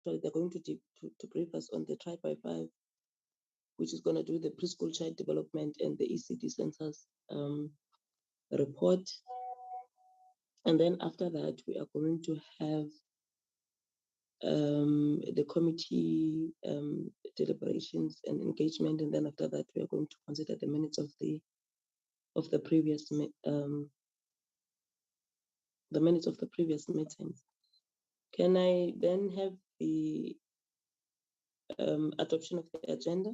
actually they're going to brief us on the Tri-by-5, which is going to do the preschool child development and the ECD Census Report. And then after that, we are going to have the committee deliberations and engagement, and then after that, we are going to consider the minutes of the previous meetings. Can I then have the adoption of the agenda?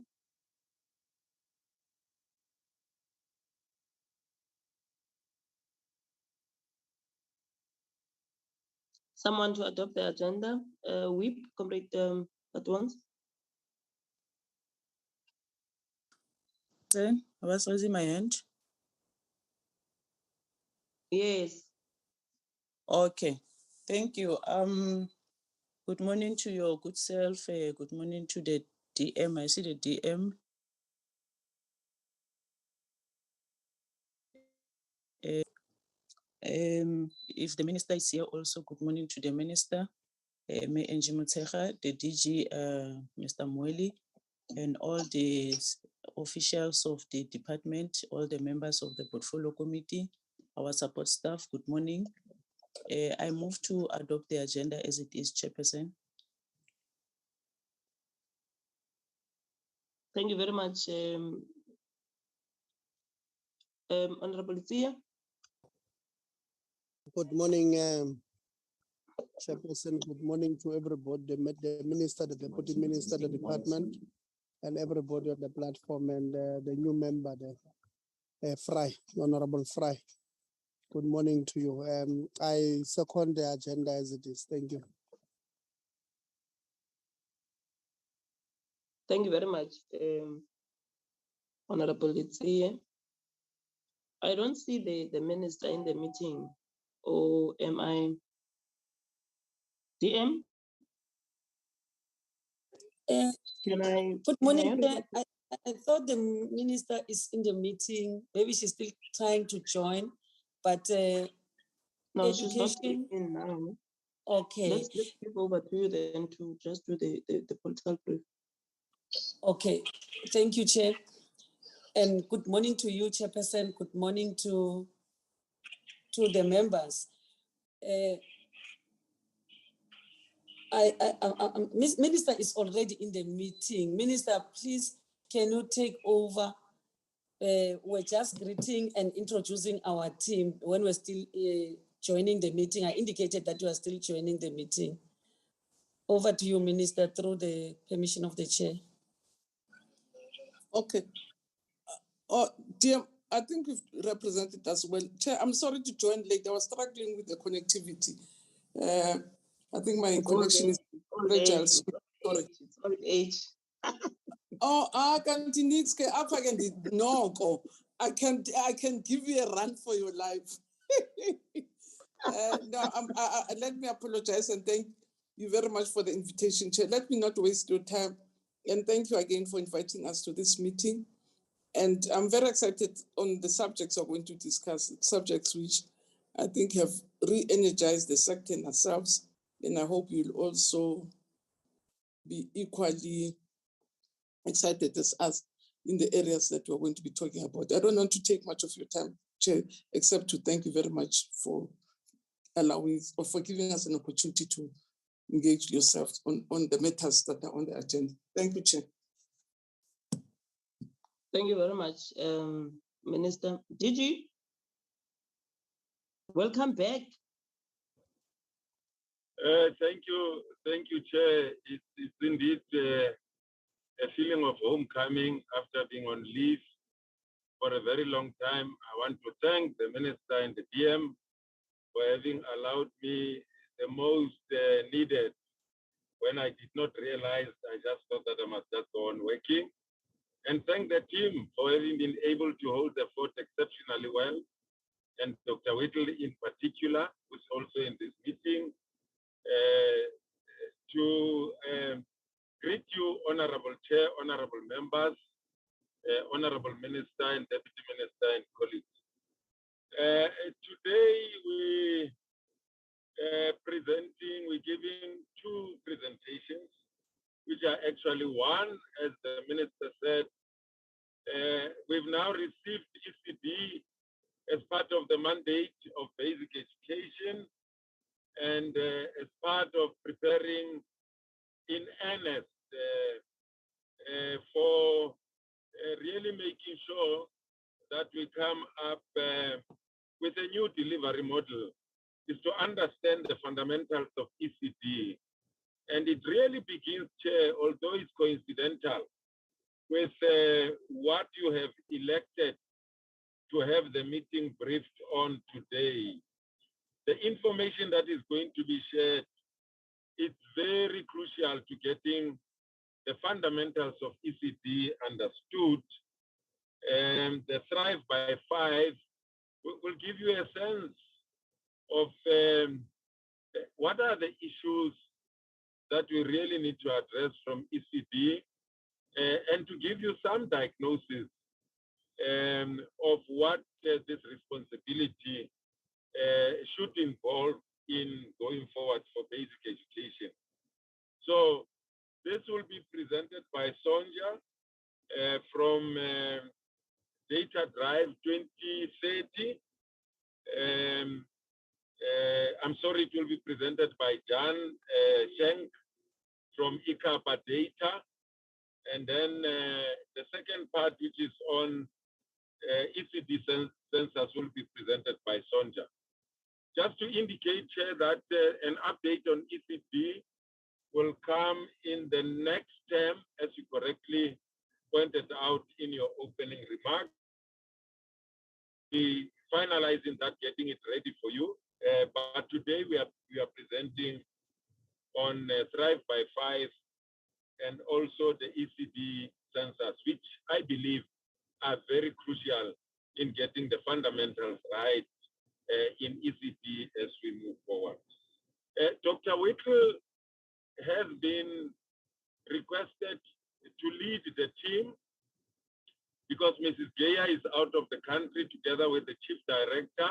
Someone to adopt the agenda? Whip, complete at once. I was raising my hand. Yes. Okay, thank you. Good morning to your good self. Good morning to the DM. I see the DM. If the minister is here also, good morning to the minister. May Mutega, the DG, Mr. Mweli, and all the officials of the department, all the members of the portfolio committee, our support staff, good morning. I move to adopt the agenda as it is, Chairperson. Thank you very much, Honorable Tia. Good morning, Chairperson. Good morning to everybody, the minister, the deputy minister, the department, and everybody on the platform, and the new member, the Fry, Honorable Fry. Good morning to you. I second the agenda as it is. Thank you. Thank you very much, Honorable Tia. I don't see the minister in the meeting, or am I? DM? Good morning. I thought the minister is in the meeting. Maybe she's still trying to join, but no, education. She's not in now. Okay. Let's give over to you then to just do the political brief. Okay. Thank you, Chair. And good morning to you, Chairperson. Good morning to the members. Minister is already in the meeting. Minister, please, can you take over? We're just greeting and introducing our team when we're still joining the meeting. I indicated that you are still joining the meeting. Over to you, Minister, through the permission of the Chair. Okay. Dear, I think you've represented us well. Chair, I'm sorry to join late. I was struggling with the connectivity. I think my connection is fragile. Sorry. It's all age. Oh, I can't no, I can give you a run for your life. No, let me apologize and thank you very much for the invitation, Chair. Let me not waste your time. And thank you again for inviting us to this meeting. And I'm very excited on the subjects we're going to discuss, subjects which I think have re-energized the sector and ourselves. And I hope you'll also be equally excited as us in the areas that we're going to be talking about. I don't want to take much of your time, Chair, except to thank you very much for allowing or for giving us an opportunity to engage yourselves on the matters that are on the agenda. Thank you, Chair. Thank you very much, Minister. Gigi, welcome back. Thank you, Chair. It's indeed a feeling of homecoming after being on leave for a very long time. I want to thank the Minister and the DM for having allowed me the most needed when I did not realize. I just thought that I must just go on working. And thank the team for having been able to hold the fort exceptionally well. And Dr. Whittle in particular, who's also in this meeting, to greet you, Honorable Chair, Honorable Members, Honorable Minister and Deputy Minister and colleagues. Today we're giving two presentations, which are actually one, as the Minister said. We've now received ECD as part of the mandate of basic education and as part of preparing in earnest for really making sure that we come up with a new delivery model, is to understand the fundamentals of ECD. And it really begins, Chair, although it's coincidental, with what you have elected to have the meeting briefed on today. The information that is going to be shared, it's very crucial to getting the fundamentals of ECD understood. And the Thrive by 5 will give you a sense of what are the issues that we really need to address from ECD, and to give you some diagnosis of what this responsibility should involve in going forward for basic education. So this will be presented by Sonja from Data Drive 2030. I'm sorry, it will be presented by Jan Schenk from ICAPA Data. And then the second part, which is on ECD Census, will be presented by Sonja. Just to indicate, Chair, that an update on ECD will come in the next term, as you correctly pointed out in your opening remarks. We finalizing that, getting it ready for you. But today we are presenting on Thrive by 5 and also the ECD Census, which I believe are very crucial in getting the fundamentals right in ECD as we move forward. Dr. Whittle has been requested to lead the team because Mrs. Geyer is out of the country together with the Chief Director.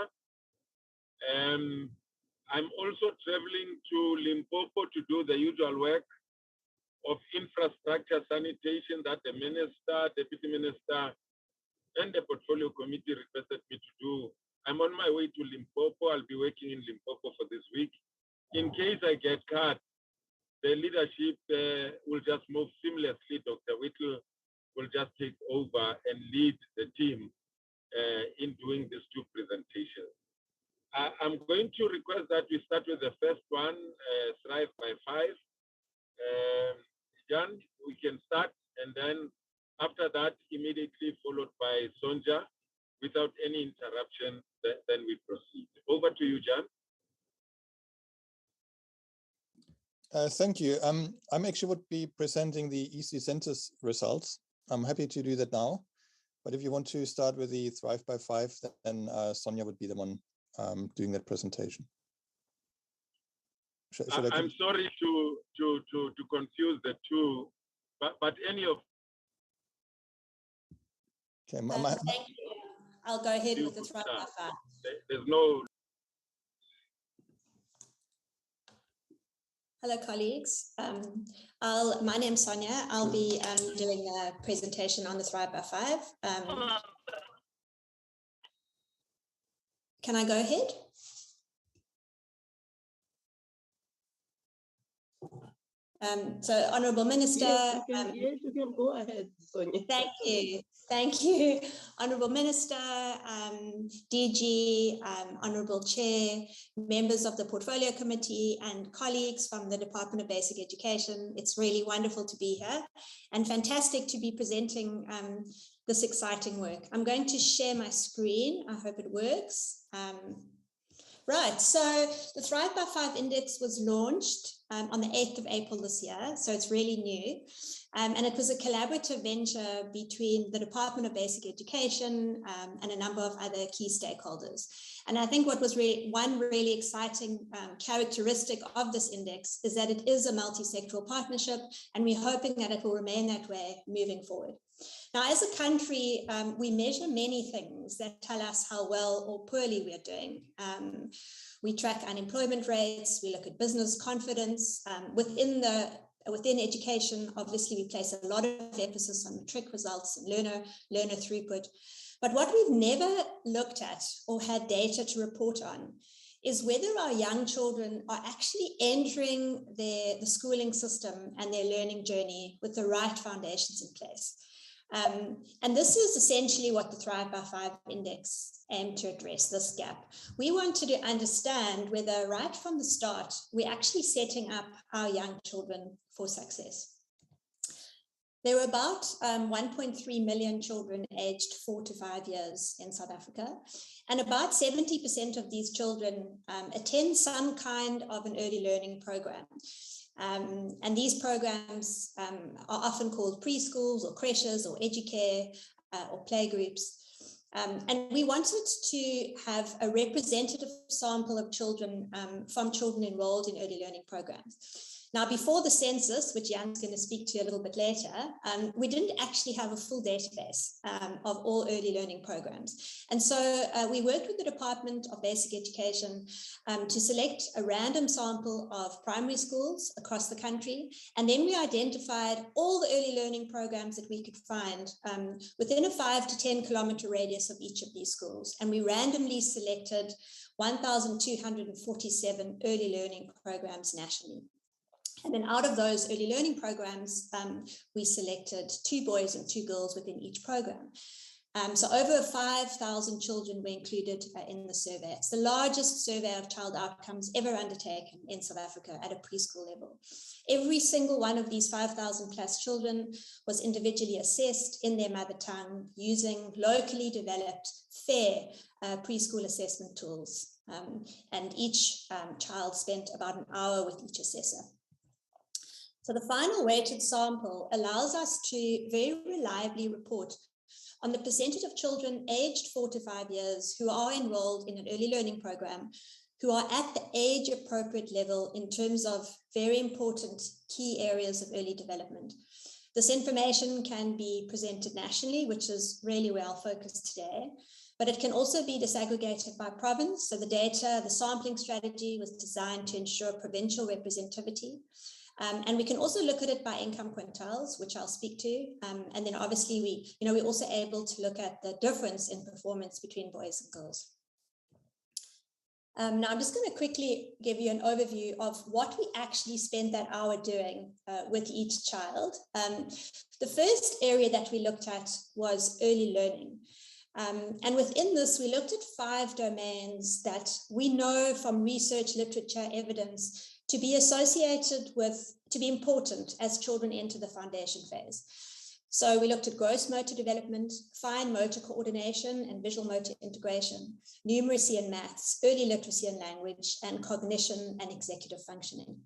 I'm also traveling to Limpopo to do the usual work of infrastructure sanitation that the Minister, Deputy Minister, and the Portfolio Committee requested me to do. I'm on my way to Limpopo. I'll be working in Limpopo for this week. In case I get cut, the leadership will just move seamlessly. Dr. Whittle will just take over and lead the team in doing these two presentations. I'm going to request that we start with the first one, Thrive by 5. Jan, we can start, and then after that, immediately followed by Sonja. Without any interruption, then we proceed. Over to you, Jan. Thank you. I'm actually would be presenting the ECD Census results. I'm happy to do that now. But if you want to start with the Thrive by 5, then Sonja would be the one doing that presentation. I'm sorry to confuse the two, but any of. Okay, thank you. I'll go ahead with the Thrive by 5. There's no. Hello, colleagues. My name's Sonia. I'll be doing a presentation on the Thrive by 5. Can I go ahead? So, Honourable Minister. Yes, you can go ahead, Sonia. Thank you. Honourable Minister, DG, Honourable Chair, members of the Portfolio Committee and colleagues from the Department of Basic Education. It's really wonderful to be here and fantastic to be presenting this exciting work. I'm going to share my screen. I hope it works. Right, so the Thrive by 5 Index was launched on the 8th of April this year, so it's really new. And it was a collaborative venture between the Department of Basic Education and a number of other key stakeholders. And I think what was one really exciting characteristic of this index is that it is a multi-sectoral partnership, and we're hoping that it will remain that way moving forward. Now, as a country, we measure many things that tell us how well or poorly we're doing. We track unemployment rates, we look at business confidence. Within education, obviously, we place a lot of emphasis on matric results and learner throughput. But what we've never looked at or had data to report on is whether our young children are actually entering the schooling system and their learning journey with the right foundations in place. And this is essentially what the Thrive by 5 Index aimed to address, this gap. We wanted to understand whether right from the start, we're actually setting up our young children for success. There were about 1.3 million children aged 4 to 5 years in South Africa, and about 70% of these children attend some kind of an early learning program. And these programs are often called preschools or creches or educare or playgroups. And we wanted to have a representative sample of children from children enrolled in early learning programs. Now, before the census, which Jan's going to speak to a little bit later, we didn't actually have a full database of all early learning programs. And so we worked with the Department of Basic Education to select a random sample of primary schools across the country. And then we identified all the early learning programs that we could find within a 5 to 10 kilometer radius of each of these schools. And we randomly selected 1,247 early learning programs nationally. And then out of those early learning programs, we selected 2 boys and 2 girls within each program. So over 5,000 children were included in the survey. It's the largest survey of child outcomes ever undertaken in South Africa at a preschool level. Every single one of these 5,000 plus children was individually assessed in their mother tongue using locally developed, fair preschool assessment tools. And each child spent about an hour with each assessor. So the final weighted sample allows us to very reliably report on the percentage of children aged 4 to 5 years who are enrolled in an early learning program, who are at the age appropriate level in terms of very important key areas of early development. This information can be presented nationally, which is really where I'll focus today, but it can also be disaggregated by province. So the data, the sampling strategy was designed to ensure provincial representativity. And we can also look at it by income quintiles, which I'll speak to. And then obviously we're also able to look at the difference in performance between boys and girls. Now I'm just going to quickly give you an overview of what we actually spent that hour doing with each child. The first area that we looked at was early learning. And within this, we looked at 5 domains that we know from research, literature, evidence to be associated with, to be important as children enter the foundation phase. So we looked at gross motor development, fine motor coordination and visual motor integration, numeracy and maths, early literacy and language, and cognition and executive functioning.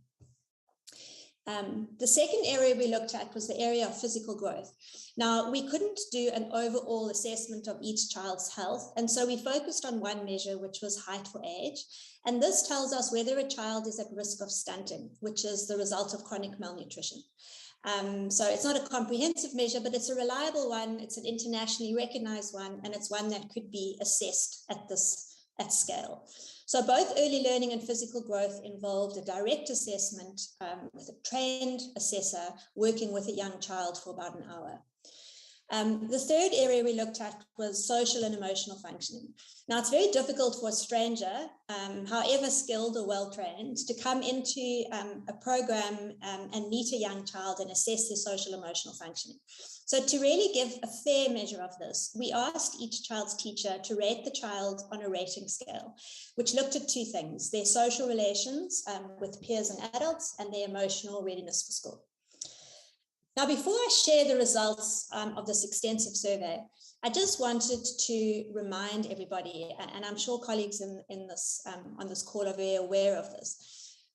The second area we looked at was the area of physical growth. Now, we couldn't do an overall assessment of each child's health, and so we focused on one measure, which was height for age. And this tells us whether a child is at risk of stunting, which is the result of chronic malnutrition. So it's not a comprehensive measure, but it's a reliable one. It's an internationally recognized one, and it's one that could be assessed at scale. So both early learning and physical growth involved a direct assessment with a trained assessor working with a young child for about an hour. The third area we looked at was social and emotional functioning. Now, it's very difficult for a stranger, however skilled or well-trained, to come into a program and meet a young child and assess their social emotional functioning. So to really give a fair measure of this, we asked each child's teacher to rate the child on a rating scale, which looked at 2 things: their social relations with peers and adults, and their emotional readiness for school. Now, before I share the results of this extensive survey, I just wanted to remind everybody, and I'm sure colleagues in this on this call are very aware of this,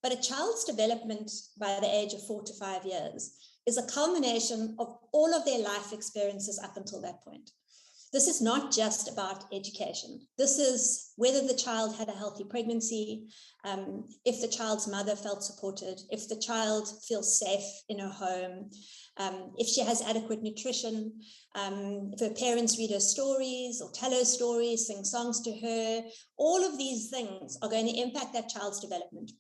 but a child's development by the age of 4 to 5 years is a culmination of all of their life experiences up until that point. This is not just about education. This is whether the child had a healthy pregnancy, if the child's mother felt supported, if the child feels safe in her home, if she has adequate nutrition, if her parents read her stories or tell her stories, sing songs to her. All of these things are going to impact that child's development.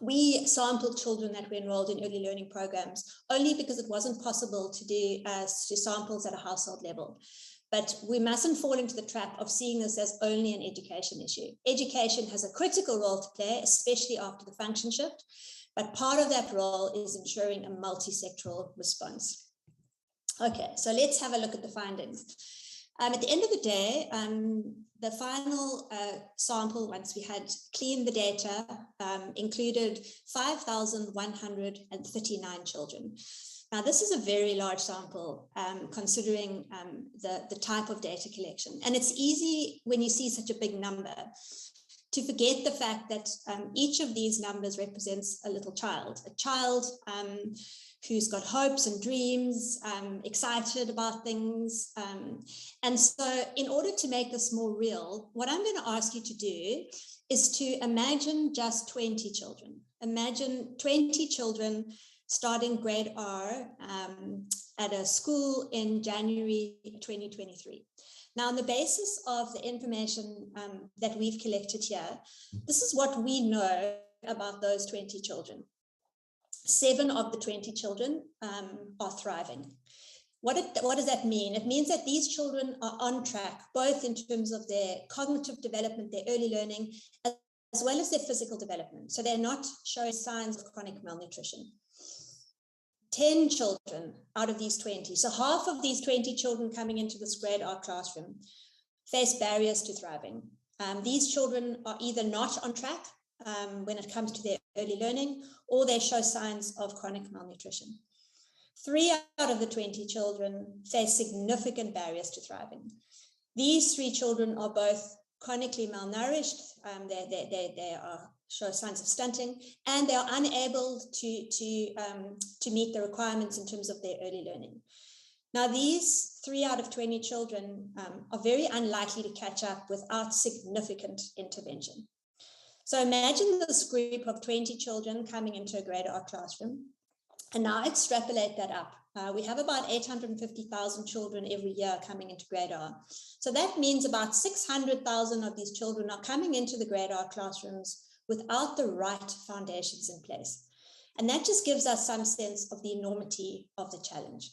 We sampled children that were enrolled in early learning programs only because it wasn't possible to do samples at a household level. But we mustn't fall into the trap of seeing this as only an education issue. Education has a critical role to play, especially after the function shift. But part of that role is ensuring a multi-sectoral response. Okay, so let's have a look at the findings. At the end of the day, the final sample, once we had cleaned the data, included 5,139 children. Now, this is a very large sample, considering the type of data collection. And it's easy when you see such a big number to forget the fact that each of these numbers represents a little child, who's got hopes and dreams, excited about things. And so in order to make this more real, what I'm going to ask you to do is to imagine just 20 children. Imagine 20 children starting grade R at a school in January 2023. Now, on the basis of the information that we've collected here, this is what we know about those 20 children. 7 of the 20 children are thriving. What does that mean? It means that these children are on track, both in terms of their cognitive development, their early learning, as well as their physical development. So they're not showing signs of chronic malnutrition. 10 children out of these 20, so half of these 20 children coming into this grade R classroom face barriers to thriving. These children are either not on track when it comes to their early learning, or they show signs of chronic malnutrition. 3 out of the 20 children face significant barriers to thriving. These 3 children are both chronically malnourished, they show signs of stunting, and they are unable to meet the requirements in terms of their early learning. Now, these 3 out of 20 children are very unlikely to catch up without significant intervention. So imagine this group of 20 children coming into a grade R classroom, and now extrapolate that up. We have about 850,000 children every year coming into grade R. So that means about 600,000 of these children are coming into the grade R classrooms without the right foundations in place. And that just gives us some sense of the enormity of the challenge.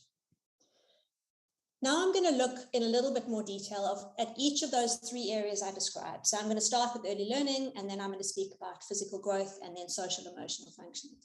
Now I'm going to look in a little bit more detail at each of those 3 areas I described. So I'm going to start with early learning, and then I'm going to speak about physical growth, and then social emotional functioning.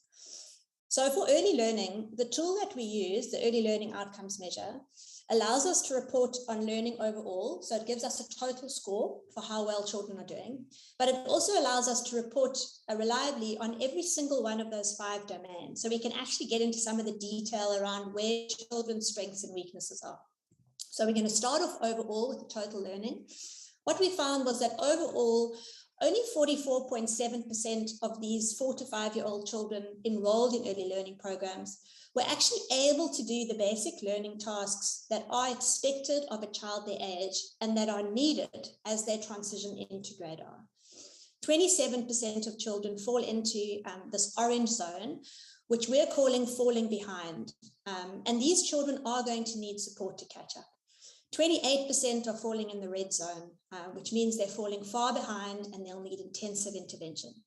So for early learning, the tool that we use, the Early Learning Outcomes Measure, allows us to report on learning overall. So it gives us a total score for how well children are doing, but it also allows us to report reliably on every single one of those 5 domains. So we can actually get into some of the detail around where children's strengths and weaknesses are. So we're going to start off overall with the total learning. What we found was that overall, only 44.7% of these 4 to 5-year-old children enrolled in early learning programs were actually able to do the basic learning tasks that are expected of a child their age and that are needed as they transition into grade R. 27% of children fall into this orange zone, which we're calling falling behind. And these children are going to need support to catch up. 28% are falling in the red zone, which means they're falling far behind and they'll need intensive intervention.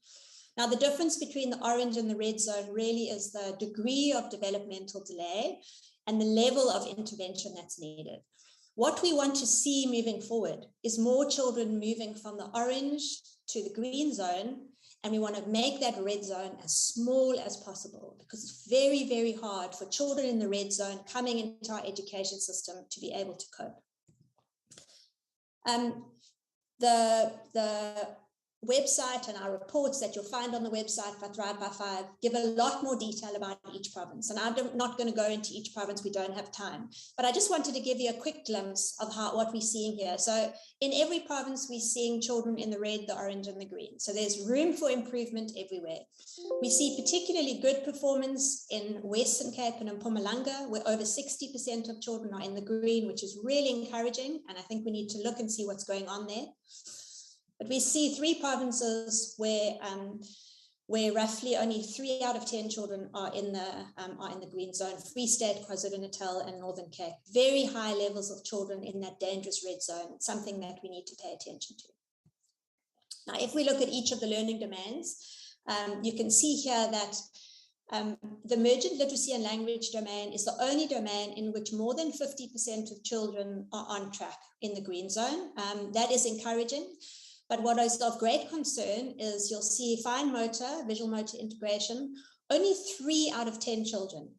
Now, the difference between the orange and the red zone really is the degree of developmental delay and the level of intervention that's needed. What we want to see moving forward is more children moving from the orange to the green zone, and we want to make that red zone as small as possible, because it's very, very hard for children in the red zone coming into our education system to be able to cope. The website and our reports that you'll find on the website for Thrive by 5 give a lot more detail about each province. And I'm not going to go into each province, we don't have time. But I just wanted to give you a quick glimpse of what we're seeing here. So in every province, we're seeing children in the red, the orange, and the green. So there's room for improvement everywhere. We see particularly good performance in Western Cape and in Mpumalanga, where over 60% of children are in the green, which is really encouraging. And I think we need to look and see what's going on there. But we see 3 provinces where roughly only 3 out of 10 children are in the green zone: Free State, KwaZulu-Natal, and Northern Cape. Very high levels of children in that dangerous red zone, something that we need to pay attention to. Now, if we look at each of the learning domains, you can see here that the emergent literacy and language domain is the only domain in which more than 50% of children are on track in the green zone. That is encouraging. But what is of great concern is you'll see fine motor, visual motor integration, only 3 out of 10 children.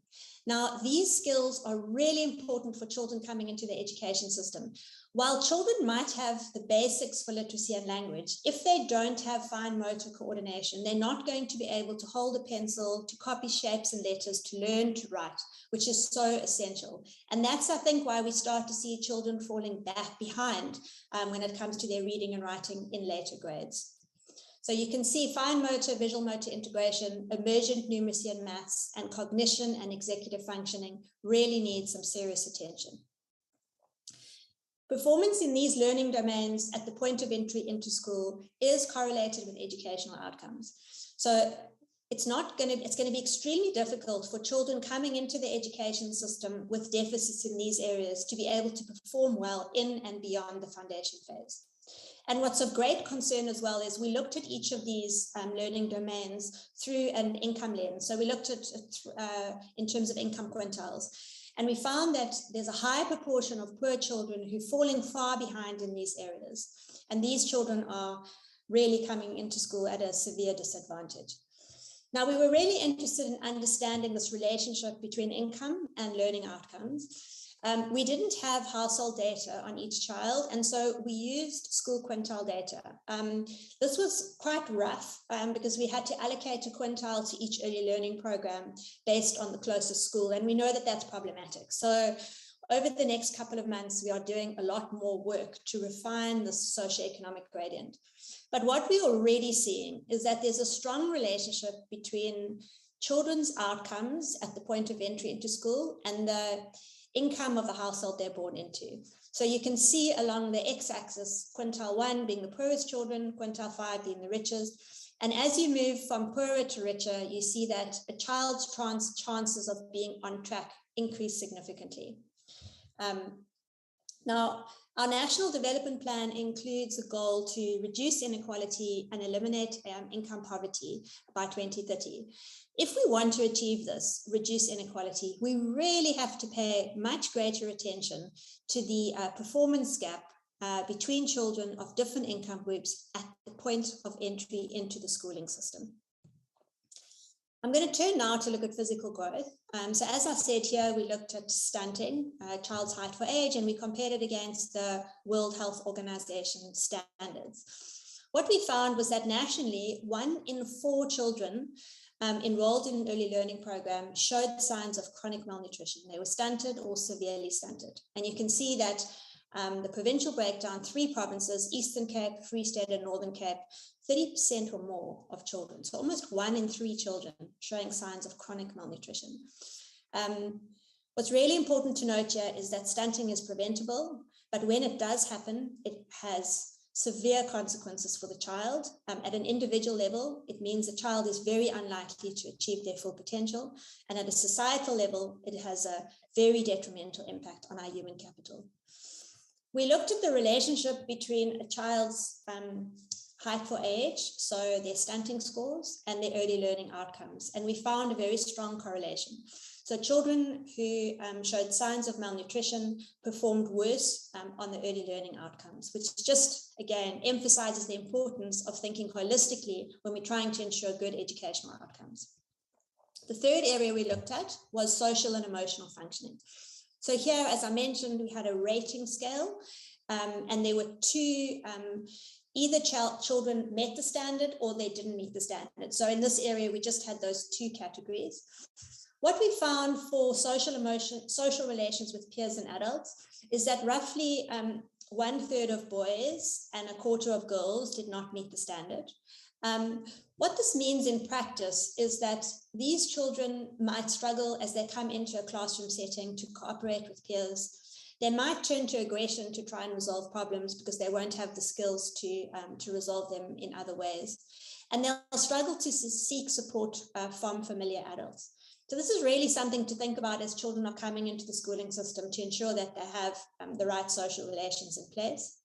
Now, these skills are really important for children coming into the education system. While children might have the basics for literacy and language, if they don't have fine motor coordination, they're not going to be able to hold a pencil, to copy shapes and letters, to learn to write, which is so essential. And that's, I think, why we start to see children falling back behind when it comes to their reading and writing in later grades. So you can see fine motor, visual motor integration, emergent numeracy and maths, and cognition and executive functioning really need some serious attention. Performance in these learning domains at the point of entry into school is correlated with educational outcomes. So it's going to be extremely difficult for children coming into the education system with deficits in these areas to be able to perform well in and beyond the foundation phase. And what's of great concern as well is we looked at each of these learning domains through an income lens. So we looked at in terms of income quintiles. And we found that there's a high proportion of poor children who are falling far behind in these areas. And these children are really coming into school at a severe disadvantage. Now, we were really interested in understanding this relationship between income and learning outcomes. We didn't have household data on each child, and so we used school quintile data. This was quite rough because we had to allocate a quintile to each early learning program based on the closest school, and we know that that's problematic. So over the next couple of months, we are doing a lot more work to refine this socioeconomic gradient. But what we're already seeing is that there's a strong relationship between children's outcomes at the point of entry into school and the income of the household they're born into. So you can see along the x-axis, quintile 1 being the poorest children, quintile 5 being the richest. And as you move from poorer to richer, you see that a child's chances of being on track increase significantly. Now, our National Development Plan includes a goal to reduce inequality and eliminate income poverty by 2030. If we want to achieve this, reduce inequality, we really have to pay much greater attention to the performance gap between children of different income groups at the point of entry into the schooling system. I'm going to turn now to look at physical growth. So as I said here, we looked at stunting, child's height for age, and we compared it against the World Health Organization standards. What we found was that nationally, 1 in 4 children enrolled in an early learning program showed signs of chronic malnutrition. They were stunted or severely stunted. And you can see that the provincial breakdown, 3 provinces, Eastern Cape, Free State, and Northern Cape, 30% or more of children. So almost 1 in 3 children showing signs of chronic malnutrition. What's really important to note here is that stunting is preventable, but when it does happen, it has severe consequences for the child. At an individual level, it means the child is very unlikely to achieve their full potential. And at a societal level, it has a very detrimental impact on our human capital. We looked at the relationship between a child's height for age, so their stunting scores, and their early learning outcomes. And we found a very strong correlation. So children who showed signs of malnutrition performed worse on the early learning outcomes, which just, again, emphasizes the importance of thinking holistically when we're trying to ensure good educational outcomes. The third area we looked at was social and emotional functioning. So here, as I mentioned, we had a rating scale, and there were two either children met the standard or they didn't meet the standard. So in this area, we just had those two categories. What we found for social relations with peers and adults is that roughly 1/3 of boys and 1/4 of girls did not meet the standard. What this means in practice is that these children might struggle as they come into a classroom setting to cooperate with peers. They might turn to aggression to try and resolve problems because they won't have the skills to resolve them in other ways. And they'll struggle to seek support from familiar adults. So this is really something to think about as children are coming into the schooling system to ensure that they have the right social relations in place.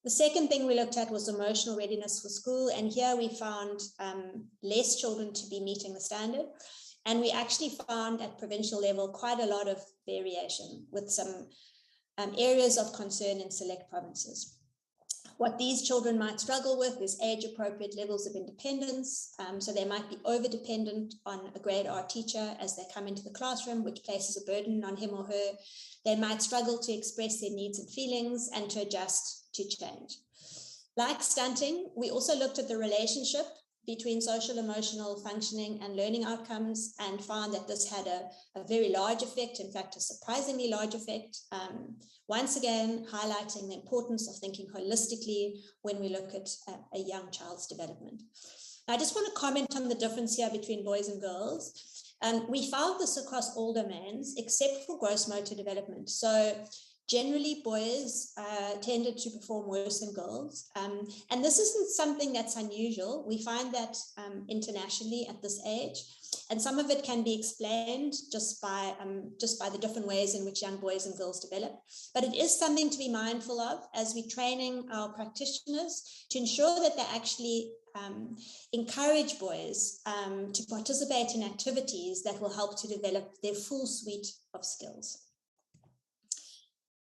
The second thing we looked at was emotional readiness for school. And here we found less children to be meeting the standard. And we actually found at provincial level quite a lot of variation with some areas of concern in select provinces. What these children might struggle with is age-appropriate levels of independence. So they might be over-dependent on a grade R teacher as they come into the classroom, which places a burden on him or her. They might struggle to express their needs and feelings and to adjust to change. Like stunting, we also looked at the relationship between social, emotional functioning and learning outcomes and found that this had a very large effect, in fact, a surprisingly large effect. Once again, highlighting the importance of thinking holistically when we look at a young child's development. Now, I just want to comment on the difference here between boys and girls. We found this across all domains except for gross motor development. So generally, boys tended to perform worse than girls. And this isn't something that's unusual. We find that internationally at this age. And some of it can be explained just by the different ways in which young boys and girls develop. But it is something to be mindful of as we're training our practitioners to ensure that they actually encourage boys to participate in activities that will help to develop their full suite of skills.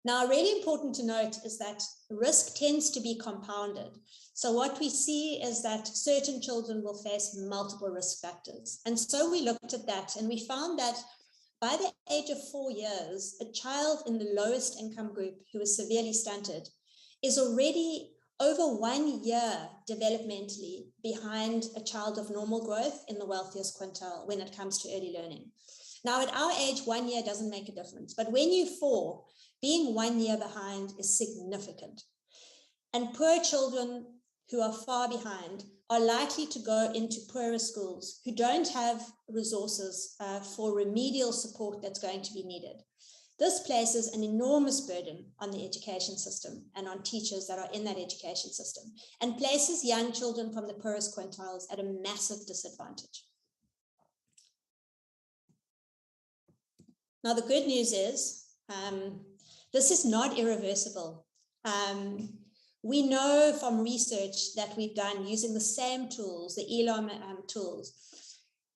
Now, really important to note is that risk tends to be compounded. So what we see is that certain children will face multiple risk factors. And so we looked at that and we found that by the age of 4 years, a child in the lowest income group who is severely stunted is already over 1 year developmentally behind a child of normal growth in the wealthiest quintile when it comes to early learning. Now, at our age, 1 year doesn't make a difference, but when you're 4, being 1 year behind is significant. And poor children who are far behind are likely to go into poorer schools who don't have resources for remedial support that's going to be needed. This places an enormous burden on the education system and on teachers that are in that education system and places young children from the poorest quintiles at a massive disadvantage. Now, the good news is this is not irreversible. We know from research that we've done using the same tools, the ELOM tools.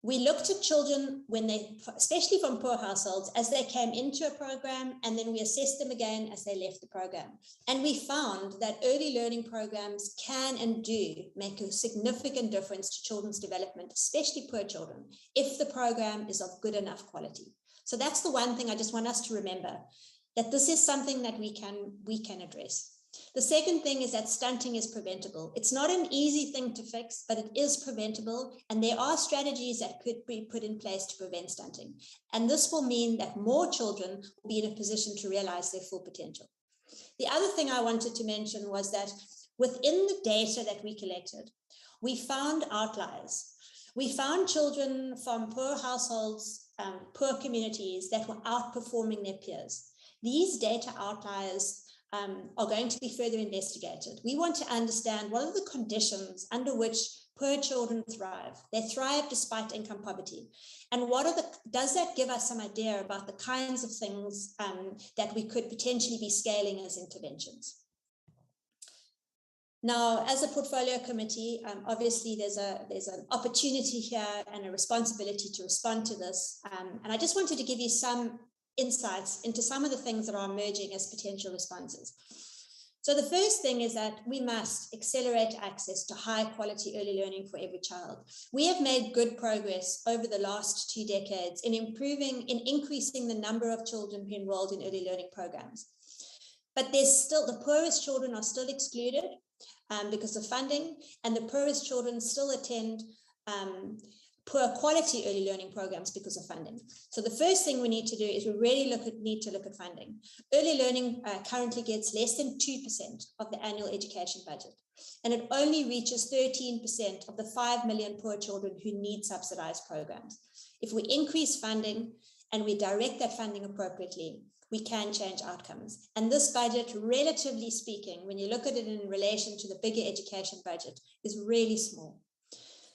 We looked at children when they, especially from poor households, as they came into a program, and then we assessed them again as they left the program. And we found that early learning programs can and do make a significant difference to children's development, especially poor children, if the program is of good enough quality. So that's the one thing I just want us to remember, that this is something that we can address. The second thing is that stunting is preventable. It's not an easy thing to fix, but it is preventable. And there are strategies that could be put in place to prevent stunting. And this will mean that more children will be in a position to realize their full potential. The other thing I wanted to mention was that within the data that we collected, we found outliers. We found children from poor households, poor communities that were outperforming their peers. These data outliers are going to be further investigated. We want to understand what are the conditions under which poor children thrive. They thrive despite income poverty. And does that give us some idea about the kinds of things that we could potentially be scaling as interventions? Now, as a portfolio committee, obviously there's an opportunity here and a responsibility to respond to this. And I just wanted to give you some insights into some of the things that are emerging as potential responses. So the first thing is that we must accelerate access to high quality early learning for every child. We have made good progress over the last 2 decades in increasing the number of children who enrolled in early learning programs. But there's still, the poorest children are still excluded. because of funding, and the poorest children still attend poor quality early learning programs because of funding. So the first thing we need to do is we really need to look at funding. Early learning currently gets less than 2% of the annual education budget, and it only reaches 13% of the 5 million poor children who need subsidized programs. If we increase funding and we direct that funding appropriately, we can change outcomes. And this budget, relatively speaking, when you look at it in relation to the bigger education budget, is really small.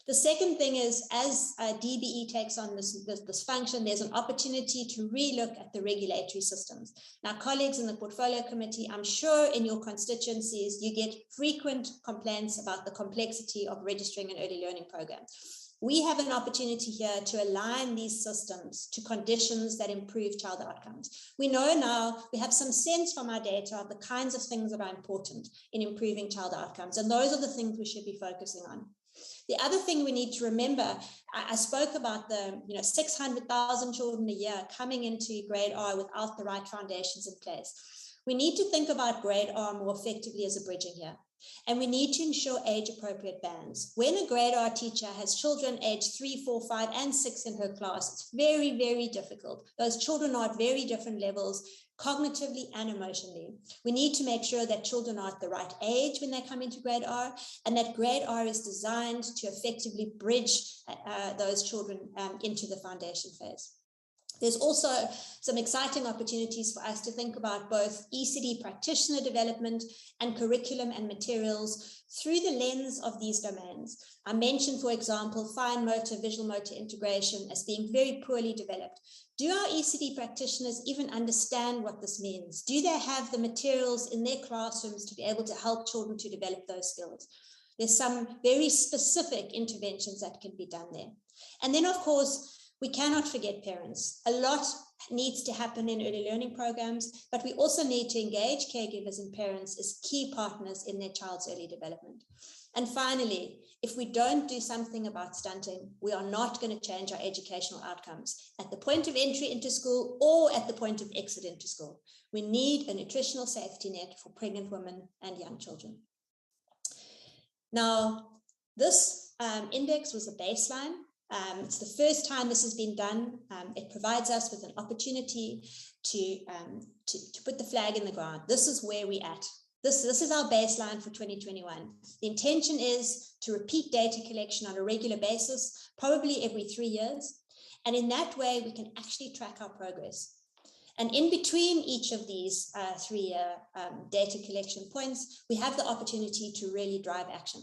The second thing is, as DBE takes on this function, there's an opportunity to relook at the regulatory systems. Now, colleagues in the portfolio committee, I'm sure in your constituencies, you get frequent complaints about the complexity of registering an early learning program. We have an opportunity here to align these systems to conditions that improve child outcomes. We know now, we have some sense from our data of the kinds of things that are important in improving child outcomes, and those are the things we should be focusing on. The other thing we need to remember, I spoke about the 600,000 children a year coming into grade R without the right foundations in place. We need to think about grade R more effectively as a bridging year. And we need to ensure age-appropriate bands. When a grade R teacher has children aged 3, 4, 5, and 6 in her class, it's very, very difficult. Those children are at very different levels, cognitively and emotionally. We need to make sure that children are at the right age when they come into grade R, and that grade R is designed to effectively bridge those children into the foundation phase. There's also some exciting opportunities for us to think about both ECD practitioner development and curriculum and materials through the lens of these domains. I mentioned, for example, fine motor, visual motor integration as being very poorly developed. Do our ECD practitioners even understand what this means? Do they have the materials in their classrooms to be able to help children to develop those skills? There's some very specific interventions that can be done there. And then, of course, we cannot forget parents. A lot needs to happen in early learning programs, but we also need to engage caregivers and parents as key partners in their child's early development. And finally, if we don't do something about stunting, we are not going to change our educational outcomes at the point of entry into school or at the point of exit into school. We need a nutritional safety net for pregnant women and young children. Now, this index was a baseline. It's the first time this has been done. It provides us with an opportunity to put the flag in the ground. This is where we're at. This is our baseline for 2021. The intention is to repeat data collection on a regular basis, probably every 3 years. And in that way, we can actually track our progress. And in between each of these 3-year data collection points, we have the opportunity to really drive action.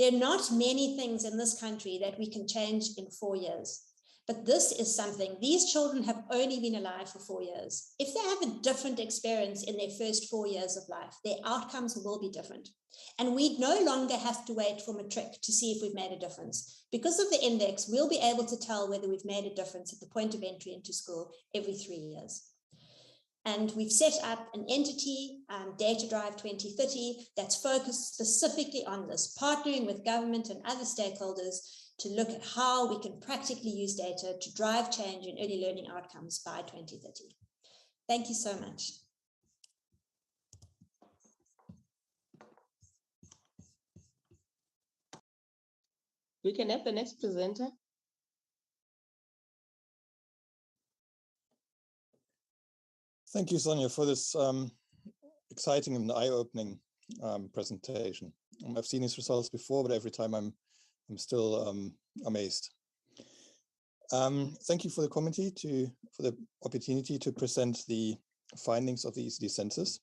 There are not many things in this country that we can change in 4 years, but this is something. These children have only been alive for 4 years. If they have a different experience in their first 4 years of life, their outcomes will be different. And we no longer have to wait for matric to see if we've made a difference. Because of the index, we'll be able to tell whether we've made a difference at the point of entry into school every 3 years. And we've set up an entity, Data Drive 2030, that's focused specifically on this, partnering with government and other stakeholders to look at how we can practically use data to drive change in early learning outcomes by 2030. Thank you so much. We can have the next presenter. Thank you, Sonia, for this exciting and eye-opening presentation. I've seen these results before, but every time I'm still amazed. Thank you for the committee for the opportunity to present the findings of the ECD census.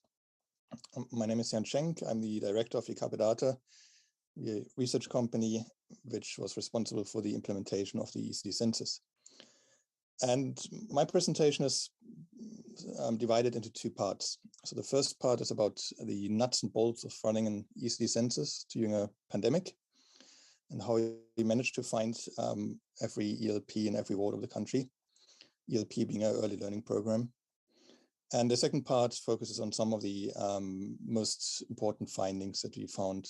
My name is Jan Schenk. I'm the director of Ecd, a research company which was responsible for the implementation of the ECD census. And my presentation is divided into 2 parts. So the first part is about the nuts and bolts of running an ECD census during a pandemic and how we managed to find every ELP in every ward of the country, ELP being an early learning program. And the second part focuses on some of the most important findings that we found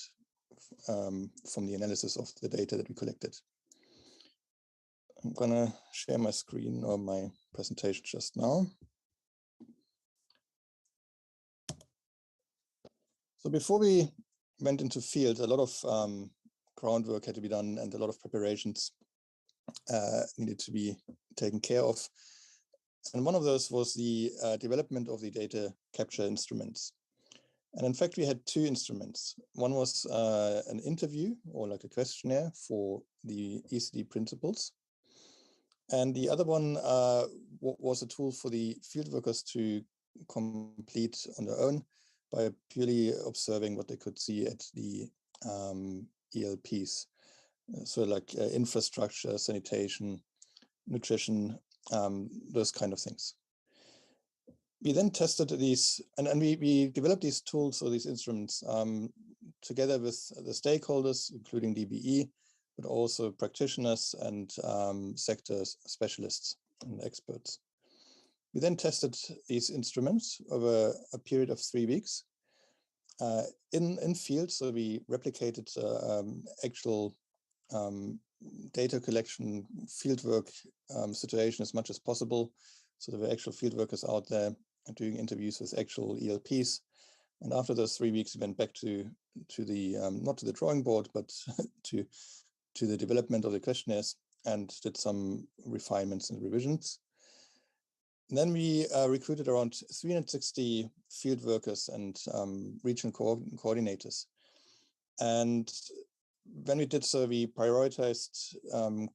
from the analysis of the data that we collected. I'm gonna share my screen or my presentation just now. So before we went into field, a lot of groundwork had to be done and a lot of preparations needed to be taken care of. And one of those was the development of the data capture instruments. And in fact, we had two instruments. One was an interview or like a questionnaire for the ECD principals. And the other one was a tool for the field workers to complete on their own by purely observing what they could see at the ELPs. So like infrastructure, sanitation, nutrition, those kind of things. We then tested these, and we developed these tools or these instruments together with the stakeholders, including DBE, but also practitioners and sector specialists and experts. We then tested these instruments over a period of 3 weeks in field. So we replicated actual data collection, fieldwork situation as much as possible. So there were actual field workers out there doing interviews with actual ELPs. And after those 3 weeks, we went back to the, not to the drawing board, but to the development of the questionnaires and did some refinements and revisions. And then we recruited around 360 field workers and regional coordinators. And when we did so, we prioritized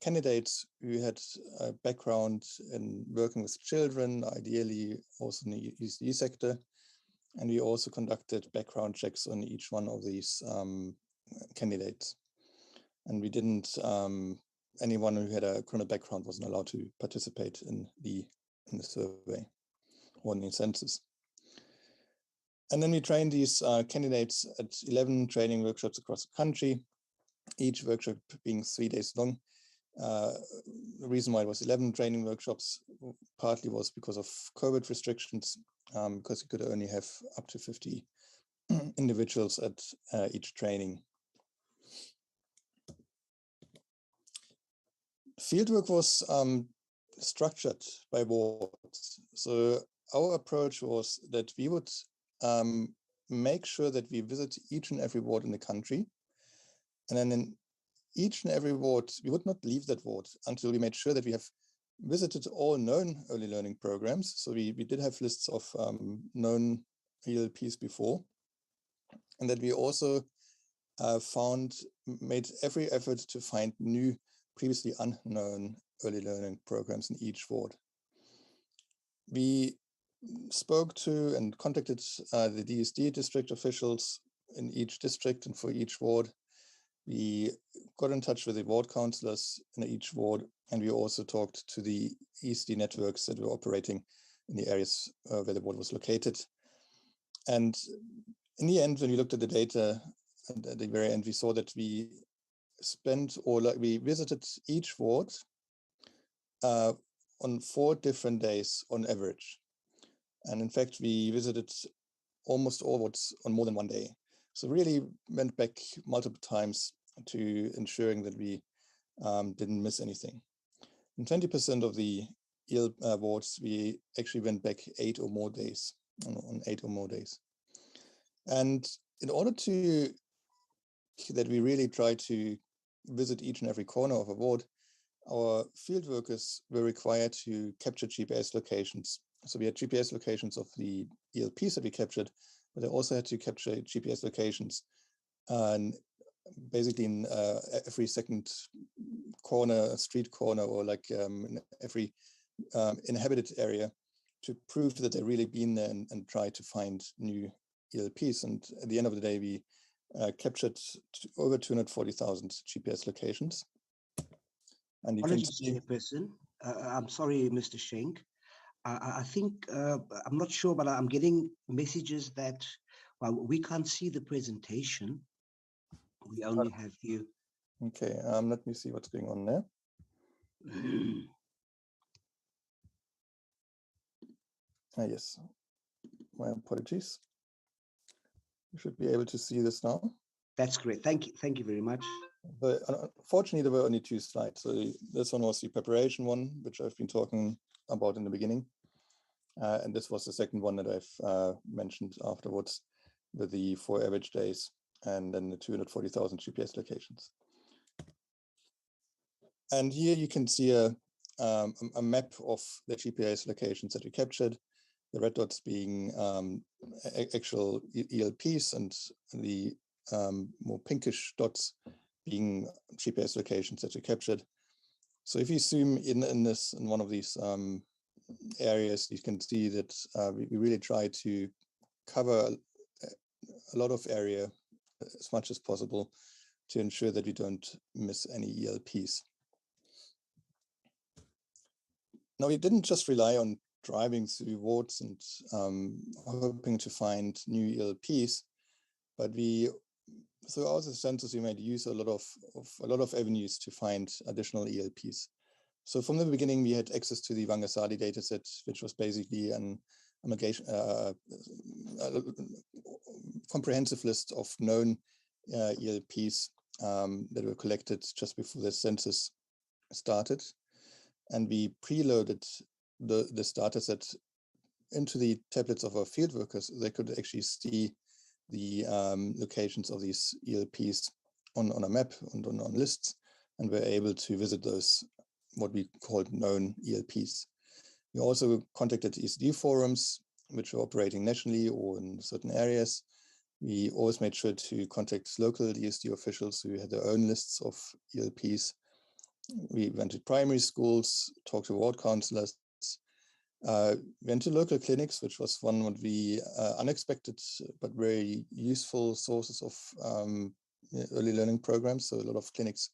candidates who had a background in working with children, ideally also in the ECD sector. And we also conducted background checks on each one of these candidates. And we didn't, anyone who had a criminal background wasn't allowed to participate in the survey or in the census. And then we trained these candidates at 11 training workshops across the country, each workshop being 3 days long. The reason why it was 11 training workshops partly was because of COVID restrictions, because you could only have up to 50 individuals at each training. Fieldwork was structured by wards. So our approach was that we would make sure that we visit each and every ward in the country. And then in each and every ward, we would not leave that ward until we made sure that we have visited all known early learning programs. So we did have lists of known ELPs before. And that we also made every effort to find new, previously unknown early learning programs in each ward. We spoke to and contacted the DSD district officials in each district and for each ward. We got in touch with the ward councillors in each ward, and we also talked to the ECD networks that were operating in the areas where the ward was located. And in the end, when we looked at the data, and at the very end, we saw that we visited each ward on 4 different days on average. And in fact, we visited almost all wards on more than 1 day. So really went back multiple times to ensuring that we didn't miss anything. In 20% of the wards, we actually went back 8 or more days, on 8 or more days. And in order that we really try to visit each and every corner of a ward, our field workers were required to capture GPS locations. So we had GPS locations of the ELPs that we captured, but they also had to capture GPS locations basically in every second corner, street corner, or like in every inhabited area to prove that they've really been there and try to find new ELPs. And at the end of the day, we captured over 240,000 GPS locations. And you can see, Chairperson. I'm sorry, Mr. Schenk. I think, I'm not sure, but I'm getting messages that, well, we can't see the presentation. We only have you. Okay, let me see what's going on there. Yes, my apologies. You should be able to see this now. That's great. Thank you very much. But unfortunately, there were only 2 slides. So this one was the preparation one, which I've been talking about in the beginning. And this was the second one that I've mentioned afterwards with the 4 average days. and then the 240,000 GPS locations. And here you can see a map of the GPS locations that we captured, the red dots being actual ELPs and the more pinkish dots being GPS locations that we captured. So if you zoom in one of these areas, you can see that we really try to cover a lot of area as much as possible to ensure that we don't miss any ELPs. Now, we didn't just rely on driving through wards and hoping to find new ELPs, but throughout the census, we made use of a lot of avenues to find additional ELPs. So from the beginning, we had access to the Vangasali dataset, which was basically a comprehensive list of known ELPs that were collected just before the census started. And we preloaded this dataset into the tablets of our field workers. They could actually see the locations of these ELPs on a map and on lists, and were able to visit those, what we called known ELPs. We also contacted ECD forums, which were operating nationally or in certain areas. We always made sure to contact local ESD officials who had their own lists of ELPs. We went to primary schools, talked to ward councillors, went to local clinics, which was one of the unexpected but very useful sources of early learning programs. So a lot of clinics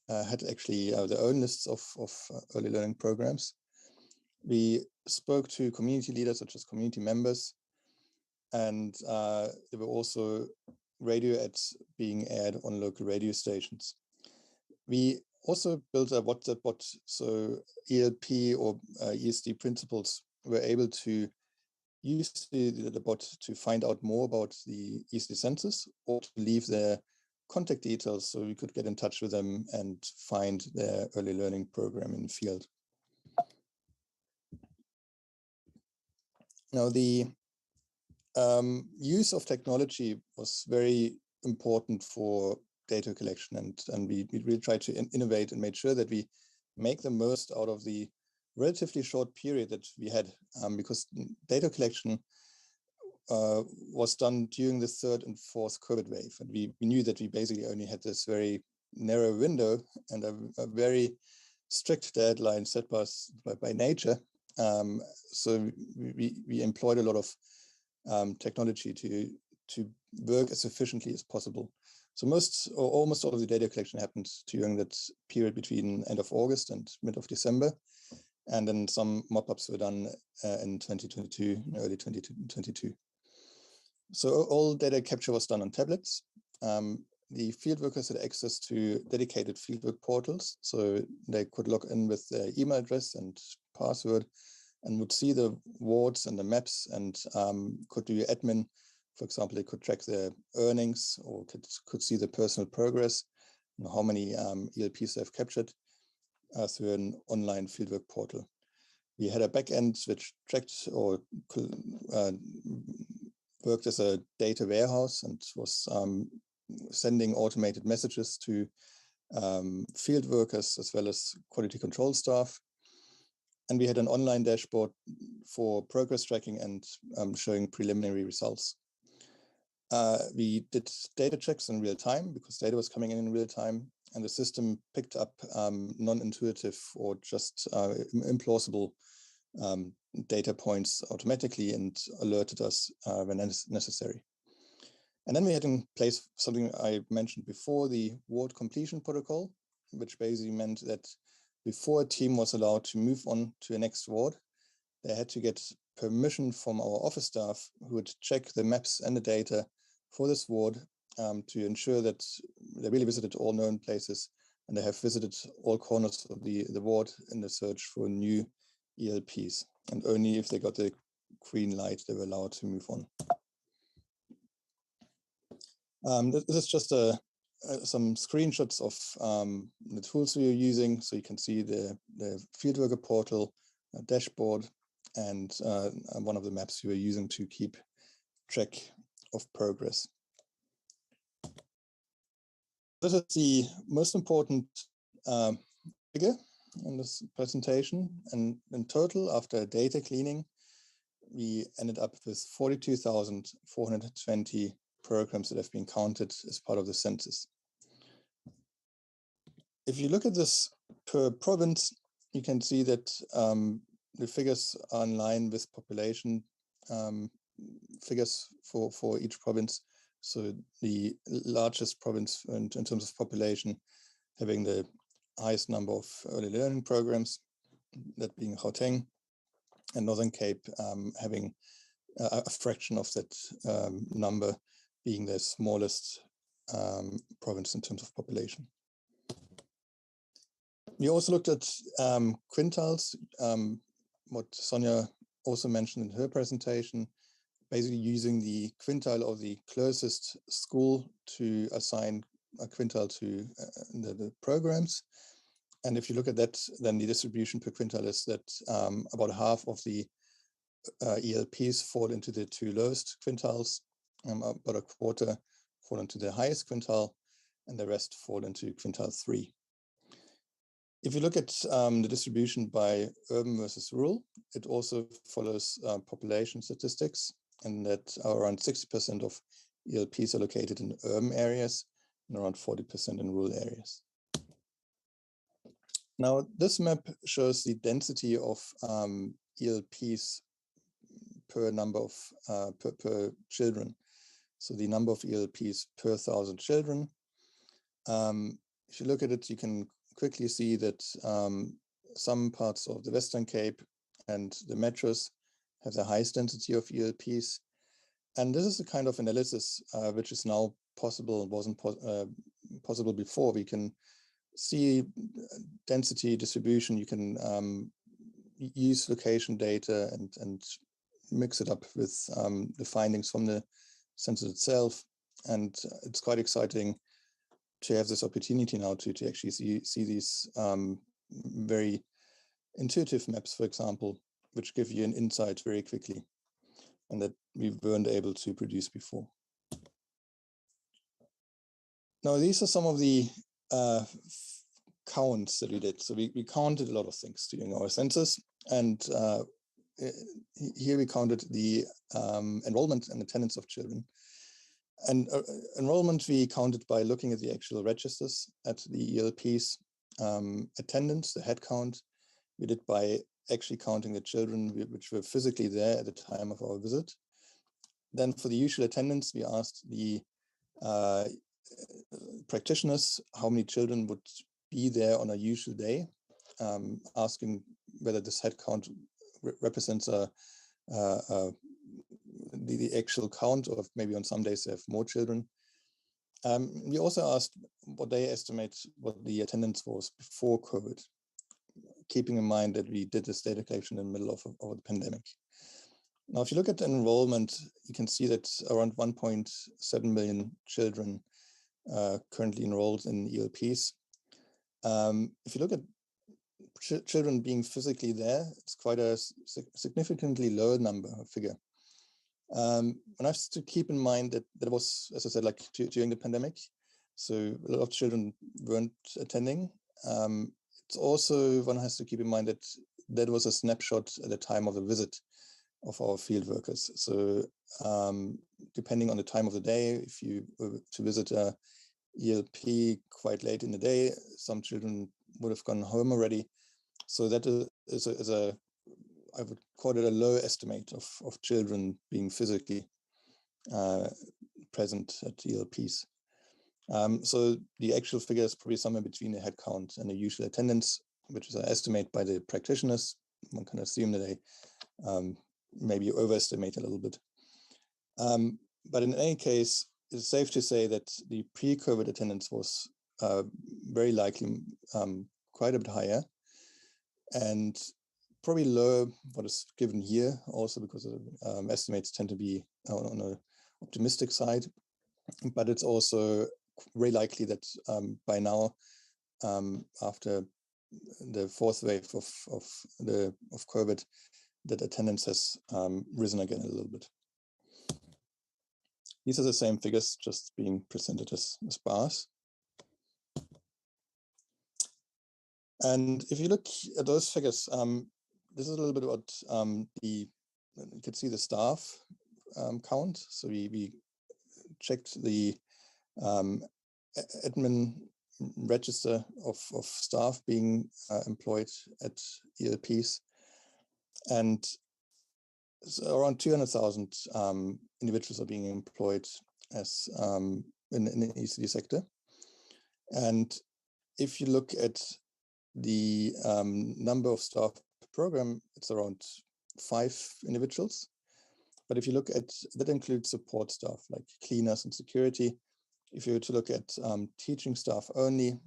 had actually their own lists of early learning programs. We spoke to community leaders, such as community members, and there were also radio ads being aired on local radio stations. We also built a WhatsApp bot, so ELP or ESD principals were able to use the bot to find out more about the ECD census or to leave their contact details so we could get in touch with them and find their early learning program in the field. Now, the use of technology was very important for data collection, and we really tried to innovate and made sure that we make the most out of the relatively short period that we had, because data collection was done during the third and fourth COVID wave, and we knew that we basically only had this very narrow window and a very strict deadline set by nature. So we employed a lot of technology to work as efficiently as possible. So most or almost all of the data collection happened during that period between end of August and mid of December. And then some mop-ups were done in 2022, early 2022. So all data capture was done on tablets. The field workers had access to dedicated fieldwork portals, so they could log in with their email address and password and would see the wards and the maps and could do admin. For example, they could track their earnings or could see the personal progress and how many ELPs they've captured through an online fieldwork portal. We had a backend which tracked or worked as a data warehouse and was sending automated messages to field workers as well as quality control staff. And we had an online dashboard for progress tracking and showing preliminary results. We did data checks in real time because data was coming in real time, and the system picked up non-intuitive or just implausible data points automatically and alerted us when necessary. And then we had in place something I mentioned before, the ward completion protocol, which basically meant that before a team was allowed to move on to the next ward, they had to get permission from our office staff who would check the maps and the data for this ward to ensure that they really visited all known places and they have visited all corners of the ward in the search for new ELPs. And only if they got the green light, they were allowed to move on. This is just some screenshots of the tools we are using. So you can see the field worker portal, dashboard, and one of the maps we were using to keep track of progress. This is the most important figure in this presentation. And in total, after data cleaning, we ended up with 42,420 programs that have been counted as part of the census. If you look at this per province, you can see that the figures are in line with population figures for each province. So the largest province in terms of population having the highest number of early learning programs, that being Gauteng, and Northern Cape having a fraction of that number, being the smallest province in terms of population. We also looked at quintiles, what Sonia also mentioned in her presentation, basically using the quintile of the closest school to assign a quintile to the programs. And if you look at that, then the distribution per quintile is that about half of the ELPs fall into the two lowest quintiles, about a quarter fall into the highest quintile, and the rest fall into quintile 3. If you look at the distribution by urban versus rural, it also follows population statistics, and that around 60% of ELPs are located in urban areas and around 40% in rural areas. Now, this map shows the density of ELPs per number of per children. So the number of ELPs per 1,000 children. If you look at it, you can quickly see that some parts of the Western Cape and the metros have the highest density of ELPs. And this is the kind of analysis which is now possible, wasn't possible before. We can see density distribution. You can use location data and mix it up with the findings from the census itself. And it's quite exciting to have this opportunity now to actually see these very intuitive maps, for example, which give you an insight very quickly and that we weren't able to produce before. Now, these are some of the counts that we did. So we counted a lot of things during our census, and here we counted the enrollment and attendance of children. And enrollment we counted by looking at the actual registers at the ELPs. Attendance, the head count, we did by actually counting the children which were physically there at the time of our visit. Then for the usual attendance, we asked the practitioners how many children would be there on a usual day, asking whether this head count represents the actual count, or if maybe on some days they have more children. We also asked what they estimate what the attendance was before COVID, keeping in mind that we did this data collection in the middle of the pandemic. Now, if you look at enrollment, you can see that around 1.7 million children currently enrolled in ELPs. If you look at children being physically there, it's quite a significantly lower number figure. And I have to keep in mind that that was, as I said, like during the pandemic, so a lot of children weren't attending. It's also, one has to keep in mind that that was a snapshot at the time of the visit of our field workers. So depending on the time of the day, if you were to visit a ELP quite late in the day, some children would have gone home already. So that is a I would call it a low estimate of children being physically present at ELPs. So the actual figure is probably somewhere between the head count and the usual attendance, which is an estimate by the practitioners. One can assume that they maybe overestimate a little bit. But in any case, it's safe to say that the pre-COVID attendance was very likely quite a bit higher, and probably lower what is given here, also because estimates tend to be on an optimistic side. But it's also very likely that by now, after the fourth wave of COVID, that attendance has risen again a little bit. These are the same figures, just being presented as bars. And if you look at those figures, this is a little bit about you can see the staff count. So we checked the admin register of staff being employed at ELPs, and so around 200,000 individuals are being employed as in the ECD sector. And if you look at the number of staff per program, it's around 5 individuals. But if you look at, that includes support staff like cleaners and security. If you were to look at teaching staff only,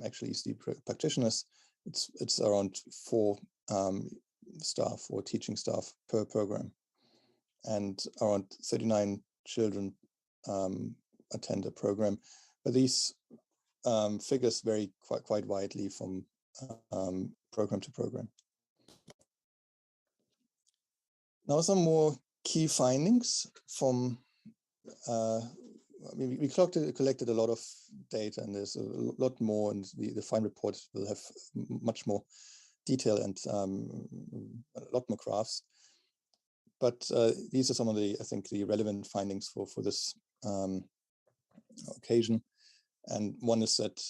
actually ECD practitioners, it's around 4 staff or teaching staff per program, and around 39 children attend a program. But these figures vary quite widely from program to program. Now, some more key findings from we collected a lot of data, and there's a lot more, and the final report will have much more detail and a lot more graphs. But these are some of the, I think, the relevant findings for this occasion. And one is that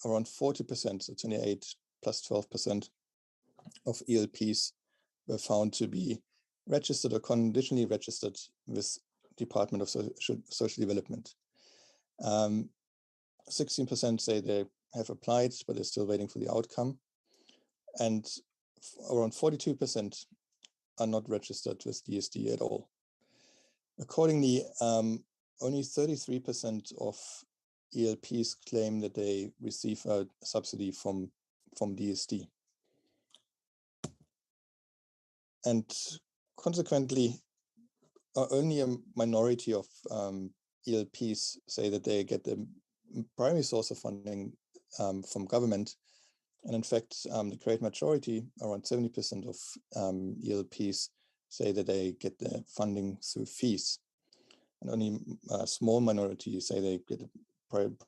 around 40%, so 28 plus 12% of ELPs were found to be registered or conditionally registered with Department of Social Development. 16% say they have applied, but they're still waiting for the outcome. And around 42% are not registered with DSD at all. Accordingly, only 33% of ELPs claim that they receive a subsidy from DSD. And consequently, only a minority of ELPs say that they get the primary source of funding from government. And in fact, the great majority, around 70% of ELPs, say that they get the funding through fees. And only a small minority say they get it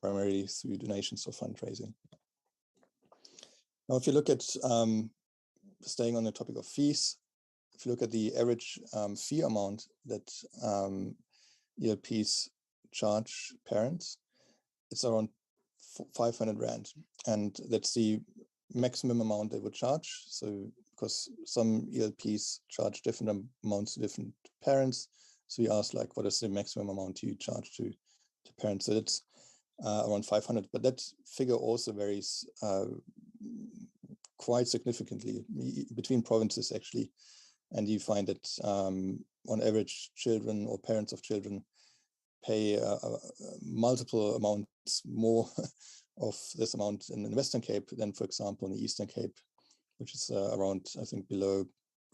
primarily through donations or fundraising. Now, if you look at staying on the topic of fees, if you look at the average fee amount that ELPs charge parents, it's around 500 Rand. And that's the maximum amount they would charge. So, because some ELPs charge different amounts to different parents. So we asked, like, what is the maximum amount you charge to parents? So it's around 500, but that figure also varies quite significantly between provinces, actually. And you find that on average, children or parents of children pay multiple amounts more of this amount in the Western Cape than, for example, in the Eastern Cape, which is around, I think, below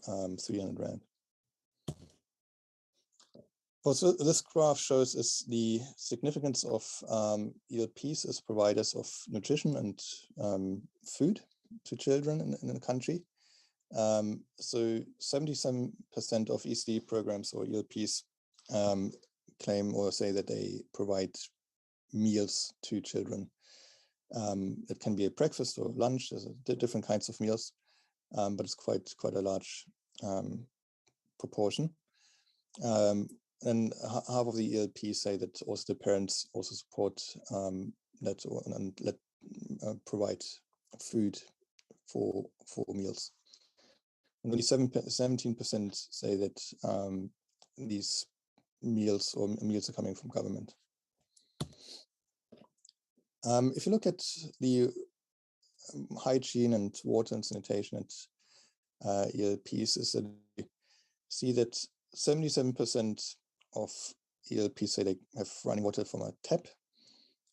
300 Rand. Also, this graph shows us the significance of ELPs as providers of nutrition and food to children in the country. So 77% of ECD programs or ELPs claim or say that they provide meals to children. It can be a breakfast or lunch. There's different kinds of meals, but it's quite a large proportion. And half of the ELPs say that also the parents also support that and provide food for meals. And only 17% say that these meals are coming from government. If you look at the hygiene and water and sanitation at ELPs, is that you see that 77% of ELPs say they have running water from a tap,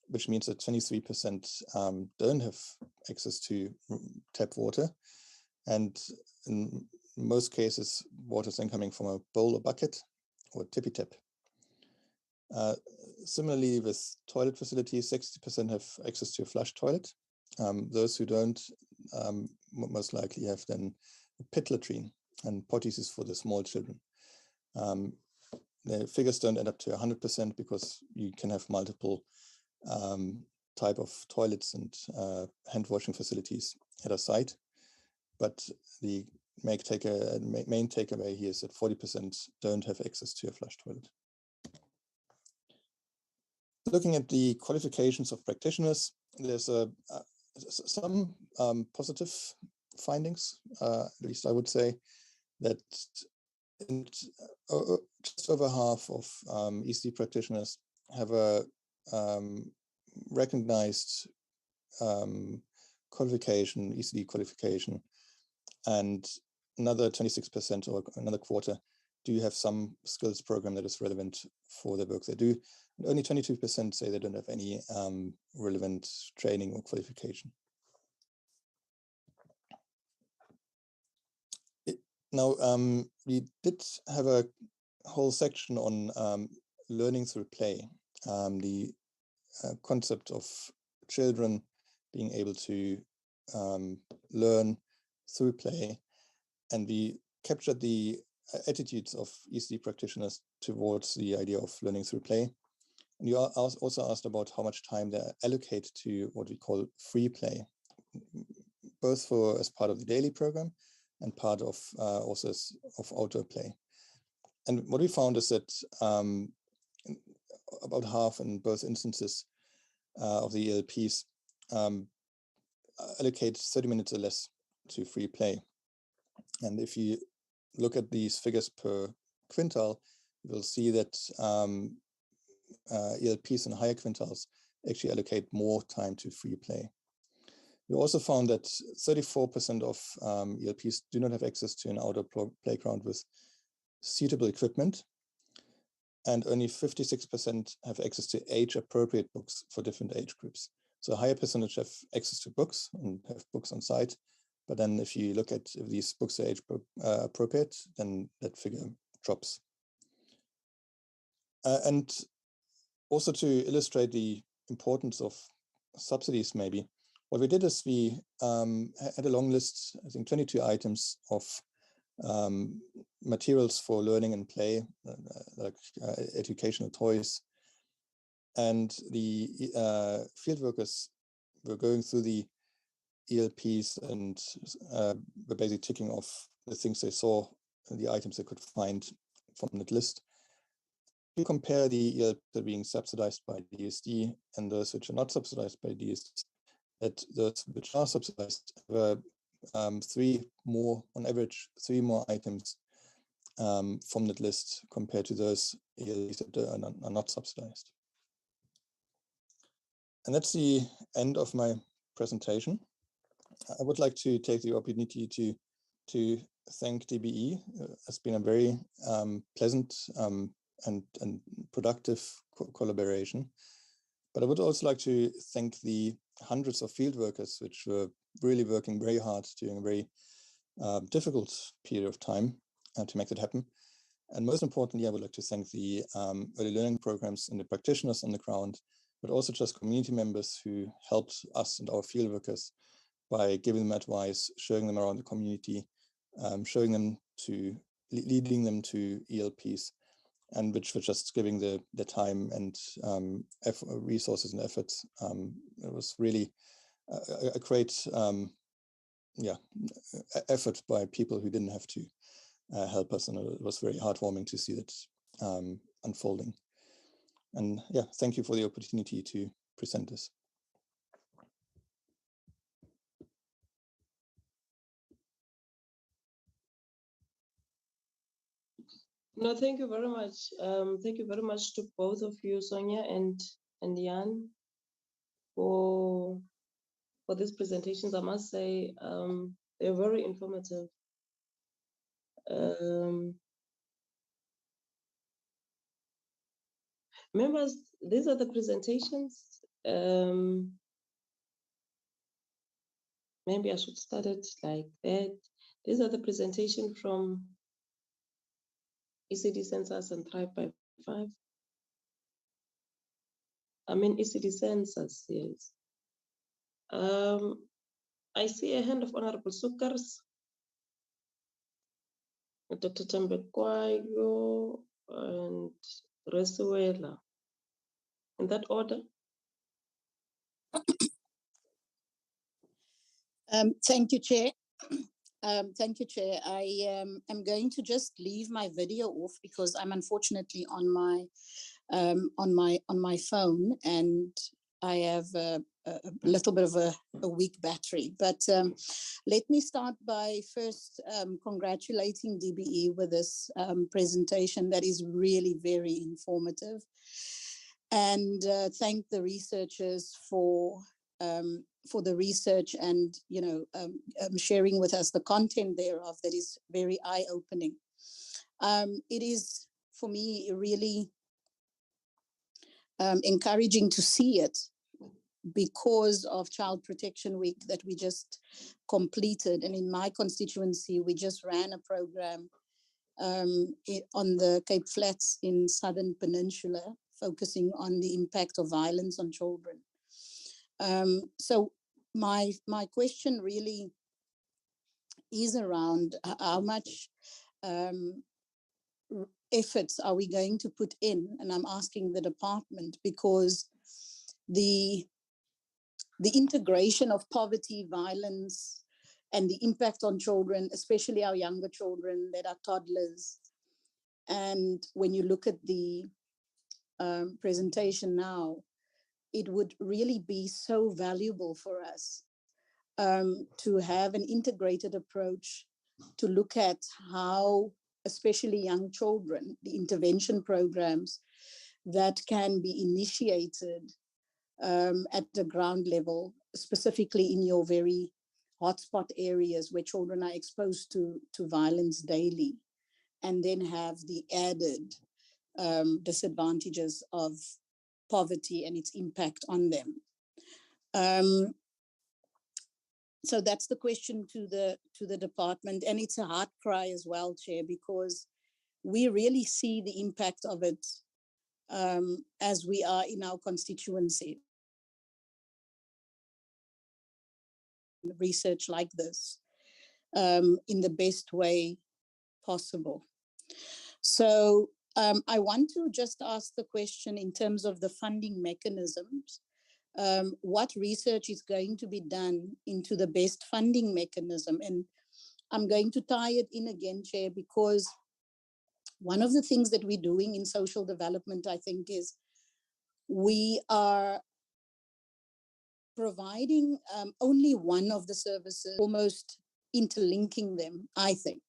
which means that 23% don't have access to tap water. And in most cases, water is then coming from a bowl or bucket or tippy tap. Similarly, with toilet facilities, 60% have access to a flush toilet. Those who don't most likely have then a pit latrine, and potties is for the small children. The figures don't add up to 100% because you can have multiple type of toilets and hand washing facilities at a site. But the main takeaway here is that 40% don't have access to a flush toilet. Looking at the qualifications of practitioners, there's some positive findings, at least I would say, that just over half of ECD practitioners have a recognized qualification, ECD qualification, and another 26% or another quarter do have some skills program that is relevant for the work they do. And only 22% say they don't have any relevant training or qualification. Now, we did have a whole section on learning through play, the concept of children being able to learn through play. And we captured the attitudes of ECD practitioners towards the idea of learning through play. And you also asked about how much time they allocate to what we call free play, both as part of the daily program and part of also of outdoor play. And what we found is that about half in both instances of the ELPs allocate 30 minutes or less to free play. And if you look at these figures per quintile, you'll see that ELPs in higher quintiles actually allocate more time to free play. We also found that 34% of ELPs do not have access to an outdoor playground with suitable equipment, and only 56% have access to age-appropriate books for different age groups. So a higher percentage have access to books and have books on site. But then if you look at if these books are age appropriate, then that figure drops. And also to illustrate the importance of subsidies, maybe, what we did is we had a long list, I think 22 items of materials for learning and play, like educational toys. And the field workers were going through the ELPs and were basically ticking off the things they saw and the items they could find from that list. If you compare the ELPs that are being subsidized by DSD and those which are not subsidized by DSD, that those which are subsidized have on average, three more items from that list compared to those ELPs that are not subsidized. And that's the end of my presentation. I would like to take the opportunity to thank DBE. It's been a very pleasant and productive collaboration. But I would also like to thank the hundreds of field workers which were really working very hard during a very difficult period of time to make that happen. And most importantly, I would like to thank the early learning programs and the practitioners on the ground, but also just community members who helped us and our field workers by giving them advice, showing them around the community, leading them to ELPs, and which were just giving the time and resources and efforts. It was really a great effort by people who didn't have to help us, and it was very heartwarming to see that unfolding. And yeah, thank you for the opportunity to present this. No, thank you very much. Thank you very much to both of you, Sonia and Jan, for these presentations. I must say they're very informative. Members, these are the presentations. Maybe I should start it like that. These are the presentation from ECD Census and Thrive by 5. I mean ECD Census, yes. I see a hand of Honorable Sukars, Dr. Tambekwayo, and Resuela. In that order? Thank you, Chair. Thank you, Chair. I am going to just leave my video off because I'm unfortunately on my phone, and I have a little bit of a weak battery. But let me start by first congratulating DBE with this presentation that is really very informative, and thank the researchers for the research and sharing with us the content thereof that is very eye-opening. It is for me really encouraging to see it because of Child Protection Week that we just completed, and in my constituency we just ran a program on the Cape Flats in Southern Peninsula, focusing on the impact of violence on children. So my question really is around how much efforts are we going to put in, and I'm asking the department because the integration of poverty, violence, and the impact on children, especially our younger children that are toddlers. And when you look at the presentation now, it would really be so valuable for us to have an integrated approach to look at how, especially young children, the intervention programs that can be initiated at the ground level, specifically in your very hotspot areas where children are exposed to violence daily, and then have the added disadvantages of poverty and its impact on them. So that's the question to the department, and it's a heart cry as well, Chair, because we really see the impact of it as we are in our constituency. Research like this in the best way possible. So I want to just ask the question in terms of the funding mechanisms. What research is going to be done into the best funding mechanism? And I'm going to tie it in again, Chair, because one of the things that we're doing in social development, I think, is we are providing only one of the services, almost interlinking them, I think.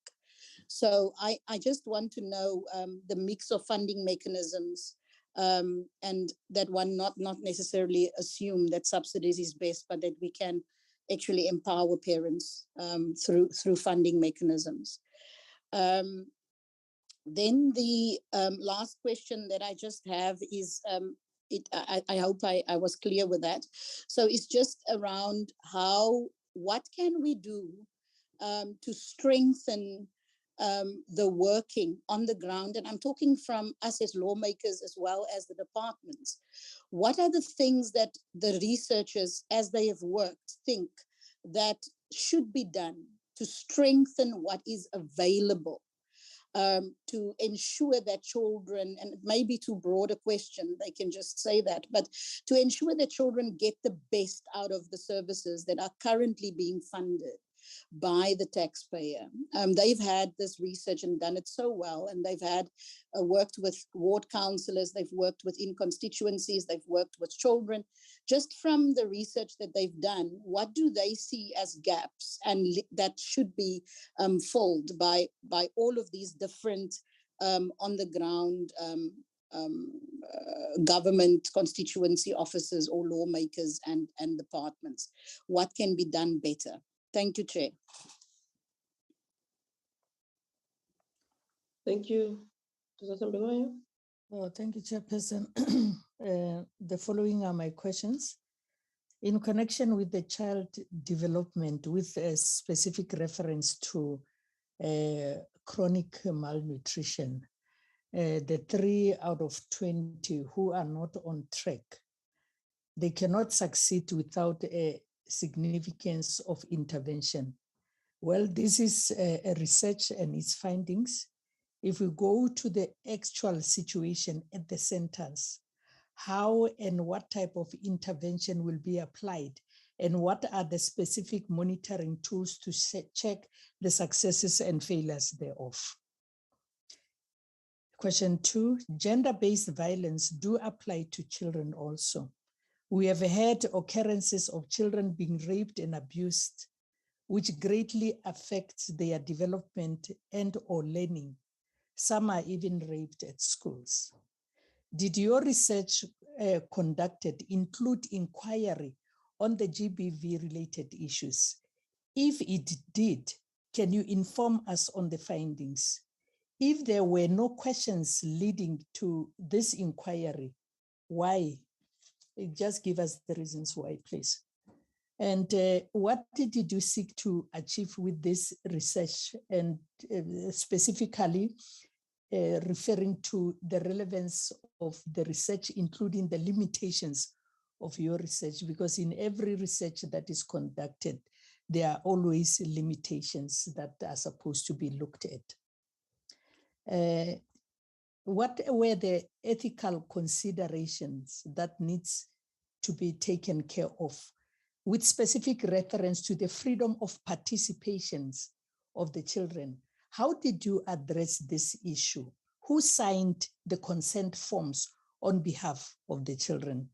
So I just want to know the mix of funding mechanisms, and that one not necessarily assume that subsidies is best, but that we can actually empower parents through funding mechanisms. Then the last question that I just have is, I hope I was clear with that. So it's just around what can we do to strengthen the working on the ground? And I'm talking from us as lawmakers as well as the departments. What are the things that the researchers, as they have worked, think that should be done to strengthen what is available? To ensure that children, and it may be too broad a question, they can just say that, but to ensure that children get the best out of the services that are currently being funded by the taxpayer. They've had this research and done it so well, and they've had worked with ward councillors, they've worked within constituencies, they've worked with children. Just from the research that they've done, what do they see as gaps and that should be filled by all of these different on the ground government constituency officers or lawmakers and departments? What can be done better? Thank you, Chair. Thank you. Oh, thank you, Chairperson. The following are my questions. In connection with the child development, with a specific reference to chronic malnutrition, the 3 out of 20 who are not on track, they cannot succeed without a significance of intervention. Well, this is a research and its findings. If we go to the actual situation at the centers, how and what type of intervention will be applied And what are the specific monitoring tools to check the successes and failures thereof? Question 2, gender-based violence do apply to children also. We have had occurrences of children being raped and abused, which greatly affects their development and or learning. Some are even raped at schools. Did your research conducted include inquiry on the GBV-related issues? If it did, can you inform us on the findings? If there were no questions leading to this inquiry, why? Just give us the reasons why, please. And what did you seek to achieve with this research, and specifically referring to the relevance of the research, including the limitations of your research? Because in every research that is conducted, there are always limitations that are supposed to be looked at. What were the ethical considerations that needs to be taken care of, with specific reference to the freedom of participations of the children? How did you address this issue? Who signed the consent forms on behalf of the children?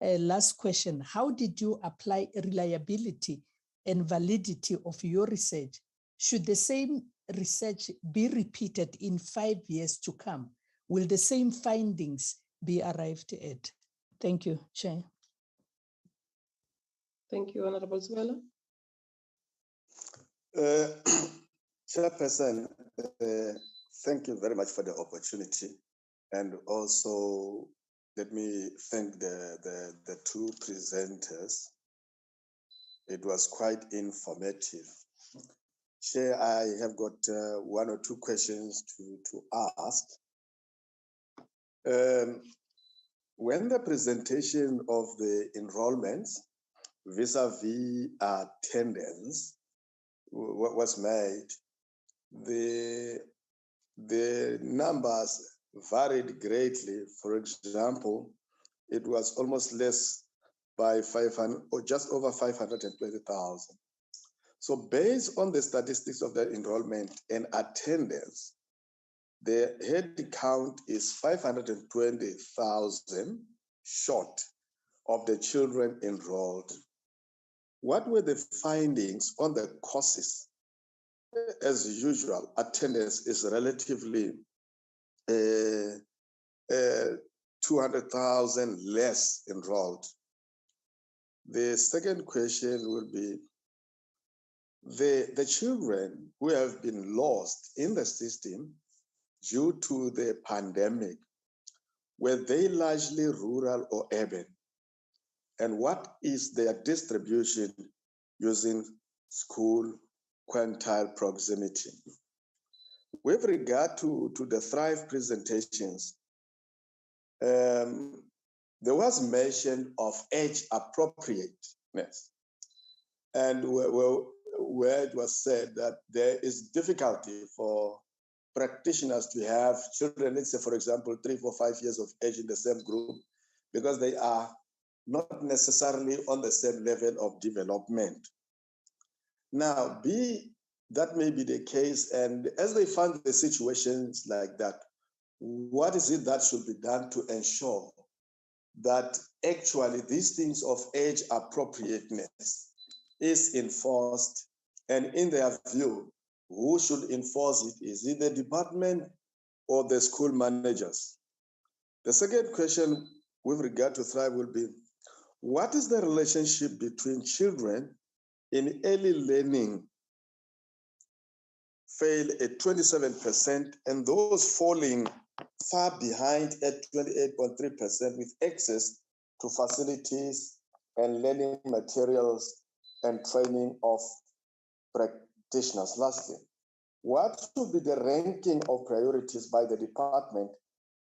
Last question, how did you apply reliability and validity of your research? Should the same research be repeated in 5 years to come? Will the same findings be arrived at? Thank you, Chair. Thank you, Honorable Swela. Chairperson, thank you very much for the opportunity. And also, let me thank the two presenters. It was quite informative. Chair, I have got one or two questions to ask. When the presentation of the enrollments vis-a-vis attendance was made, the numbers varied greatly. For example, it was almost less by 500 or just over 520,000. So based on the statistics of the enrollment and attendance, the head count is 520,000 short of the children enrolled. What were the findings on the courses? As usual, attendance is relatively 200,000 less enrolled. The second question will be, the children who have been lost in the system due to the pandemic, were they largely rural or urban? And what is their distribution using school quintile proximity? With regard to the Thrive presentations, there was mention of age appropriateness, and where it was said that there is difficulty for practitioners to have children, let's say, for example, 3, 4, 5 years of age in the same group, because they are not necessarily on the same level of development. Now, that may be the case, and as they find the situations like that, what is it that should be done to ensure that actually these things of age appropriateness is enforced? And in their view, who should enforce it? Is it the department or the school managers? The second question with regard to Thrive will be, what is the relationship between children in early learning fail at 27% and those falling far behind at 28.3% with access to facilities and learning materials and training of practitioners? Lastly, what should be the ranking of priorities by the department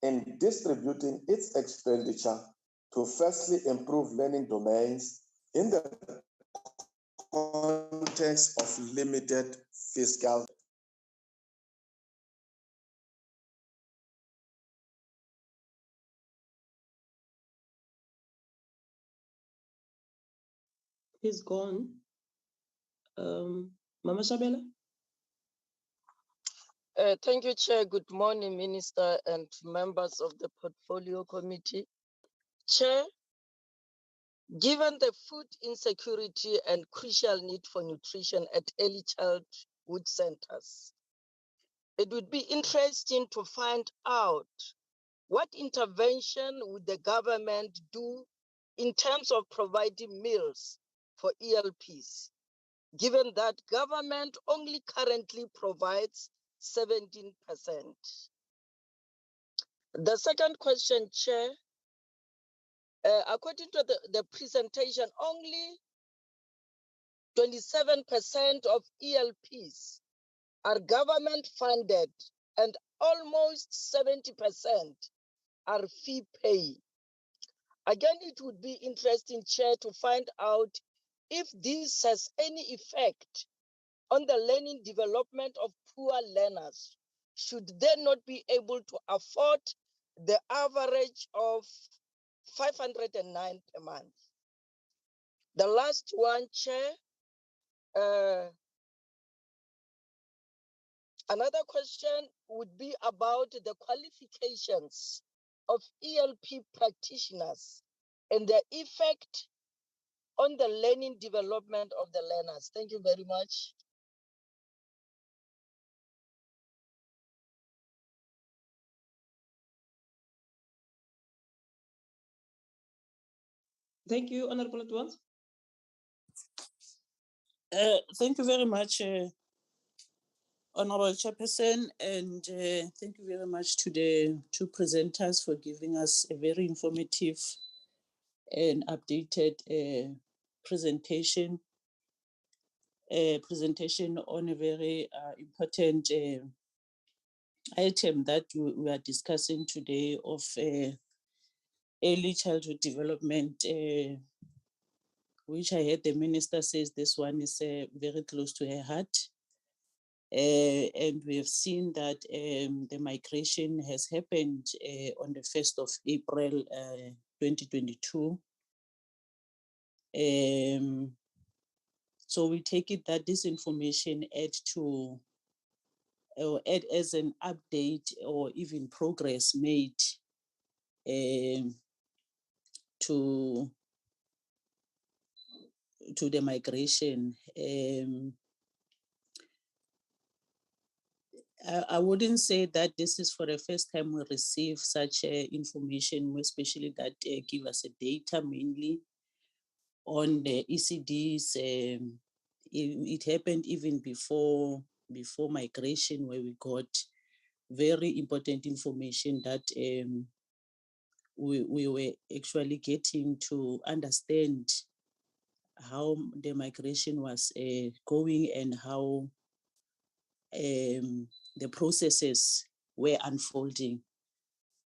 in distributing its expenditure to firstly improve learning domains in the context of limited fiscal? He's gone. Mama Shabela? Thank you, Chair. Good morning, Minister and members of the Portfolio Committee. Chair, given the food insecurity and crucial need for nutrition at early childhood centers, it would be interesting to find out what intervention would the government do in terms of providing meals for ELPs, given that government only currently provides 17%. The second question, Chair, according to the presentation, only 27% of ELPs are government funded and almost 70% are fee pay. Again, it would be interesting, Chair, to find out if this has any effect on the learning development of poor learners. Should they not be able to afford the average of 509 per month? The last one, Chair, another question would be about the qualifications of ELP practitioners and their effect on the learning development of the learners. Thank you very much. Thank you, Honorable Advance. Thank you very much, Honorable Chairperson, and thank you very much to the two presenters for giving us a very informative and updated presentation on a very important item that we are discussing today of early childhood development, which I heard the minister says this one is very close to her heart. And we have seen that the migration has happened on the 1st of April 2022. So we take it that this information add as an update or even progress made to the migration. I wouldn't say that this is for the first time we receive such information, especially that give us a data mainly on the ECDs. It happened even before migration, where we got very important information that we were actually getting to understand how the migration was going and how the processes were unfolding.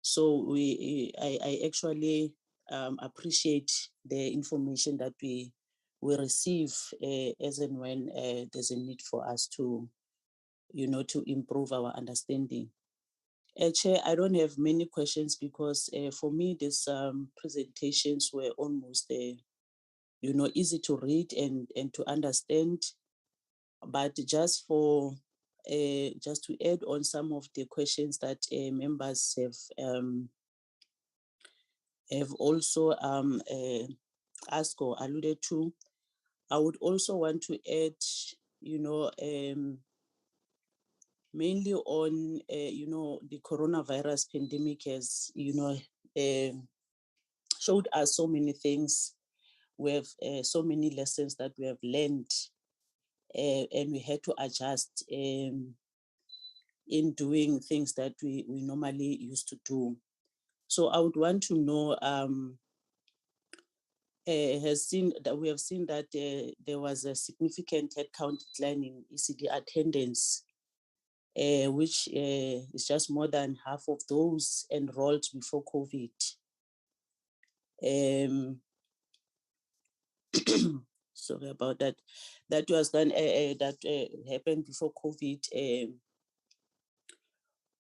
So I actually appreciate the information that we receive as and when there's a need for us to, to improve our understanding. Chair, I don't have many questions because for me, these presentations were almost, easy to read and to understand. But just to add on some of the questions that members have also asked or alluded to, I would also want to add, mainly on, the coronavirus pandemic has, showed us so many things. We have so many lessons that we have learned, and we had to adjust in doing things that we normally used to do. So I would want to know, we have seen that there was a significant headcount decline in ECD attendance, which is just more than half of those enrolled before COVID. Sorry about that. That was done. That happened before COVID,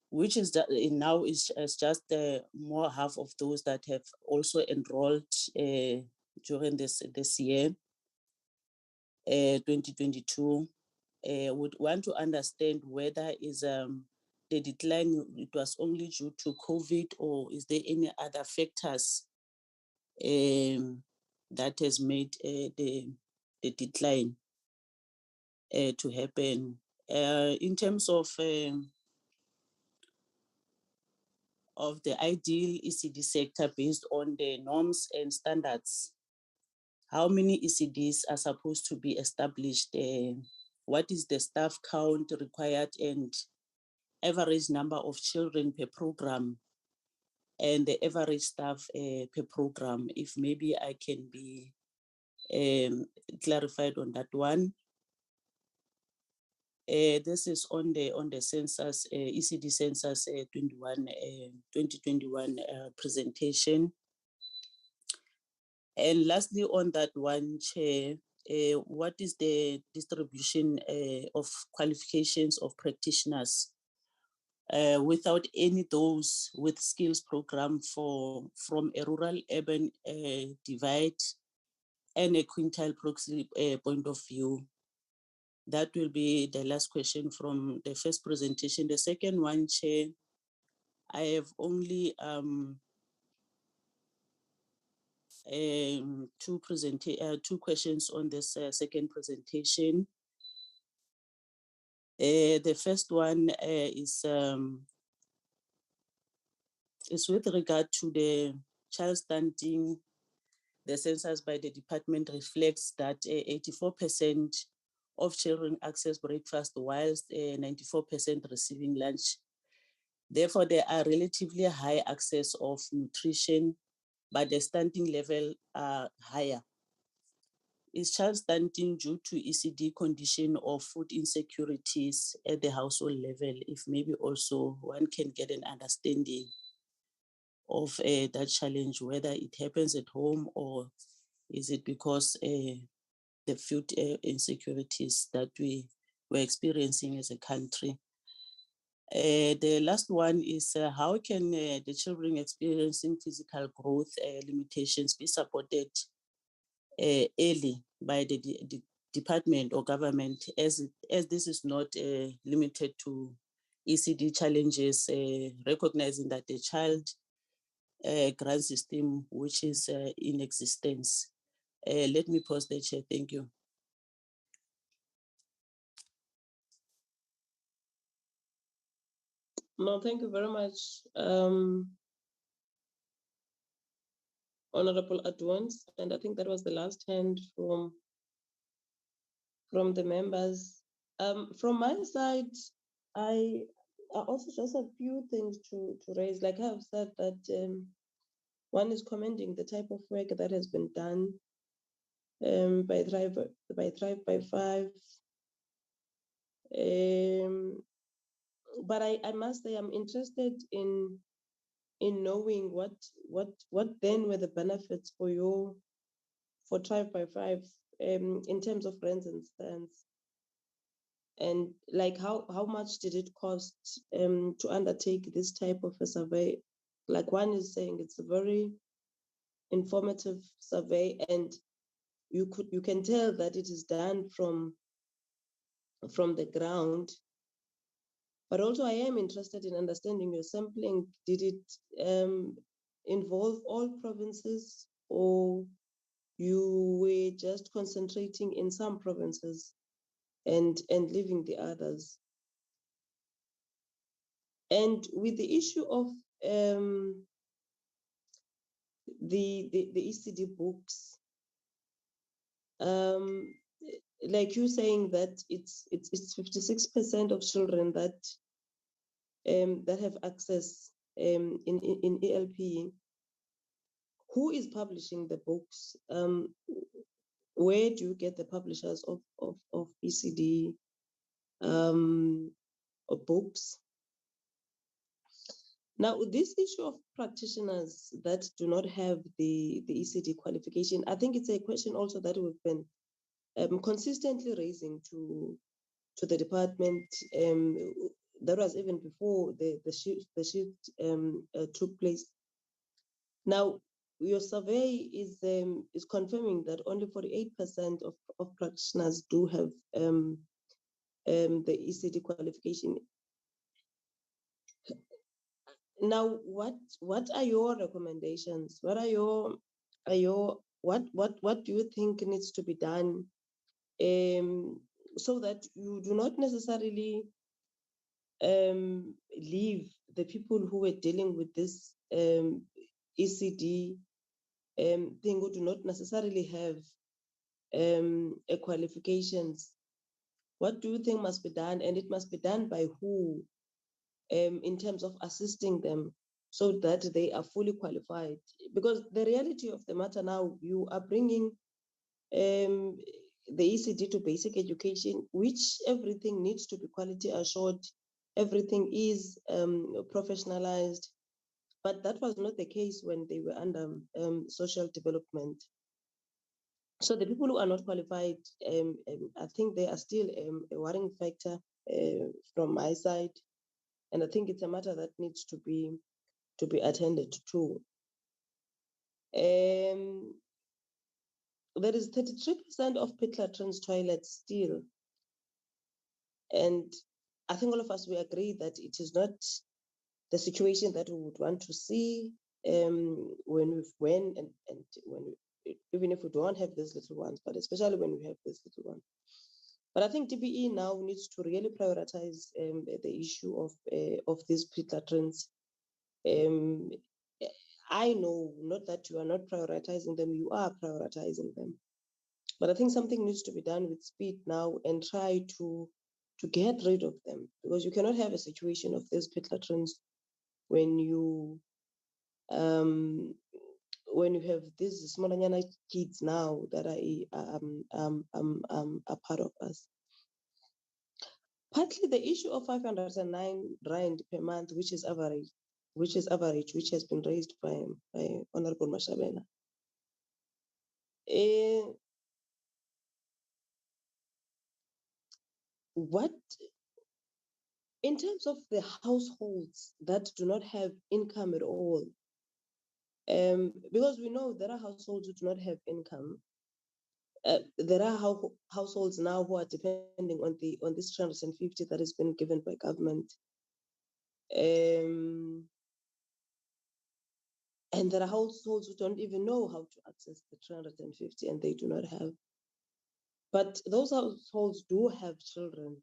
which is that now is just more half of those that have also enrolled during this year. 2022. Would want to understand whether is the decline, it was only due to COVID, or is there any other factors that has made the decline to happen. In terms of the ideal ECD sector based on the norms and standards, how many ECDs are supposed to be established? What is the staff count required and average number of children per program, and the average staff per program? If maybe I can be clarified on that one. This is on the census, ECD census 2021 presentation. And lastly, on that one, Chair, what is the distribution of qualifications of practitioners without any those with skills program from a rural urban divide and a quintile proxy point of view? That will be the last question from the first presentation. The second one, Chair, I have only two questions on this second presentation. The first one is with regard to the child stunting. The census by the department reflects that 84% of children access breakfast, whilst 94% receiving lunch. Therefore, there are relatively high access of nutrition, but the stunting level are higher. Is child stunting due to ECD condition or food insecurities at the household level? If maybe also one can get an understanding of that challenge, whether it happens at home or is it because the food insecurities that we were experiencing as a country. The last one is how can the children experiencing physical growth limitations be supported early by the department or government, as this is not limited to ECD challenges, recognizing that the child grant system which is in existence. Let me pause there, Chair. Thank you. No, thank you very much, Honorable Adwans. And I think that was the last hand from the members. From my side, I also just a few things to raise. Like I have said that one is commending the type of work that has been done by Thrive by 5. But I must say I'm interested in knowing what then were the benefits for Thrive by 5 in terms of rents and stands, and like how much did it cost to undertake this type of a survey? Like one is saying it's a very informative survey, and you can tell that it is done from the ground. But also I am interested in understanding your sampling. Did it involve all provinces, or you were just concentrating in some provinces and leaving the others? And with the issue of the ECD books, like you saying that it's 56% of children that have access in ELP. Who is publishing the books? Where do you get the publishers of ECD books? Now, this issue of practitioners that do not have the ECD qualification, I think it's a question also that we've been consistently raising to the department. That was even before the shift took place. Now, your survey is confirming that only 48% of practitioners do have the ECD qualification. Now, what are your recommendations? What do you think needs to be done so that you do not necessarily leave the people who were dealing with this ECD thing, who do not necessarily have a qualifications? What do you think must be done, and it must be done by who in terms of assisting them so that they are fully qualified? Because the reality of the matter now, you are bringing the ECD to basic education, which everything needs to be quality assured, everything is professionalized, but that was not the case when they were under social development. So the people who are not qualified, I think they are still a worrying factor from my side, and I think it's a matter that needs to be attended to. There is 33% of pit latrines toilets still, and I think all of us will agree that it is not the situation that we would want to see when even if we don't have these little ones, but especially when we have this little one. But I think DBE now needs to really prioritize the issue of these pit latrines. I know not that you are not prioritizing them, you are prioritizing them. But I think something needs to be done with speed now and try to get rid of them, because you cannot have a situation of these pit latrines when you have these small kids now that are part of us. Partly the issue of 509 Rand per month, which is average, which has been raised by Honorable Mashabela. What, in terms of the households that do not have income at all, because we know there are households who do not have income. There are households now who are depending on this 350 that has been given by government. And there are households who don't even know how to access the 350 and they do not have. But those households do have children.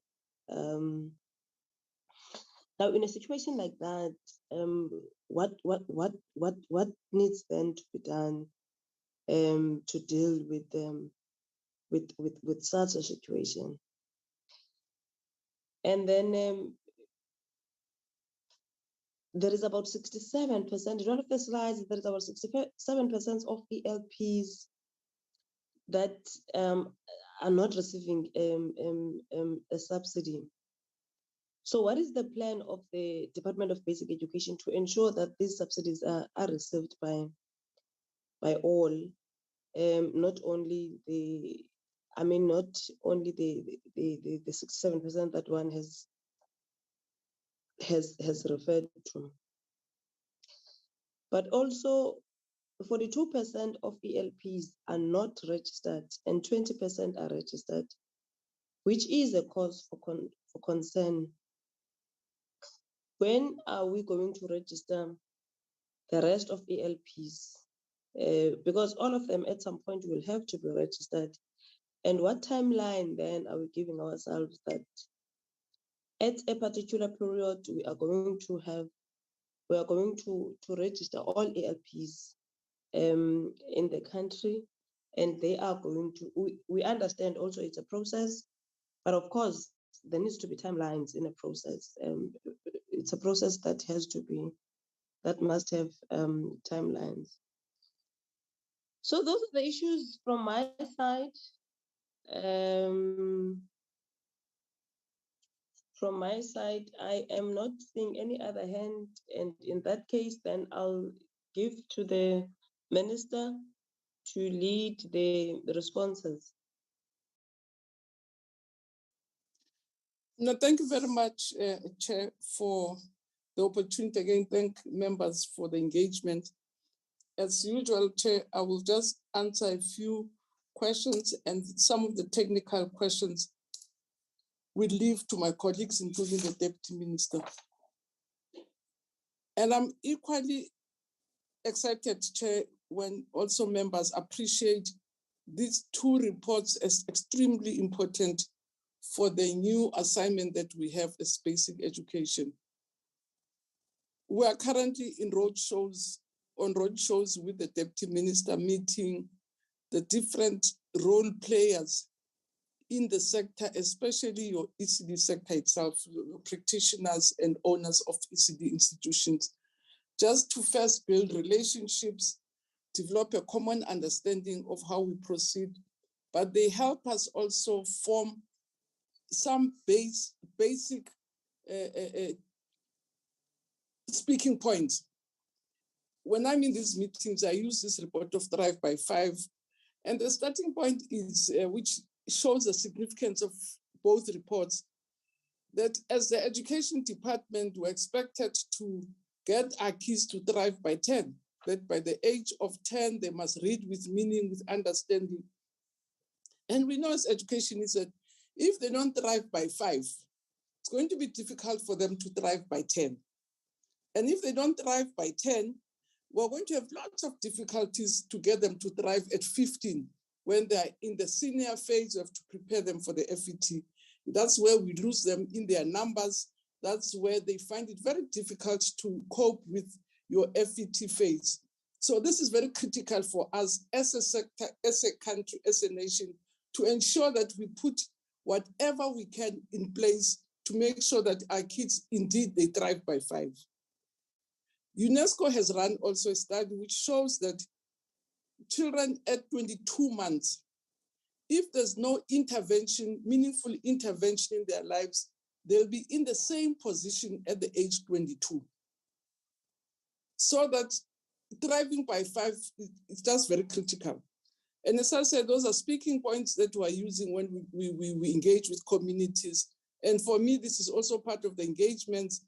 Now, in a situation like that, what needs then to be done to deal with them with such a situation? And then there is about 67%, in all of the slides, there is about 67% of ELPs that are not receiving a subsidy. So what is the plan of the Department of Basic Education to ensure that these subsidies are received by all, not only the 67% that one has referred to, but also 42% of ELPs are not registered and 20% are registered, which is a cause for concern. When are we going to register the rest of ELPs? Because all of them at some point will have to be registered. And what timeline then are we giving ourselves that at a particular period we are going to register all ELPs in the country, and they are going to, we understand also it's a process, but of course there needs to be timelines in a process. It's a process that must have timelines. So those are the issues from my side. From my side, I am not seeing any other hand, and in that case, then I'll give to the minister to lead the responses. No, thank you very much, Chair, for the opportunity. Again, thank members for the engagement. as usual, Chair, I will just answer a few questions, and some of the technical questions we leave to my colleagues, including the Deputy Minister. And I'm equally excited, Chair, when also members appreciate these two reports as extremely important for the new assignment that we have as basic education. We are currently in roadshows with the Deputy Minister, meeting the different role players in the sector, especially your ECD sector itself, practitioners and owners of ECD institutions, just to first build relationships, develop a common understanding of how we proceed, but they help us also form some basic speaking points. When I'm in these meetings, I use this report of Thrive by 5, and the starting point is, which shows the significance of both reports, that as the education department, we're expected to get our kids to thrive by 10, that by the age of 10, they must read with meaning, with understanding. And we know as educationists that if they don't thrive by 5, it's going to be difficult for them to thrive by 10. And if they don't thrive by 10, we're going to have lots of difficulties to get them to thrive at 15. When they're in the senior phase, you have to prepare them for the FET. That's where we lose them in their numbers. That's where they find it very difficult to cope with your FET phase. So this is very critical for us as a sector, as a country, as a nation, to ensure that we put whatever we can in place to make sure that our kids, indeed, they thrive by 5. UNESCO has run also a study which shows that children at 22 months, if there's no intervention, meaningful intervention in their lives, they'll be in the same position at the age 22. So that thriving by 5 is just very critical. And as I said, those are speaking points that we're using when we engage with communities. And for me, this is also part of the engagements.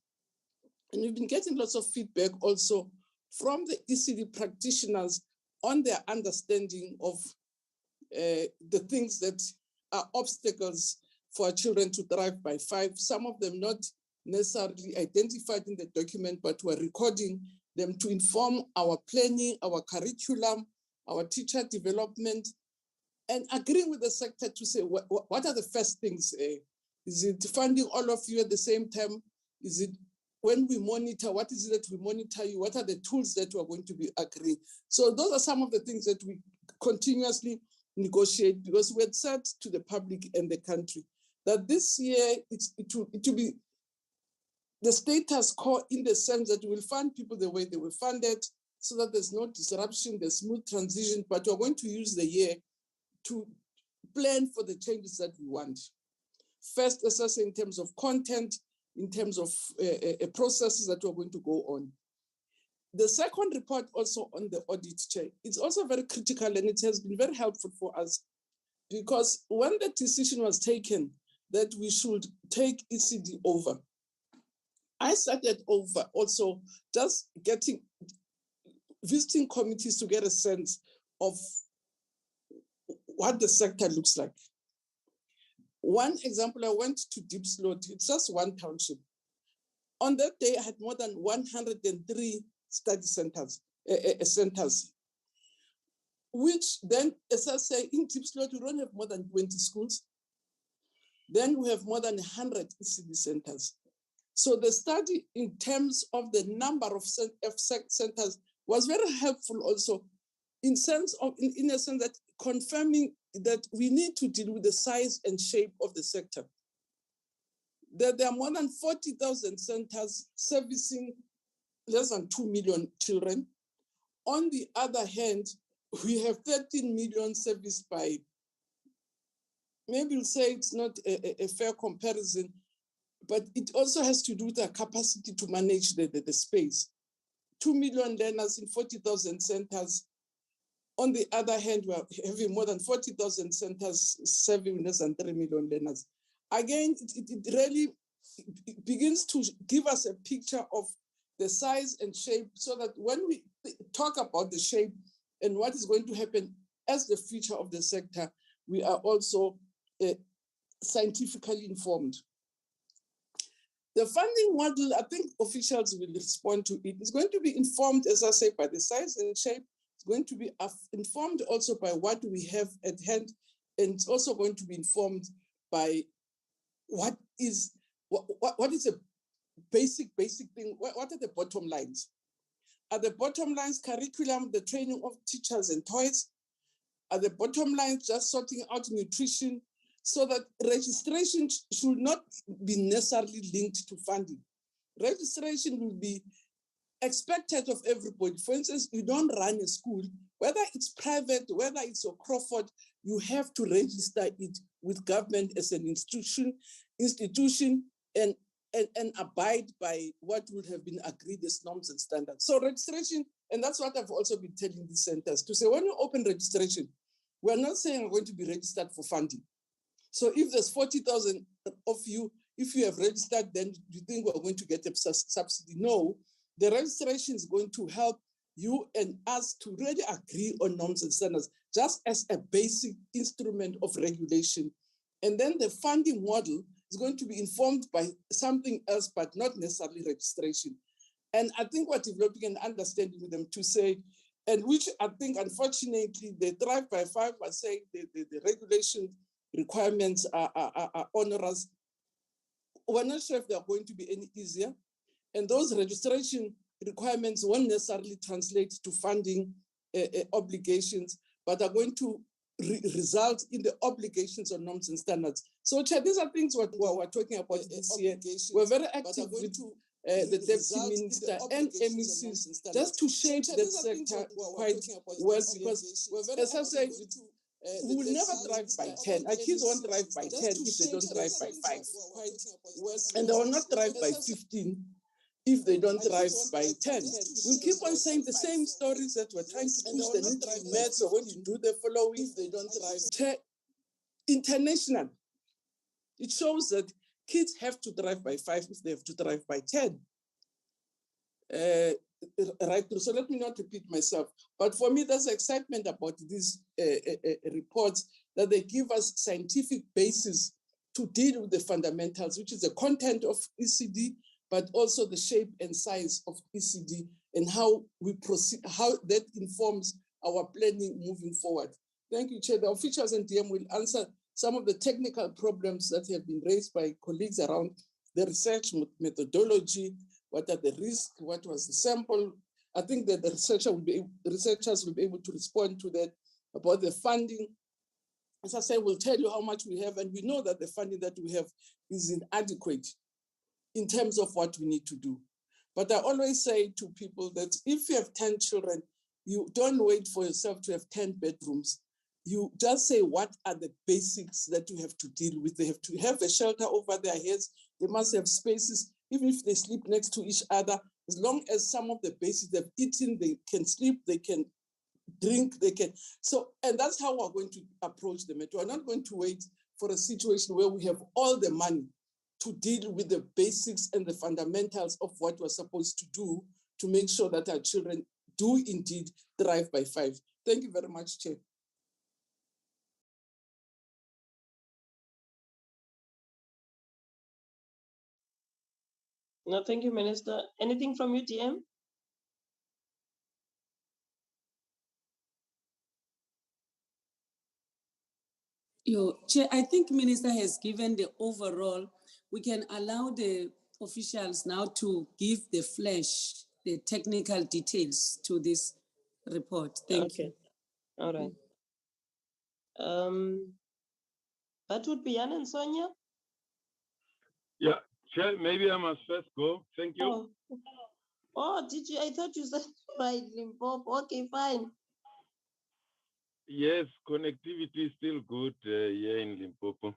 And we've been getting lots of feedback also from the ECD practitioners on their understanding of the things that are obstacles for our children to thrive by 5. Some of them not necessarily identified in the document, but we're recording them to inform our planning, our curriculum, our teacher development, and agreeing with the sector to say, what are the first things? Is it funding all of you at the same time? Is it when we monitor, what is it that we monitor you? What are the tools that we're going to be agreeing? So those are some of the things that we continuously negotiate, because we had said to the public and the country that this year it will be the status quo, in the sense that we'll fund people the way they were funded, so that there's no disruption, there's smooth transition, but we're going to use the year to plan for the changes that we want. First, assess in terms of content, in terms of processes that we're going to go on. The second report also on the audit, Chair, it's also very critical, and it has been very helpful for us, because when the decision was taken that we should take ECD over, I started over also just visiting committees to get a sense of what the sector looks like. One example, I went to Deep Slot, it's just one township. On that day, I had more than 103 study centers, which then, as I say, in Deep Slot, we don't have more than 20 schools. Then we have more than 100 ECD centers. So the study in terms of the number of centers was very helpful also in a sense that confirming that we need to deal with the size and shape of the sector. That there are more than 40,000 centers servicing less than 2 million children. On the other hand, we have 13 million serviced by, maybe we'll say it's not a fair comparison, but it also has to do with our capacity to manage the space. 2 million learners in 40,000 centers. On the other hand, we're having more than 40,000 centers serving less than 3 million learners. Again, it really begins to give us a picture of the size and shape, so that when we talk about the shape and what is going to happen as the future of the sector, we are also scientifically informed. The funding model, I think officials will respond to it. It's going to be informed, as I say, by the size and shape. It's going to be informed also by what we have at hand, and it's also going to be informed by what is a basic thing. What are the bottom lines? Are the bottom lines curriculum, the training of teachers and toys? Are the bottom lines just sorting out nutrition? So that registration should not be necessarily linked to funding. Registration will be expected of everybody. For instance, you don't run a school, whether it's private, whether it's your Crawford, you have to register it with government as an institution and abide by what would have been agreed as norms and standards. So registration, and that's what I've also been telling the centers, to say when you open registration, we're not saying we're going to be registered for funding. So if there's 40,000 of you, if you have registered, then you think we're going to get a subsidy. No, the registration is going to help you and us to really agree on norms and standards, just as a basic instrument of regulation. And then the funding model is going to be informed by something else, but not necessarily registration. And I think we're developing an understanding with them to say, and which I think, unfortunately, the Thrive by 5 are saying the regulation requirements are onerous. We're not sure if they're going to be any easier. And those registration requirements won't necessarily translate to funding obligations, but are going to result in the obligations on norms and standards. So, Chair, these are things we're talking about this year. We're very active with the Deputy Minister and MECs just to shape that sector quite well, because, as I said, we will never drive by 10. Our kids won't drive by 10 if they don't drive by 5. And they will not drive by 15 if they don't drive by 10. We keep on saying the same stories that we're trying to push them into maths, or when you do the following, if they don't drive. International, it shows that kids have to drive by 5 if they have to drive by 10. Right through. So let me not repeat myself. But for me, there's excitement about these reports, that they give us scientific basis to deal with the fundamentals, which is the content of ECD, but also the shape and size of ECD and how we proceed, how that informs our planning moving forward. Thank you, Chair. The officials and DM will answer some of the technical problems that have been raised by colleagues around the research methodology. What are the risks? What was the sample? I think that the researchers will be able to respond to that. About the funding, as I said, we'll tell you how much we have, and we know that the funding that we have is inadequate in terms of what we need to do. But I always say to people that if you have 10 children, you don't wait for yourself to have 10 bedrooms. You just say, what are the basics that you have to deal with? They have to have a shelter over their heads. They must have spaces, even if they sleep next to each other, as long as some of the basics they've eaten, they can sleep, they can drink, they can. So, and that's how we're going to approach them. We're not going to wait for a situation where we have all the money to deal with the basics and the fundamentals of what we're supposed to do to make sure that our children do indeed thrive by 5. Thank you very much, Chair. No, thank you, Minister. Anything from you, DM? Chair, I think Minister has given the overall. We can allow the officials now to give the flash, the technical details to this report. Thank you. All right. That would be Jan and Sonia. Yeah, Chair, maybe I must first go. Thank you. Oh, did you? I thought you said right, Limpopo. Okay, fine. Yes, connectivity is still good here in Limpopo.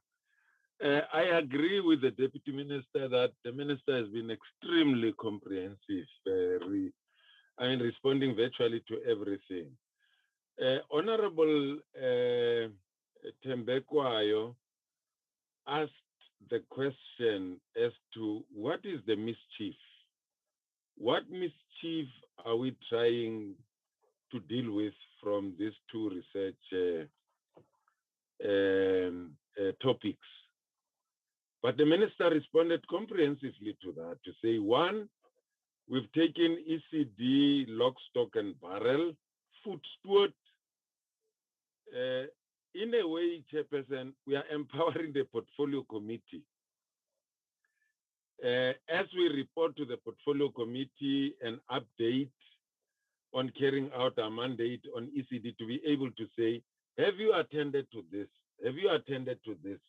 I agree with the Deputy Minister that the Minister has been extremely comprehensive, responding virtually to everything. Honorable Tembekwayo asked the question as to what is the mischief what mischief are we trying to deal with from these two research topics? But the minister responded comprehensively to that, to say, one, we've taken ECD, lock, stock, and barrel, food steward. In a way, Chairperson, we are empowering the portfolio committee. As we report to the portfolio committee an update on carrying out our mandate on ECD, to be able to say, have you attended to this? Have you attended to this?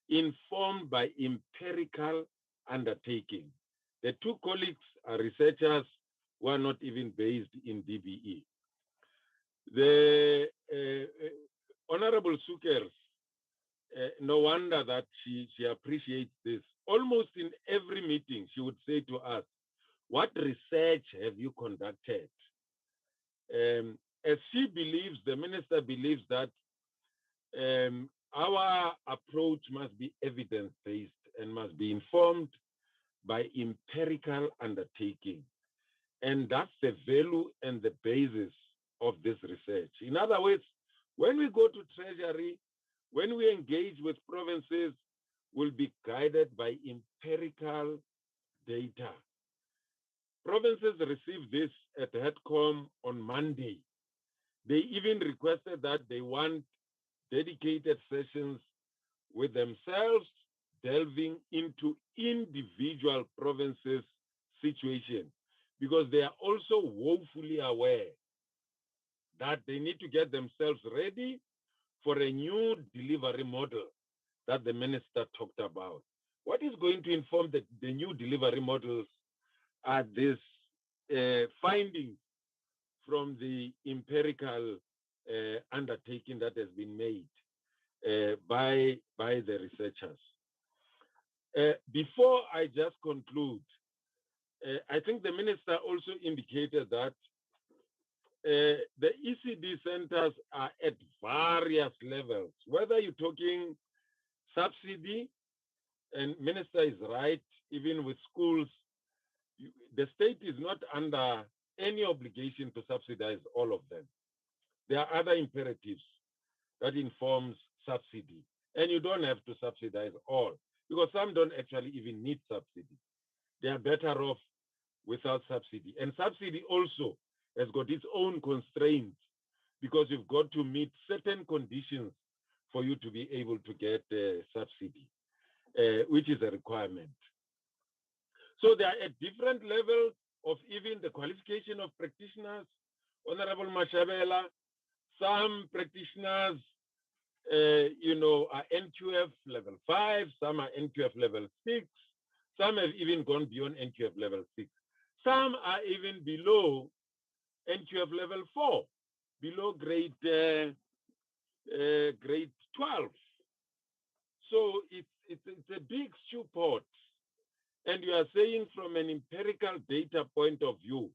Informed by empirical undertaking. The two colleagues are researchers who are not even based in DBE. The Honorable Sukers, no wonder that she appreciates this. Almost in every meeting, she would say to us, what research have you conducted? As she believes, the minister believes that our approach must be evidence-based and must be informed by empirical undertaking. And that's the value and the basis of this research. In other words, when we go to Treasury, when we engage with provinces, we'll be guided by empirical data. Provinces received this at HEDCOM on Monday. They even requested that they want dedicated sessions with themselves, delving into individual provinces' situation, because they are also woefully aware that they need to get themselves ready for a new delivery model that the minister talked about. What is going to inform the new delivery models are these findings from the empirical undertaking that has been made by the researchers. Before I just conclude, I think the minister also indicated that the ECD centers are at various levels, whether you're talking subsidy, and minister is right, even with schools, the state is not under any obligation to subsidize all of them. There are other imperatives that informs subsidy, and you don't have to subsidize all, because some don't actually even need subsidy. They are better off without subsidy. And subsidy also has got its own constraints, because you've got to meet certain conditions for you to be able to get subsidy, which is a requirement. So they are at different levels of even the qualification of practitioners. Honorable Mashabela, some practitioners, are NQF level 5, some are NQF level 6, some have even gone beyond NQF level 6. Some are even below NQF level 4, below grade 12. So it's a big stew pot. And you are saying from an empirical data point of view,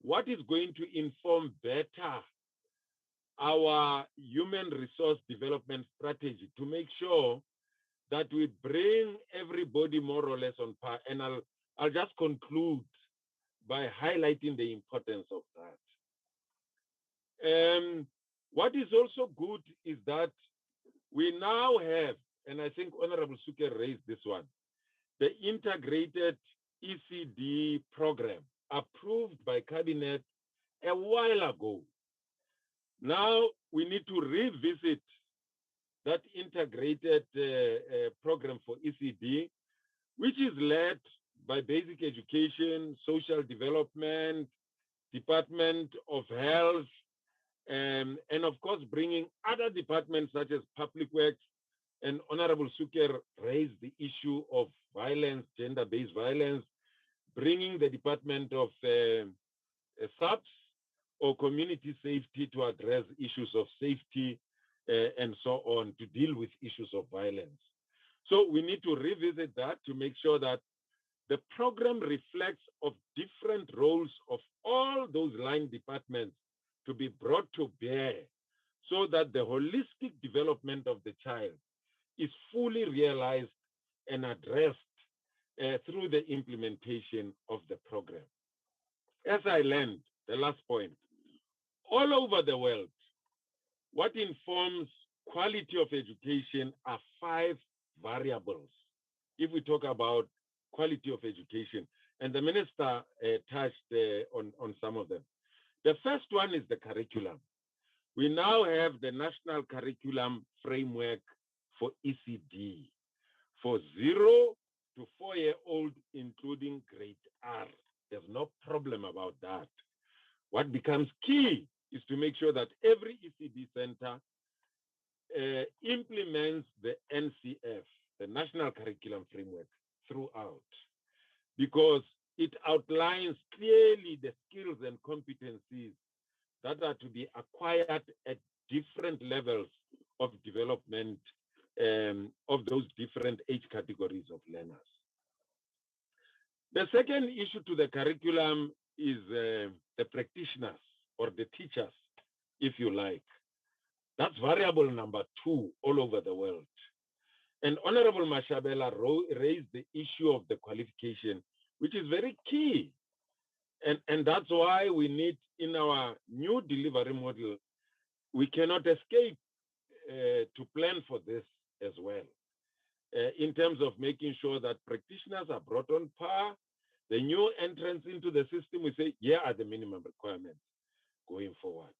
what is going to inform better our human resource development strategy to make sure that we bring everybody more or less on par? And I'll just conclude by highlighting the importance of that. What is also good is that we now have, and I think Honorable Suke raised this one, the integrated ECD program approved by Cabinet a while ago. Now we need to revisit that integrated program for ECD, which is led by Basic Education, Social Development, Department of Health, and of course bringing other departments such as Public Works. And Honorable Suker raised the issue of violence, gender-based violence, bringing the Department of SAPS or community safety to address issues of safety and so on, to deal with issues of violence. So we need to revisit that to make sure that the program reflects of different roles of all those line departments to be brought to bear, so that the holistic development of the child is fully realized and addressed through the implementation of the program. as I learned, the last point, all over the world, what informs quality of education are 5 variables. If we talk about quality of education, and the minister touched on some of them. The first one is the curriculum. We now have the National Curriculum Framework for ECD for 0 to 4-year-old, including grade R. There's no problem about that. What becomes key is to make sure that every ECD center implements the NCF, the National Curriculum Framework, throughout, because it outlines clearly the skills and competencies that are to be acquired at different levels of development of those different age categories of learners. The second issue to the curriculum is the practitioners or the teachers, if you like. That's variable number 2 all over the world. And Honorable Mashabela raised the issue of the qualification, which is very key. And that's why we need, in our new delivery model, we cannot escape to plan for this as well. In terms of making sure that practitioners are brought on par, the new entrants into the system, we say, here are the minimum requirements going forward.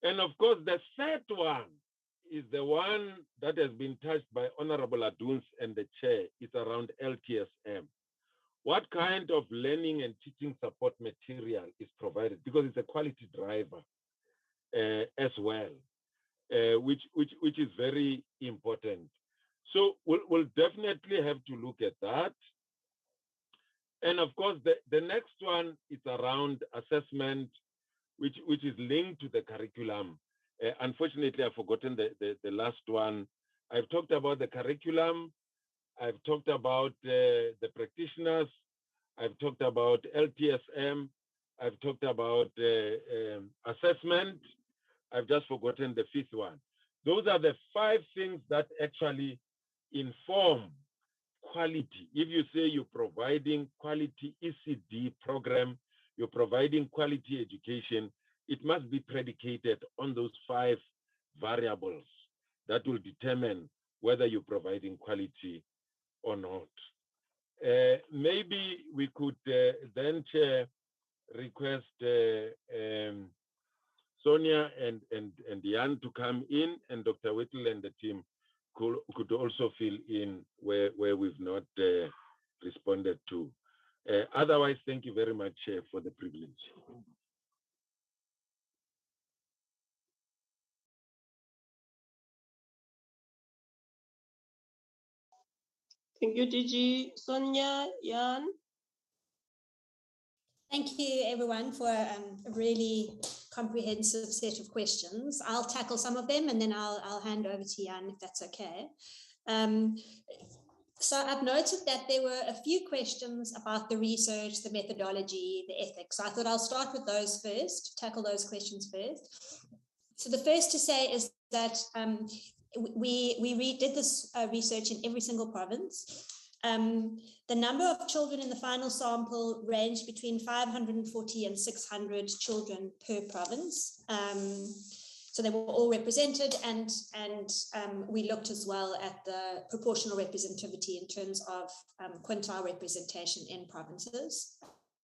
And of course, the third one is the one that has been touched by Honorable Aduns and the chair. It's around LTSM. What kind of learning and teaching support material is provided? Because it's a quality driver as well, which is very important. So we'll definitely have to look at that. And of course, the next one is around assessment, which is linked to the curriculum. Unfortunately, I've forgotten the last one. I've talked about the curriculum. I've talked about the practitioners. I've talked about LTSM. I've talked about assessment. I've just forgotten the 5th one. Those are the 5 things that actually inform quality. If you say you're providing quality ECD program, you're providing quality education, it must be predicated on those 5 variables that will determine whether you're providing quality or not. Maybe we could then, Chair, request Sonia and Jan to come in, and Dr. Whittle and the team could also fill in where we've not responded to. Otherwise, thank you very much, Chair, for the privilege. Thank you, DG. Sonia, Jan. Thank you, everyone, for a really comprehensive set of questions. I'll tackle some of them and then I'll hand over to Jan, if that's okay. So I've noted that there were a few questions about the research, the methodology, the ethics. So I thought I'll start with those first, tackle those questions first. So the first to say is that we did this research in every single province. The number of children in the final sample ranged between 540 and 600 children per province. So they were all represented, and we looked as well at the proportional representativity in terms of quintile representation in provinces.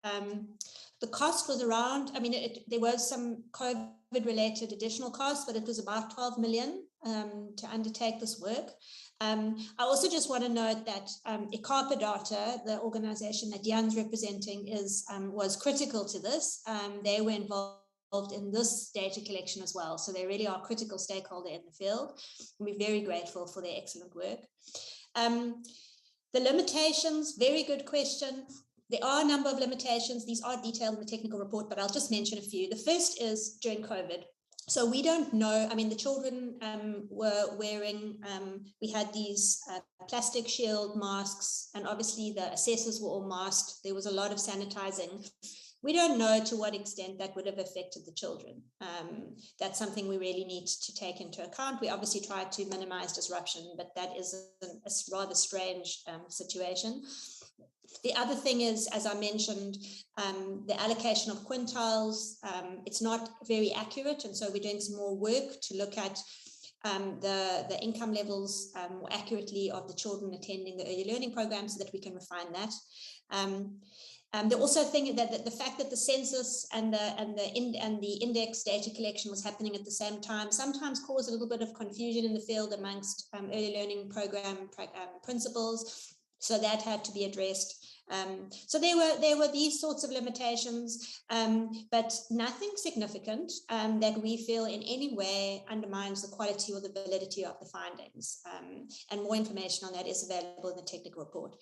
The cost was around, there was some COVID-related additional costs, but it was about 12 million to undertake this work. I also just want to note that Ecd Data, the organization that Jan's representing, was critical to this. They were involved in this data collection as well. So they really are a critical stakeholder in the field. And we're very grateful for their excellent work. The limitations, very good question. There are a number of limitations. These are detailed in the technical report, but I'll just mention a few. The first is during COVID. So we don't know, the children were wearing, we had these plastic shield masks, and obviously the assessors were all masked. There was a lot of sanitizing. We don't know to what extent that would have affected the children. That's something we really need to take into account. We obviously try to minimize disruption, but that is a rather strange situation. The other thing is, as I mentioned, the allocation of quintiles. It's not very accurate, and so we're doing some more work to look at the income levels more accurately of the children attending the early learning program, so that we can refine that. The also thing that the fact that the census and the index data collection was happening at the same time sometimes caused a little bit of confusion in the field amongst early learning program principals. So that had to be addressed. So there were these sorts of limitations, but nothing significant that we feel in any way undermines the quality or the validity of the findings. And more information on that is available in the technical report.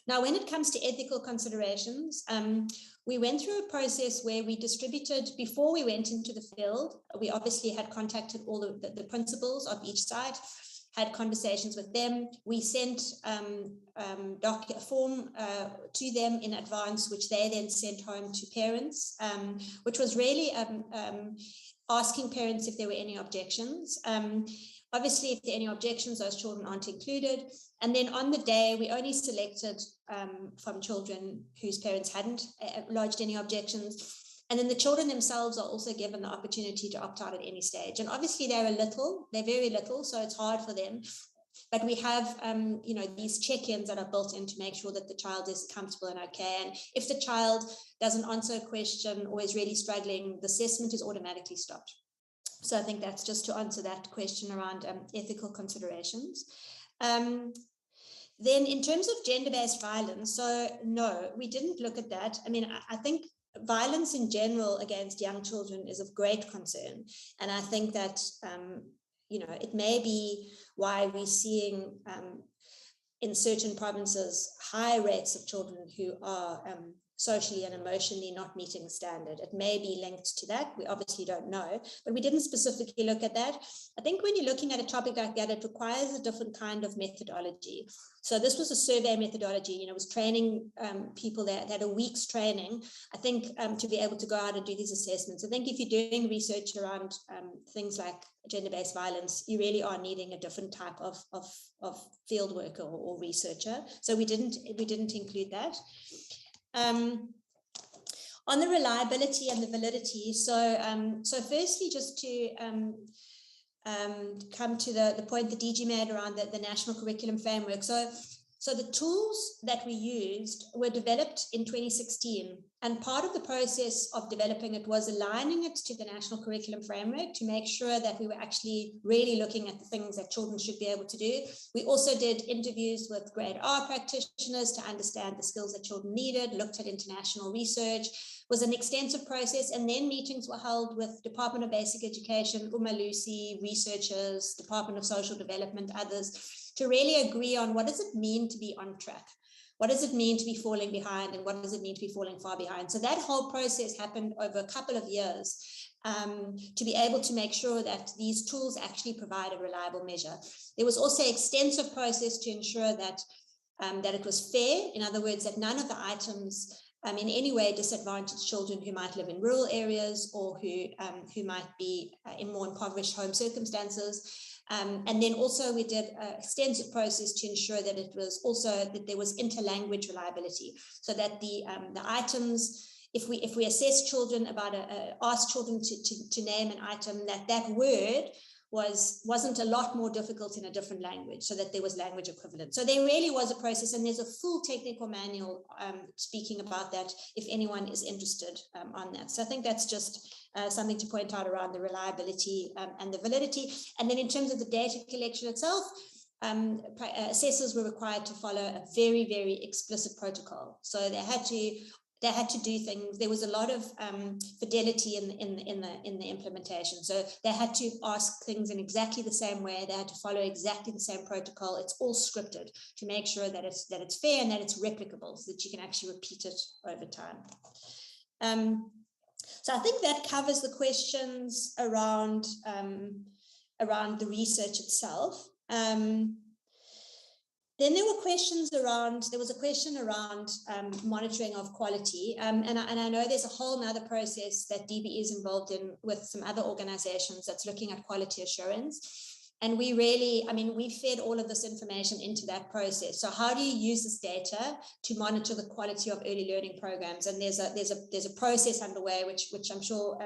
Now, when it comes to ethical considerations, we went through a process where we distributed, before we went into the field, we obviously had contacted all of the principals of each site, had conversations with them. We sent a form to them in advance, which they then sent home to parents, which was really asking parents if there were any objections. Obviously, if there are any objections, those children aren't included. And then on the day, we only selected from children whose parents hadn't lodged any objections. And then the children themselves are also given the opportunity to opt out at any stage. And obviously they're very little, so it's hard for them. But we have, these check-ins that are built in to make sure that the child is comfortable and okay. And if the child doesn't answer a question or is really struggling, the assessment is automatically stopped. So I think that's just to answer that question around ethical considerations. Then in terms of gender-based violence, so no, we didn't look at that. I mean, I think violence in general against young children is of great concern. And I think that, it may be why we're seeing in certain provinces high rates of children who are socially and emotionally not meeting the standard. It may be linked to that. We obviously don't know, but we didn't specifically look at that. I think when you're looking at a topic like that, it requires a different kind of methodology. So this was a survey methodology, it was training people that had a week's training, I think, to be able to go out and do these assessments. I think if you're doing research around things like gender-based violence, you really are needing a different type of field worker or researcher. So we didn't include that. On the reliability and the validity, so firstly, just to come to the point that DG made around the national curriculum framework. So the tools that we used were developed in 2016, and part of the process of developing it was aligning it to the national curriculum framework to make sure that we were actually really looking at the things that children should be able to do. We also did interviews with grade R practitioners to understand the skills that children needed, looked at international research. Was an extensive process, and then meetings were held with Department of Basic Education, Umalusi, researchers, Department of Social Development, others, to really agree on what does it mean to be on track? What does it mean to be falling behind, and what does it mean to be falling far behind? So that whole process happened over a couple of years to be able to make sure that these tools actually provide a reliable measure. There was also an extensive process to ensure that it was fair. In other words, that none of the items in any way disadvantaged children who might live in rural areas or who might be in more impoverished home circumstances. And then also we did an extensive process to ensure that it was also that there was interlanguage reliability, so that the items, if we assess children about ask children to name an item, that word wasn't a lot more difficult in a different language, so that there was language equivalent. So there really was a process, and there's a full technical manual speaking about that if anyone is interested on that. So I think that's just something to point out around the reliability and the validity. And then in terms of the data collection itself, assessors were required to follow a very, very explicit protocol. So they had to do things. There was a lot of fidelity in the implementation. So they had to ask things in exactly the same way. They had to follow exactly the same protocol. It's all scripted to make sure that it's fair and that it's replicable, so that you can actually repeat it over time. So I think that covers the questions around the research itself. Then there were questions around, there was a question around monitoring of quality. And I know there's a whole nother process that DBE is involved in with some other organizations that's looking at quality assurance. And we really, I mean, we fed all of this information into that process. So how do you use this data to monitor the quality of early learning programs? And there's a process underway, which I'm sure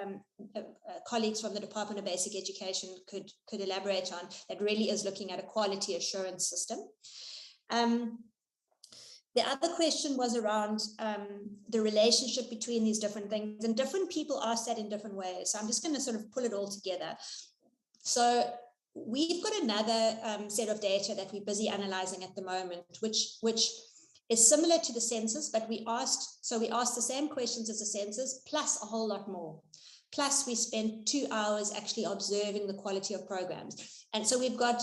colleagues from the Department of Basic Education could elaborate on, that really is looking at a quality assurance system. The other question was around the relationship between these different things, and different people ask that in different ways. So I'm just going to sort of pull it all together. So we've got another set of data that we're busy analyzing at the moment, which is similar to the census, but we asked the same questions as the census, plus a whole lot more. Plus we spent 2 hours actually observing the quality of programs. And so we've got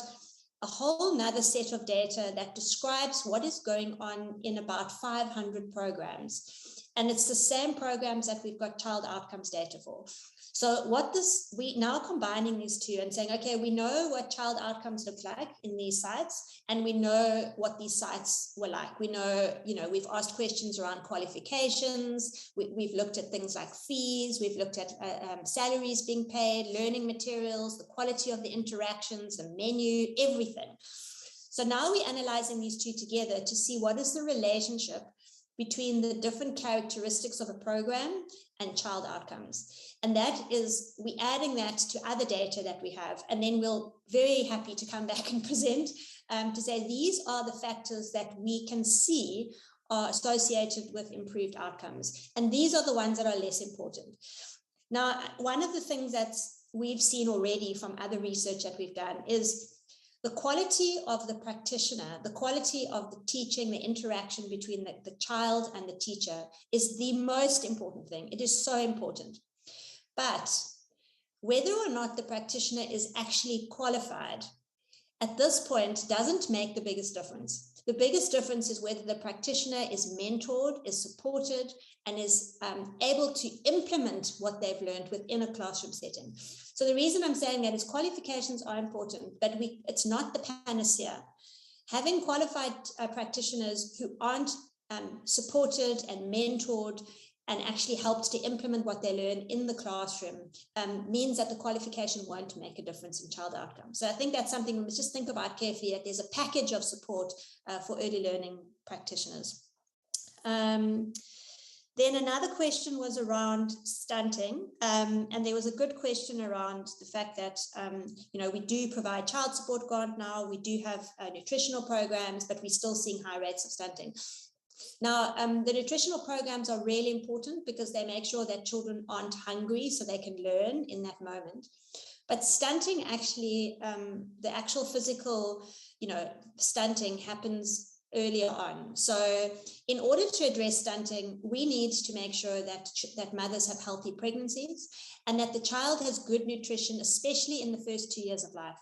a whole nother set of data that describes what is going on in about 500 programs. And it's the same programs that we've got child outcomes data for. So we now combining these two and saying, okay, we know what child outcomes look like in these sites, and we know what these sites were like. We know, we've asked questions around qualifications. We've looked at things like fees. We've looked at salaries being paid, learning materials, the quality of the interactions, the menu, everything. So now we're analyzing these two together to see what is the relationship between the different characteristics of a program and child outcomes. And that is, we're adding that to other data that we have, and then we'll very happy to come back and present to say these are the factors that we can see are associated with improved outcomes. And these are the ones that are less important. Now, one of the things that we've seen already from other research that we've done is the quality of the practitioner, the quality of the teaching, the interaction between the child and the teacher is the most important thing. It is so important. But whether or not the practitioner is actually qualified at this point doesn't make the biggest difference. The biggest difference is whether the practitioner is mentored, is supported, and is able to implement what they've learned within a classroom setting. So the reason I'm saying that is qualifications are important, but it's not the panacea. Having qualified practitioners who aren't supported and mentored and actually helped to implement what they learn in the classroom means that the qualification won't make a difference in child outcomes. So I think that's something we must just think about carefully, that there's a package of support for early learning practitioners. Then another question was around stunting, and there was a good question around the fact that we do provide child support grant now, we do have nutritional programs, but we're still seeing high rates of stunting. Now, the nutritional programs are really important because they make sure that children aren't hungry so they can learn in that moment. But stunting actually, the actual physical, stunting happens earlier on. So in order to address stunting, we need to make sure that mothers have healthy pregnancies and that the child has good nutrition, especially in the first 2 years of life.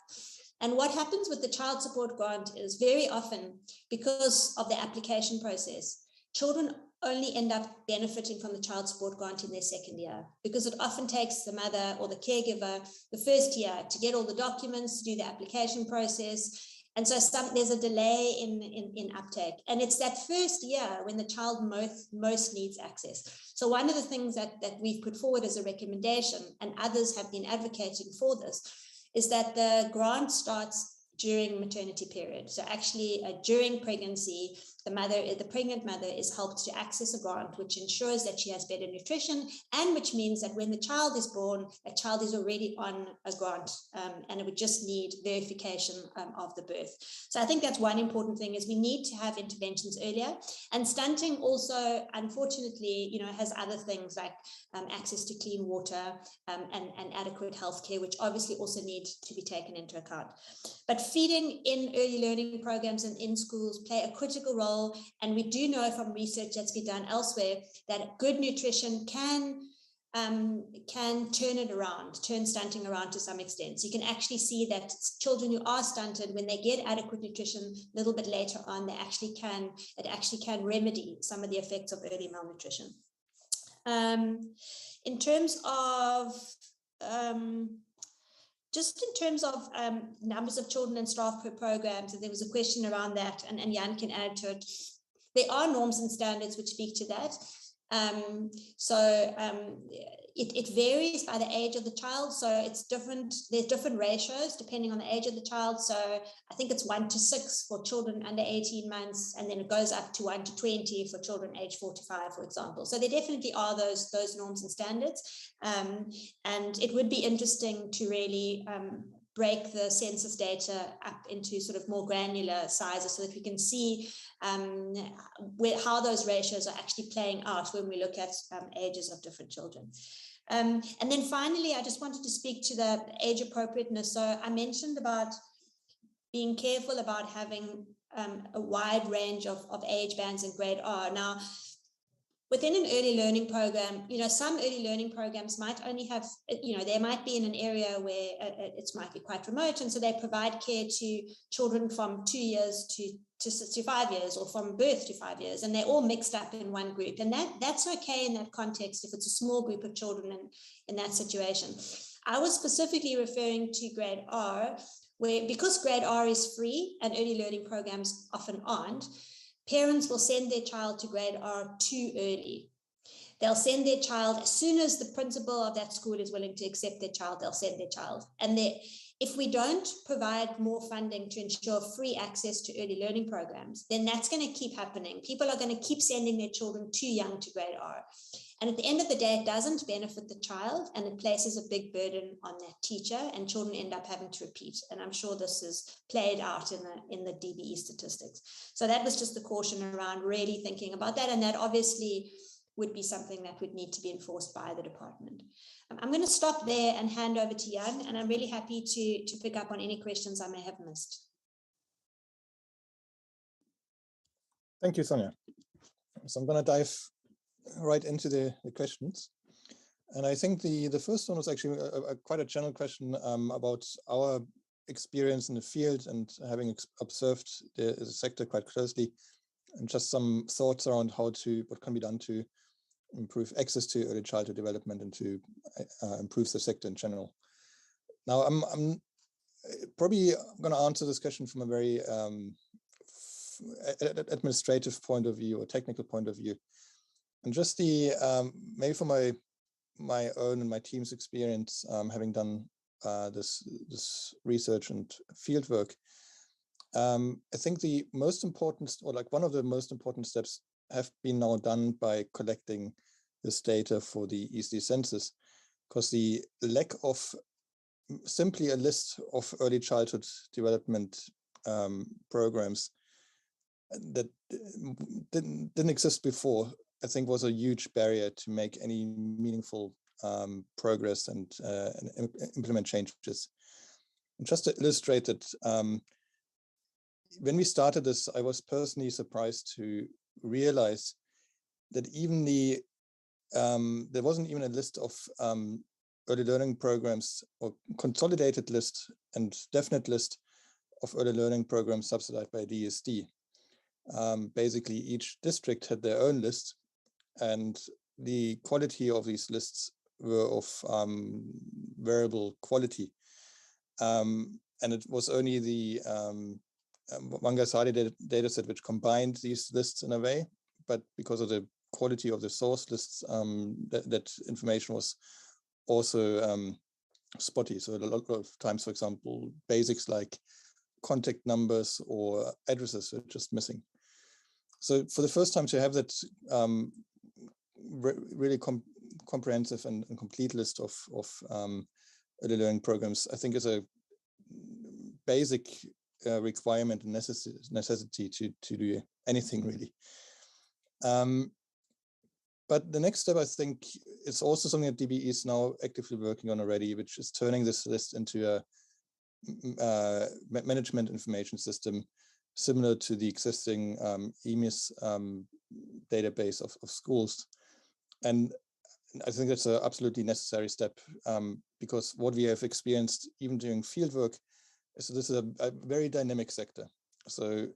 And what happens with the child support grant is very often, because of the application process, children only end up benefiting from the child support grant in their second year, because it often takes the mother or the caregiver the first year to get all the documents, to do the application process. And so there's a delay in uptake. And it's that first year when the child most needs access. So one of the things that we've put forward as a recommendation, and others have been advocating for this, is that the grant starts during maternity period. So actually during pregnancy, the pregnant mother is helped to access a grant, which ensures that she has better nutrition, and which means that when the child is born, that child is already on a grant, and it would just need verification of the birth. So I think that's one important thing, is we need to have interventions earlier. And stunting also, unfortunately, has other things like access to clean water and adequate healthcare, which obviously also need to be taken into account. But feeding in early learning programs and in schools play a critical role. And we do know from research that's been done elsewhere that good nutrition can turn stunting around to some extent. So you can actually see that children who are stunted, when they get adequate nutrition a little bit later on, it actually can remedy some of the effects of early malnutrition. In terms of numbers of children and staff per program, so there was a question around that, and Jan can add to it. There are norms and standards which speak to that. It varies by the age of the child. So it's different. There's different ratios depending on the age of the child. So I think it's 1 to 6 for children under 18 months, and then it goes up to 1 to 20 for children age 45, for example. So there definitely are those norms and standards. And it would be interesting to really break the census data up into sort of more granular sizes so that we can see how those ratios are actually playing out when we look at ages of different children. And then finally, I just wanted to speak to the age appropriateness. So I mentioned about being careful about having a wide range of age bands in grade R. Now, within an early learning program, some early learning programs might only have, they might be in an area where it might be quite remote. And so they provide care to children from 2 years to 5 years, or from birth to 5 years. And they're all mixed up in one group. And that's okay in that context if it's a small group of children in that situation. I was specifically referring to grade R, where because grade R is free and early learning programs often aren't, parents will send their child to grade R too early. They'll send their child as soon as the principal of that school is willing to accept their child, they'll send their child. And if we don't provide more funding to ensure free access to early learning programs, then that's going to keep happening. People are going to keep sending their children too young to grade R. And at the end of the day, it doesn't benefit the child, and it places a big burden on that teacher, and children end up having to repeat. And I'm sure this is played out in the DBE statistics. So that was just the caution around really thinking about that. And that obviously would be something that would need to be enforced by the department. I'm going to stop there and hand over to Jan, and I'm really happy to pick up on any questions I may have missed. Thank you, Sonia. So I'm going to dive right into the questions. And I think the first one was actually quite a general question about our experience in the field and having observed the sector quite closely, and just some thoughts around what can be done to improve access to early childhood development and to improve the sector in general. Now, I'm probably going to answer this question from a very administrative point of view or technical point of view. And just maybe from my own and my team's experience, having done this research and field work, I think the most important, or like one of the most important steps have been now done by collecting this data for the ECD census, because the lack of simply a list of early childhood development programs that didn't exist before, I think was a huge barrier to make any meaningful progress and implement changes. And just to illustrate it, when we started this, I was personally surprised to realize that even there wasn't even a list of early learning programs, or consolidated list and definite list of early learning programs subsidized by DSD. Basically, each district had their own list, and the quality of these lists were of variable quality. And it was only the Wangasari data set which combined these lists in a way, but because of the quality of the source lists, that information was also spotty. So a lot of times, for example, basics like contact numbers or addresses were just missing. So for the first time to have that really comprehensive and complete list of early learning programs, I think is a basic requirement and necessity to do anything really. But the next step, I think, is also something that DBE is now actively working on already, which is turning this list into a management information system similar to the existing EMIS database of schools. And I think that's an absolutely necessary step, because what we have experienced even during fieldwork is this is a very dynamic sector. So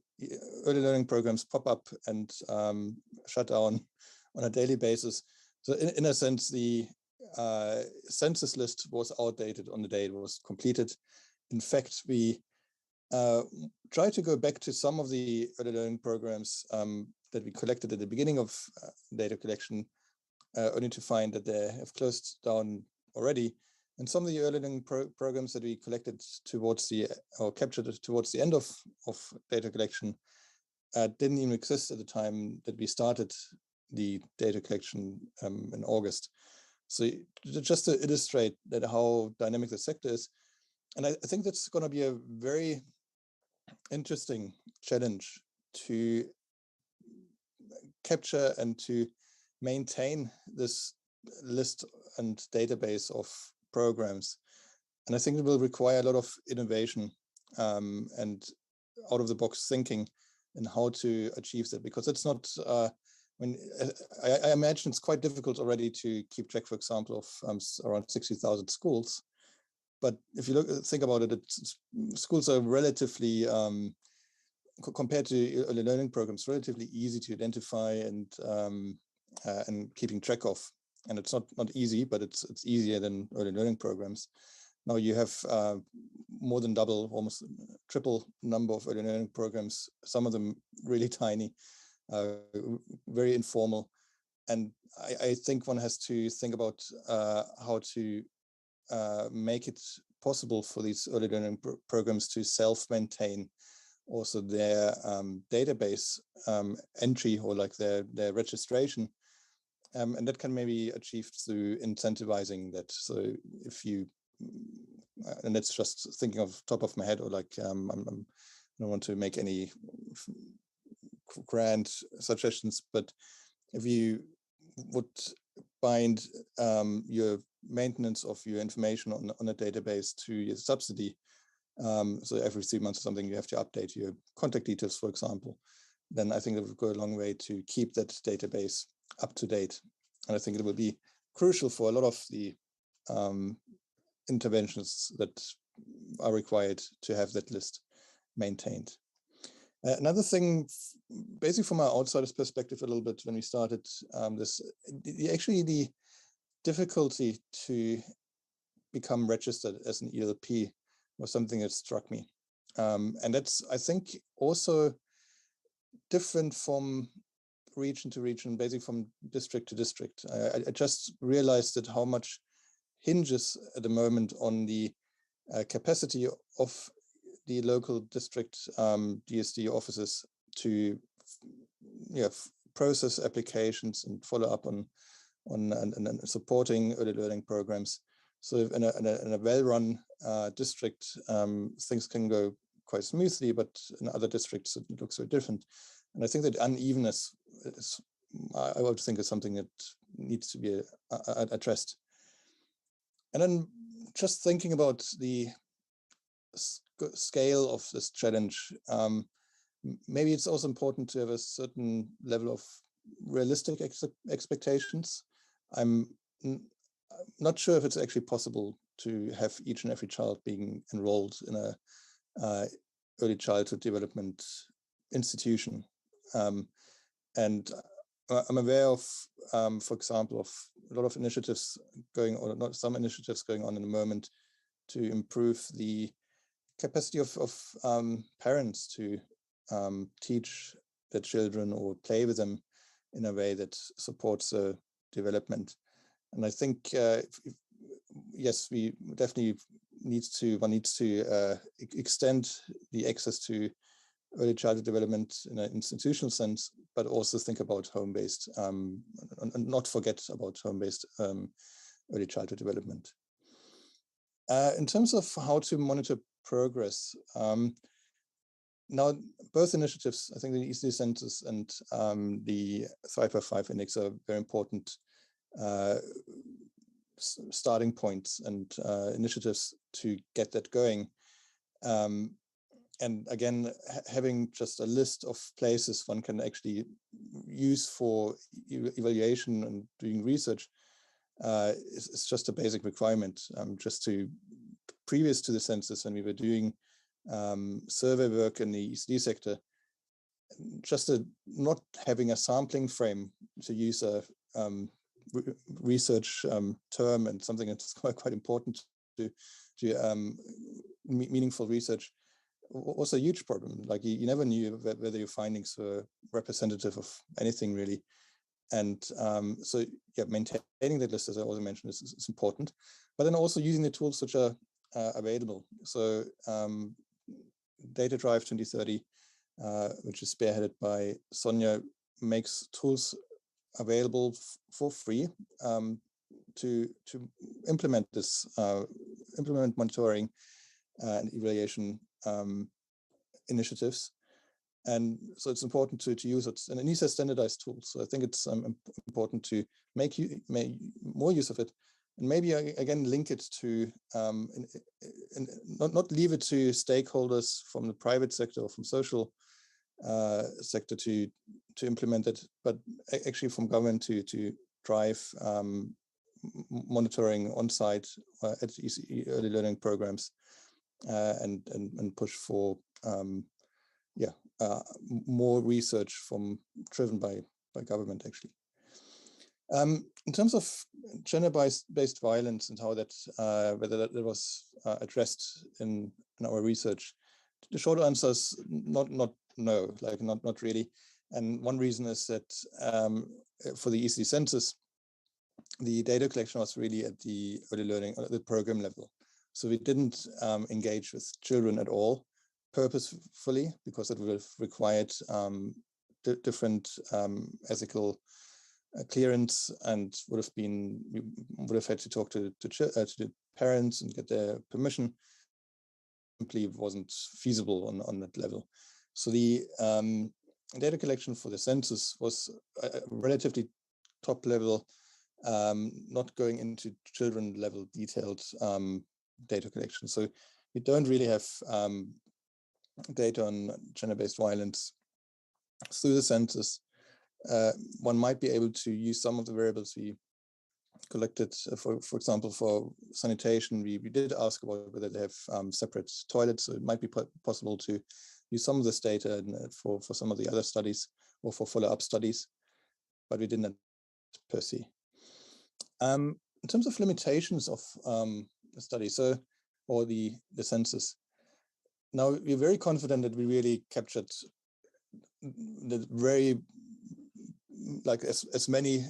early learning programs pop up and shut down on a daily basis. So in a sense, the census list was outdated on the day it was completed. In fact, we try to go back to some of the early learning programs that we collected at the beginning of data collection only to find that they have closed down already. And some of the early learning programs that we collected towards or captured towards the end of data collection didn't even exist at the time that we started the data collection in August. So just to illustrate that how dynamic the sector is. And I think that's going to be a very interesting challenge to capture and to maintain this list and database of programs. And I think it will require a lot of innovation and out of the box thinking in how to achieve that, because it's not, I imagine it's quite difficult already to keep track, for example, of around 60,000 schools. But if you think about it, schools are relatively, compared to early learning programs, relatively easy to identify and keeping track of. And it's not easy, but it's easier than early learning programs. Now you have more than double, almost triple number of early learning programs, some of them really tiny, very informal. And I think one has to think about how to make it possible for these early learning programs to self-maintain also their database entry, or like their registration. And that can maybe achieved through incentivizing that. So if you, and that's just thinking of top of my head, or like, I don't want to make any grand suggestions, but if you would bind your maintenance of your information on a database to your subsidy, so every 3 months or something you have to update your contact details, for example, then I think it would go a long way to keep that database up to date. And I think it will be crucial for a lot of the interventions that are required to have that list maintained. Another thing, basically from our outsider's perspective a little bit, when we started this, the difficulty to become registered as an ELP was something that struck me. And that's, I think, also different from region to region, basically from district to district. I just realized that how much hinges at the moment on the capacity of the local district DSD offices to process applications and follow up on and supporting early learning programs. So in a well-run district, things can go quite smoothly, but in other districts it looks very different. And I think that unevenness is, I would think, is something that needs to be addressed. And then just thinking about the scale of this challenge, maybe it's also important to have a certain level of realistic expectations. I'm not sure if it's actually possible to have each and every child being enrolled in a early childhood development institution. And I'm aware of, for example, of a lot of initiatives going on, not some initiatives going on in the moment to improve the capacity of parents to teach their children or play with them in a way that supports development. And I think, yes, we definitely one needs to extend the access to early childhood development in an institutional sense, but also think about home-based, and not forget about home-based early childhood development. In terms of how to monitor progress, now both initiatives, I think the ECD Census and the 5x5 Index are very important starting points and initiatives to get that going. And again, having just a list of places one can actually use for evaluation and doing research is just a basic requirement. Just previous to the census, when we were doing survey work in the ECD sector, just not having a sampling frame, to use a research term, and something that's quite important to meaningful research, was a huge problem. Like you never knew whether your findings were representative of anything really. And so, yeah, maintaining that list, as I also mentioned, is important. But then also using the tools which are available. So Data Drive 2030, which is spearheaded by Sonia, makes tools available for free to implement this, implement monitoring and evaluation initiatives. And so it's important to use it, and it needs a standardized tool. So I think it's important to make more use of it, and maybe again link it to and not leave it to stakeholders from the private sector or from social sector to implement it, but actually from government to drive monitoring on site at ECE early learning programs and push for more research driven by government actually. In terms of gender-based violence and how that whether that was addressed in our research, the short answer is not no, like not really. And one reason is that for the ECD census, the data collection was really at the early learning, the program level. So we didn't engage with children at all, purposefully, because it would have required different ethical clearance, and we would have had to talk to the parents and get their permission. Simply wasn't feasible on that level. So the data collection for the census was relatively top level, not going into children level detailed data collection. So we don't really have data on gender-based violence through the census. One might be able to use some of the variables we collected, for example, for sanitation. We did ask about whether they have separate toilets, so it might be possible to use some of this data for some of the other studies or for follow-up studies, but we didn't per se. In terms of limitations of the study, or the census, now we're very confident that we really captured the very, like as many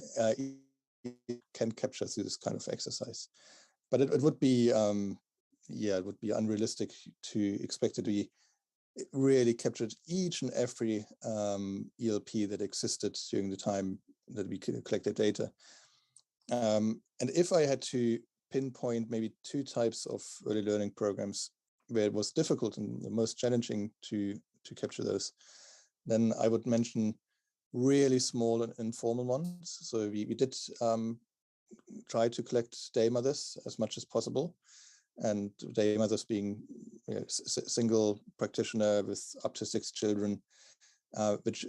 can capture through this kind of exercise. But it would be, it would be unrealistic to expect it to be really captured each and every ELP that existed during the time that we collected data. And if I had to pinpoint maybe two types of early learning programs where it was difficult and the most challenging to capture those, then I would mention really small and informal ones. So we did try to collect day mothers as much as possible, and day mothers being single practitioner with up to 6 children, which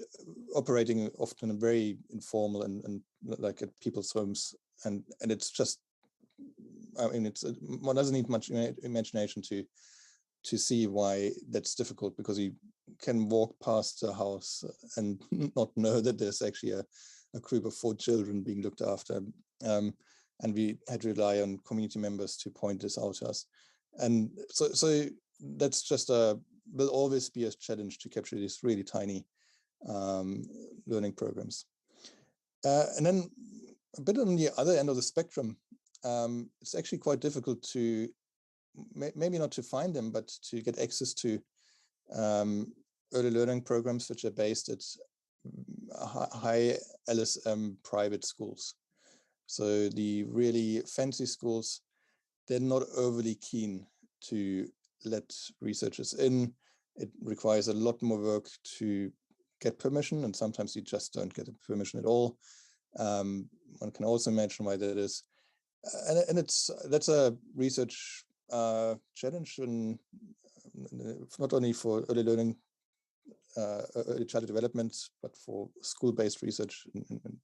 operating often in very informal and like at people's homes, and it's just, I mean, one doesn't need much imagination to see why that's difficult, because you can walk past a house and not know that there's actually a group of 4 children being looked after. And we had to rely on community members to point this out to us. And so that's just will always be a challenge to capture these really tiny learning programs. And then a bit on the other end of the spectrum, it's actually quite difficult to, maybe not to find them, but to get access to early learning programs which are based at high LSM private schools. So the really fancy schools, they're not overly keen to let researchers in. It requires a lot more work to get permission, and sometimes you just don't get the permission at all. One can also imagine why that is. And that's a research challenge, and not only for early learning, early childhood development, but for school-based research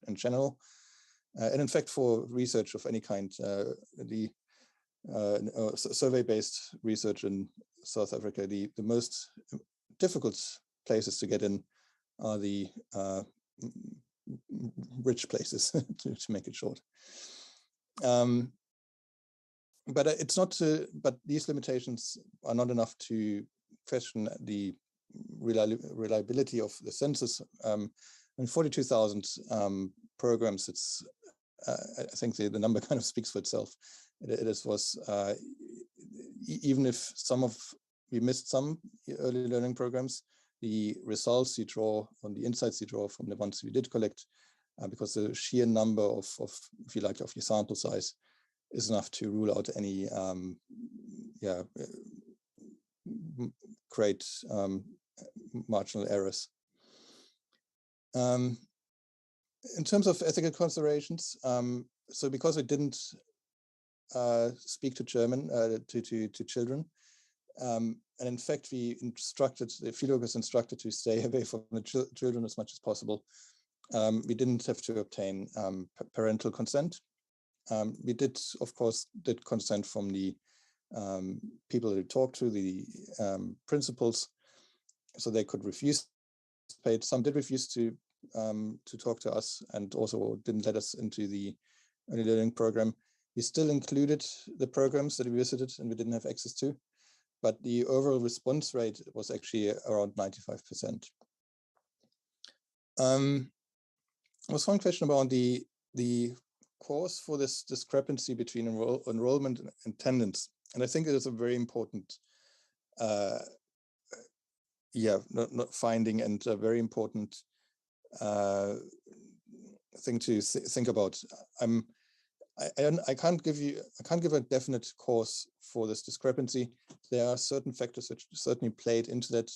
in general. And in fact, for research of any kind, the survey-based research in South Africa, the most difficult places to get in are the rich places, to make it short. But it's not but these limitations are not enough to question the reliability of the census. And 42,000 programs, it's, I think the number kind of speaks for itself. Even if we missed some early learning programs, the results you draw on the insights you draw from the ones we did collect, because the sheer number of if you like, of your sample size is enough to rule out any great marginal errors. In terms of ethical considerations, so because we didn't speak to German to children, and in fact the fieldworkers instructed to stay away from the children as much as possible. We didn't have to obtain parental consent. We did, of course, consent from the people who talked to, the principals, so they could refuse paid. Some did refuse to talk to us, and also didn't let us into the early learning program. We still included the programs that we visited and we didn't have access to, but the overall response rate was actually around 95%. There was one question about the cause for this discrepancy between enrollment and attendance, and I think it is a very important finding, and a very important thing to think about. I can't give a definite cause for this discrepancy. There are certain factors which certainly played into that,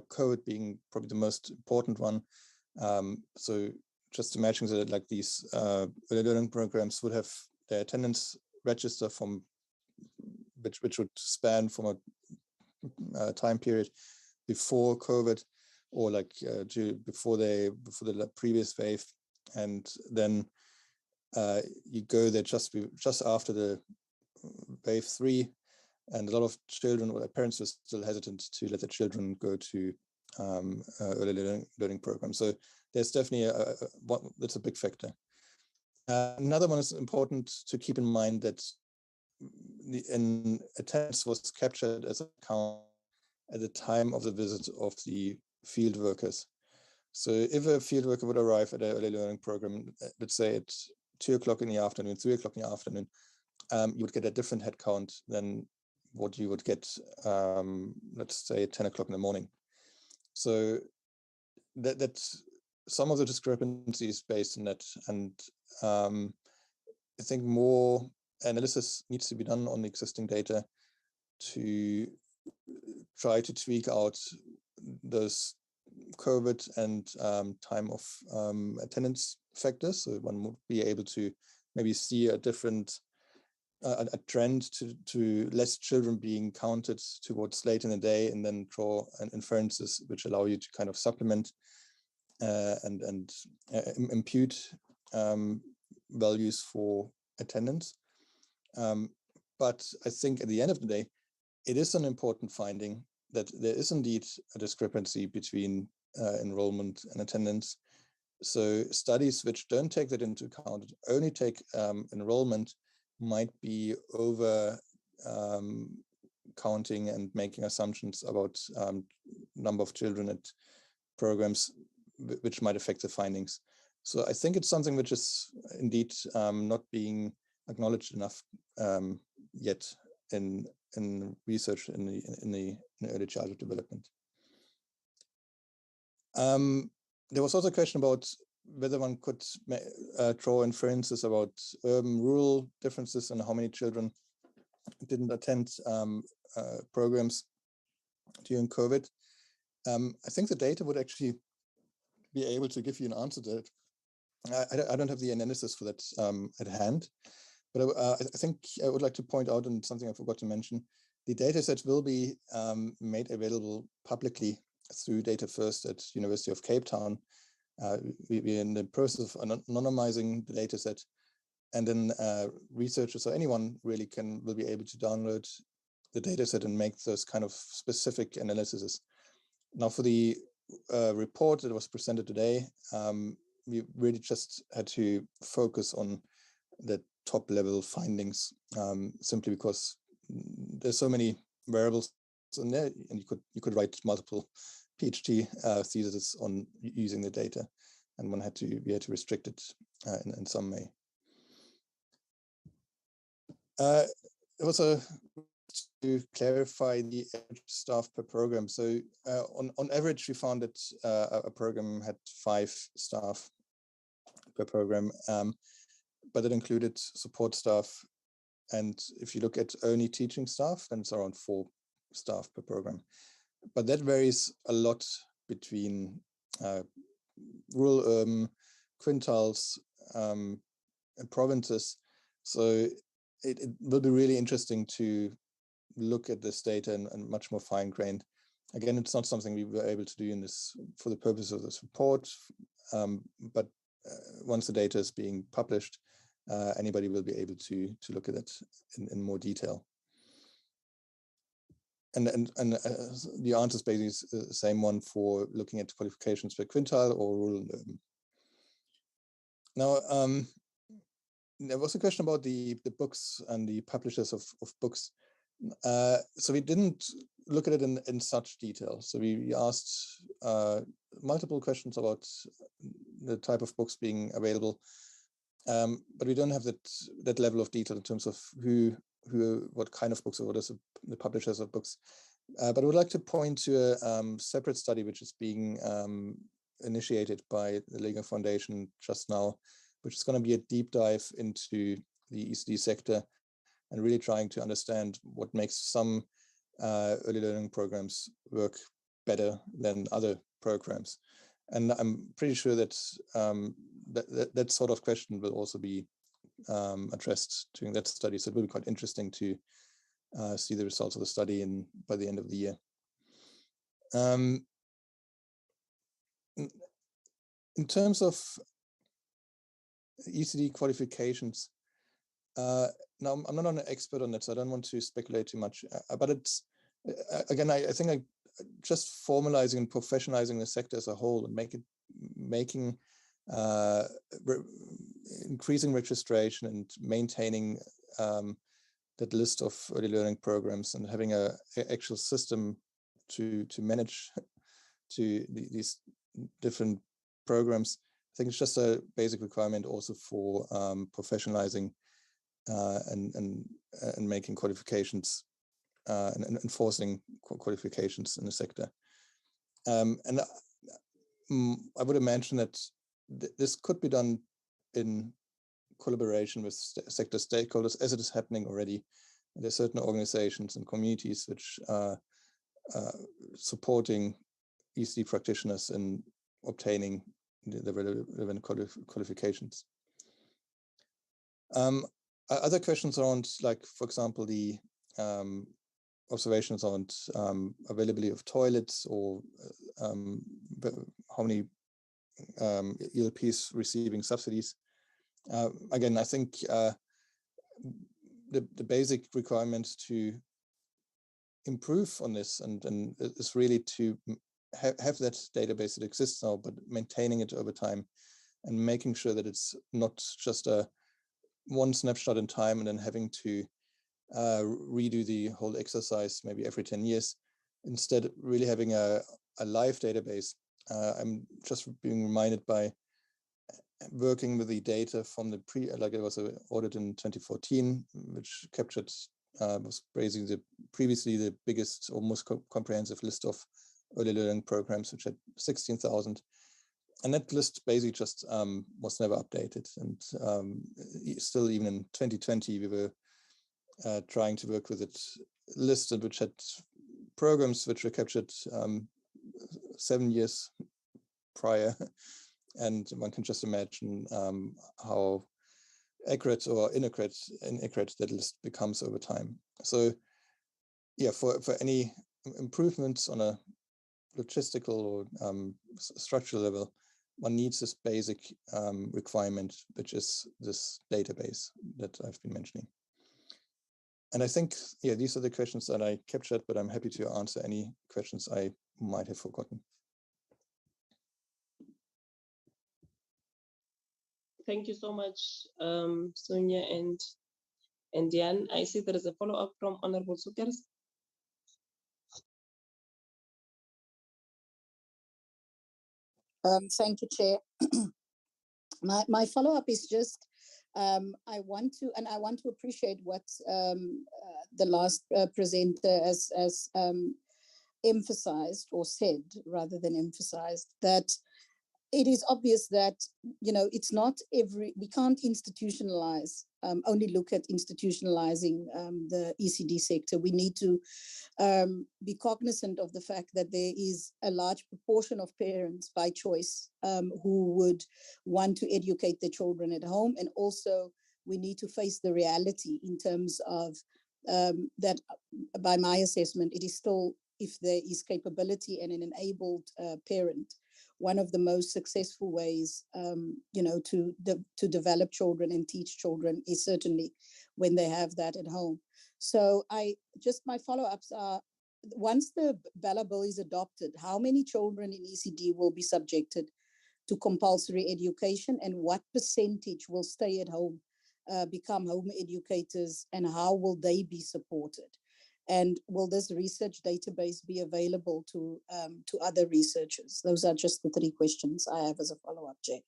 COVID being probably the most important one. So just imagine that like these early learning programs would have their attendance register from which would span from a time period before COVID, or like before the previous wave, and then you go there just after the wave 3, and a lot of children or their parents were still hesitant to let their children go to early learning programs. So there's definitely that's a big factor. Another one is important to keep in mind, that the attendance was captured as a count at the time of the visit of the field workers. So if a field worker would arrive at an early learning program, let's say at 2 o'clock in the afternoon, 3 o'clock in the afternoon, you would get a different head count than what you would get, let's say, at 10 o'clock in the morning. So that's some of the discrepancies based on that. And I think more analysis needs to be done on the existing data to try to tweak out those COVID and time of attendance factors, so one would be able to maybe see a different a trend to less children being counted towards late in the day, and then draw inferences which allow you to kind of supplement and impute values for attendance. But I think at the end of the day, it is an important finding that there is indeed a discrepancy between enrollment and attendance. So studies which don't take that into account, only take enrollment, might be over counting and making assumptions about number of children at programs, which might affect the findings. So I think it's something which is indeed not being acknowledged enough yet in research in the early childhood development. There was also a question about whether one could draw inferences about urban-rural differences and how many children didn't attend programs during COVID. I think the data would actually be able to give you an answer to that. I don't have the analysis for that at hand, but I think I would like to point out, and something I forgot to mention, the data set will be made available publicly through Data First at University of Cape Town. We're in the process of anonymizing the data set, and then researchers or anyone really will be able to download the data set and make those kind of specific analyses. Now for the report that was presented today, we really just had to focus on the top level findings, simply because there's so many variables in there, and you could write multiple PhD theses on using the data. and we had to restrict it in some way. Also, to clarify the staff per program. So on average, we found that a program had 5 staff per program, but it included support staff. And if you look at only teaching staff, then it's around 4 staff per program. But that varies a lot between rural quintiles and provinces. So it will be really interesting to look at this data and much more fine-grained. Again, it's not something we were able to do in this for the purpose of this report, but once the data is being published, anybody will be able to look at it in more detail. And the answer is basically the same one for looking at qualifications per quintile or rural and urban. Now, there was a question about the books and the publishers of books. So we didn't look at it in such detail. So we asked multiple questions about the type of books being available, but we don't have that level of detail in terms of what kind of books or what is the publishers of books. But I would like to point to a separate study which is being initiated by the Lega Foundation just now, which is going to be a deep dive into the ECD sector and really trying to understand what makes some early learning programs work better than other programs. And I'm pretty sure that that sort of question will also be addressed during that study. So it will be quite interesting to see the results of the study by the end of the year. In terms of ECD qualifications, now I'm not an expert on that, so I don't want to speculate too much. But it's again, I think just formalizing and professionalizing the sector as a whole and making increasing registration and maintaining that list of early learning programs and having an actual system to manage these different programs. I think it's just a basic requirement also for professionalizing and making qualifications and enforcing qualifications in the sector. And I would imagine that this could be done in collaboration with sector stakeholders, as it is happening already. And there are certain organizations and communities which are supporting ECD practitioners in obtaining the relevant qualifications. Other questions around, like, for example, the observations on availability of toilets or how many ELPs receiving subsidies. Again, I think the basic requirement to improve on this and is really to have that database that exists now, but maintaining it over time and making sure that it's not just a one snapshot in time and then having to redo the whole exercise maybe every 10 years. Instead, really having a live database. I'm just being reminded by working with the data from the like it was an audit in 2014, which captured was basically previously the biggest or most comprehensive list of early learning programs, which had 16,000. And that list basically just was never updated. And still, even in 2020, we were trying to work with it listed, which had programs which were captured 7 years prior. And one can just imagine how accurate or inaccurate that list becomes over time. So yeah, for any improvements on a logistical or structural level, one needs this basic requirement, which is this database that I've been mentioning. And I think, yeah, these are the questions that I captured, but I'm happy to answer any questions I might have forgotten. Thank you so much, Sonia and Diane. I see there is a follow-up from Honorable Sukers. Thank you, Chair. My follow-up is just, I want to appreciate what the last presenter has emphasized or said, rather than emphasized, that it is obvious that, it's not we can't institutionalize, only look at institutionalizing the ECD sector. We need to be cognizant of the fact that there is a large proportion of parents by choice who would want to educate their children at home. And also we need to face the reality in terms of that, by my assessment, it is still, if there is capability and an enabled parent, one of the most successful ways, to develop children and teach children is certainly when they have that at home. So my follow-ups are, once the Bella Bill is adopted, how many children in ECD will be subjected to compulsory education, and what percentage will stay at home, become home educators, and how will they be supported? And will this research database be available to other researchers? Those are just the 3 questions I have as a follow-up, Chair.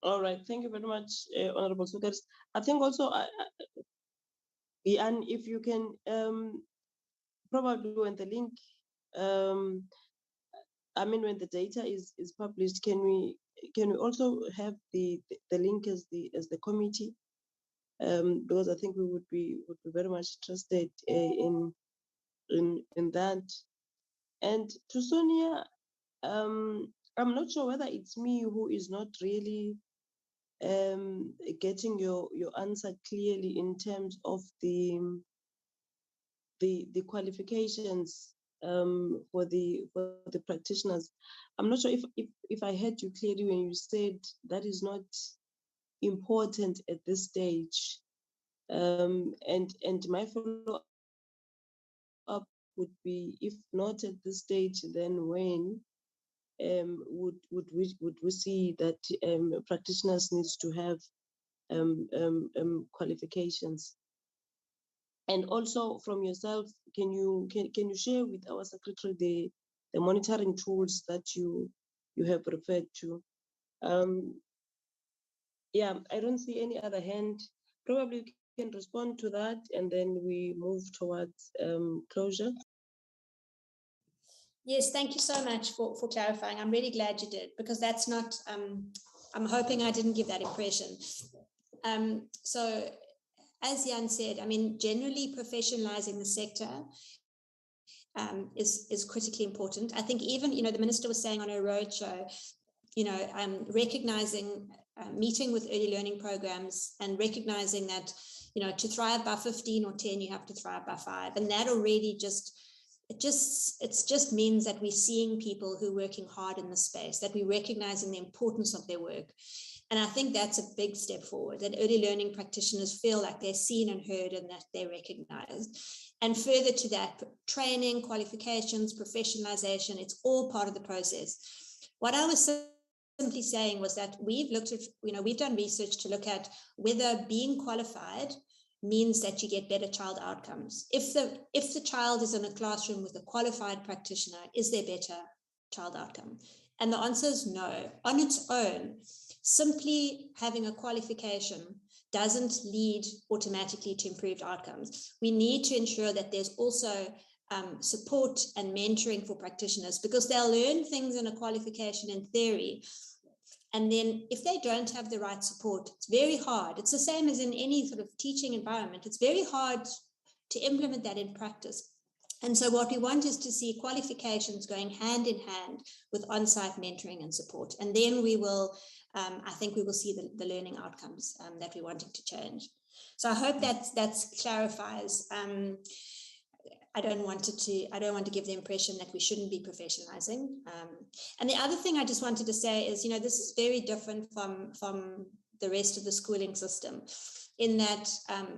All right, thank you very much, Honorable Speakers. I think also, and if you can probably when the link, when the data is published, can we also have the link as the committee? Because I think we would be very much interested in that. And to Sonia, I'm not sure whether it's me who is not really getting your answer clearly in terms of the qualifications for the practitioners. I'm not sure if I heard you clearly when you said that is not important at this stage. And my follow-up would be, if not at this stage, then when would we see that practitioners needs to have qualifications? And also from yourself, can you share with our secretary the monitoring tools that you have referred to? Yeah, I don't see any other hand. Probably you can respond to that, and then we move towards closure. Yes, thank you so much for clarifying. I'm really glad you did, because that's not, I'm hoping I didn't give that impression. So as Jan said, generally professionalizing the sector is critically important. I think even, the minister was saying on her roadshow, recognizing, meeting with early learning programs and recognizing that, to thrive by 15 or 10, you have to thrive by 5. And that already it just means that we're seeing people who are working hard in the space, that we're recognizing the importance of their work. And I think that's a big step forward, that early learning practitioners feel like they're seen and heard and that they're recognized. And further to that, training, qualifications, professionalization, it's all part of the process. What I was simply saying was that we've looked at, we've done research to look at whether being qualified means that you get better child outcomes. If the child is in a classroom with a qualified practitioner, is there better child outcome? And the answer is no. On its own, simply having a qualification doesn't lead automatically to improved outcomes. We need to ensure that there's also support and mentoring for practitioners, because they'll learn things in a qualification in theory. And then if they don't have the right support, it's very hard. It's the same as in any sort of teaching environment. It's very hard to implement that in practice. And so what we want is to see qualifications going hand in hand with on-site mentoring and support. And then we will, I think we will see the learning outcomes that we're wanting to change. So I hope that clarifies. I don't want to give the impression that we shouldn't be professionalizing. And the other thing I just wanted to say is, this is very different from the rest of the schooling system, in that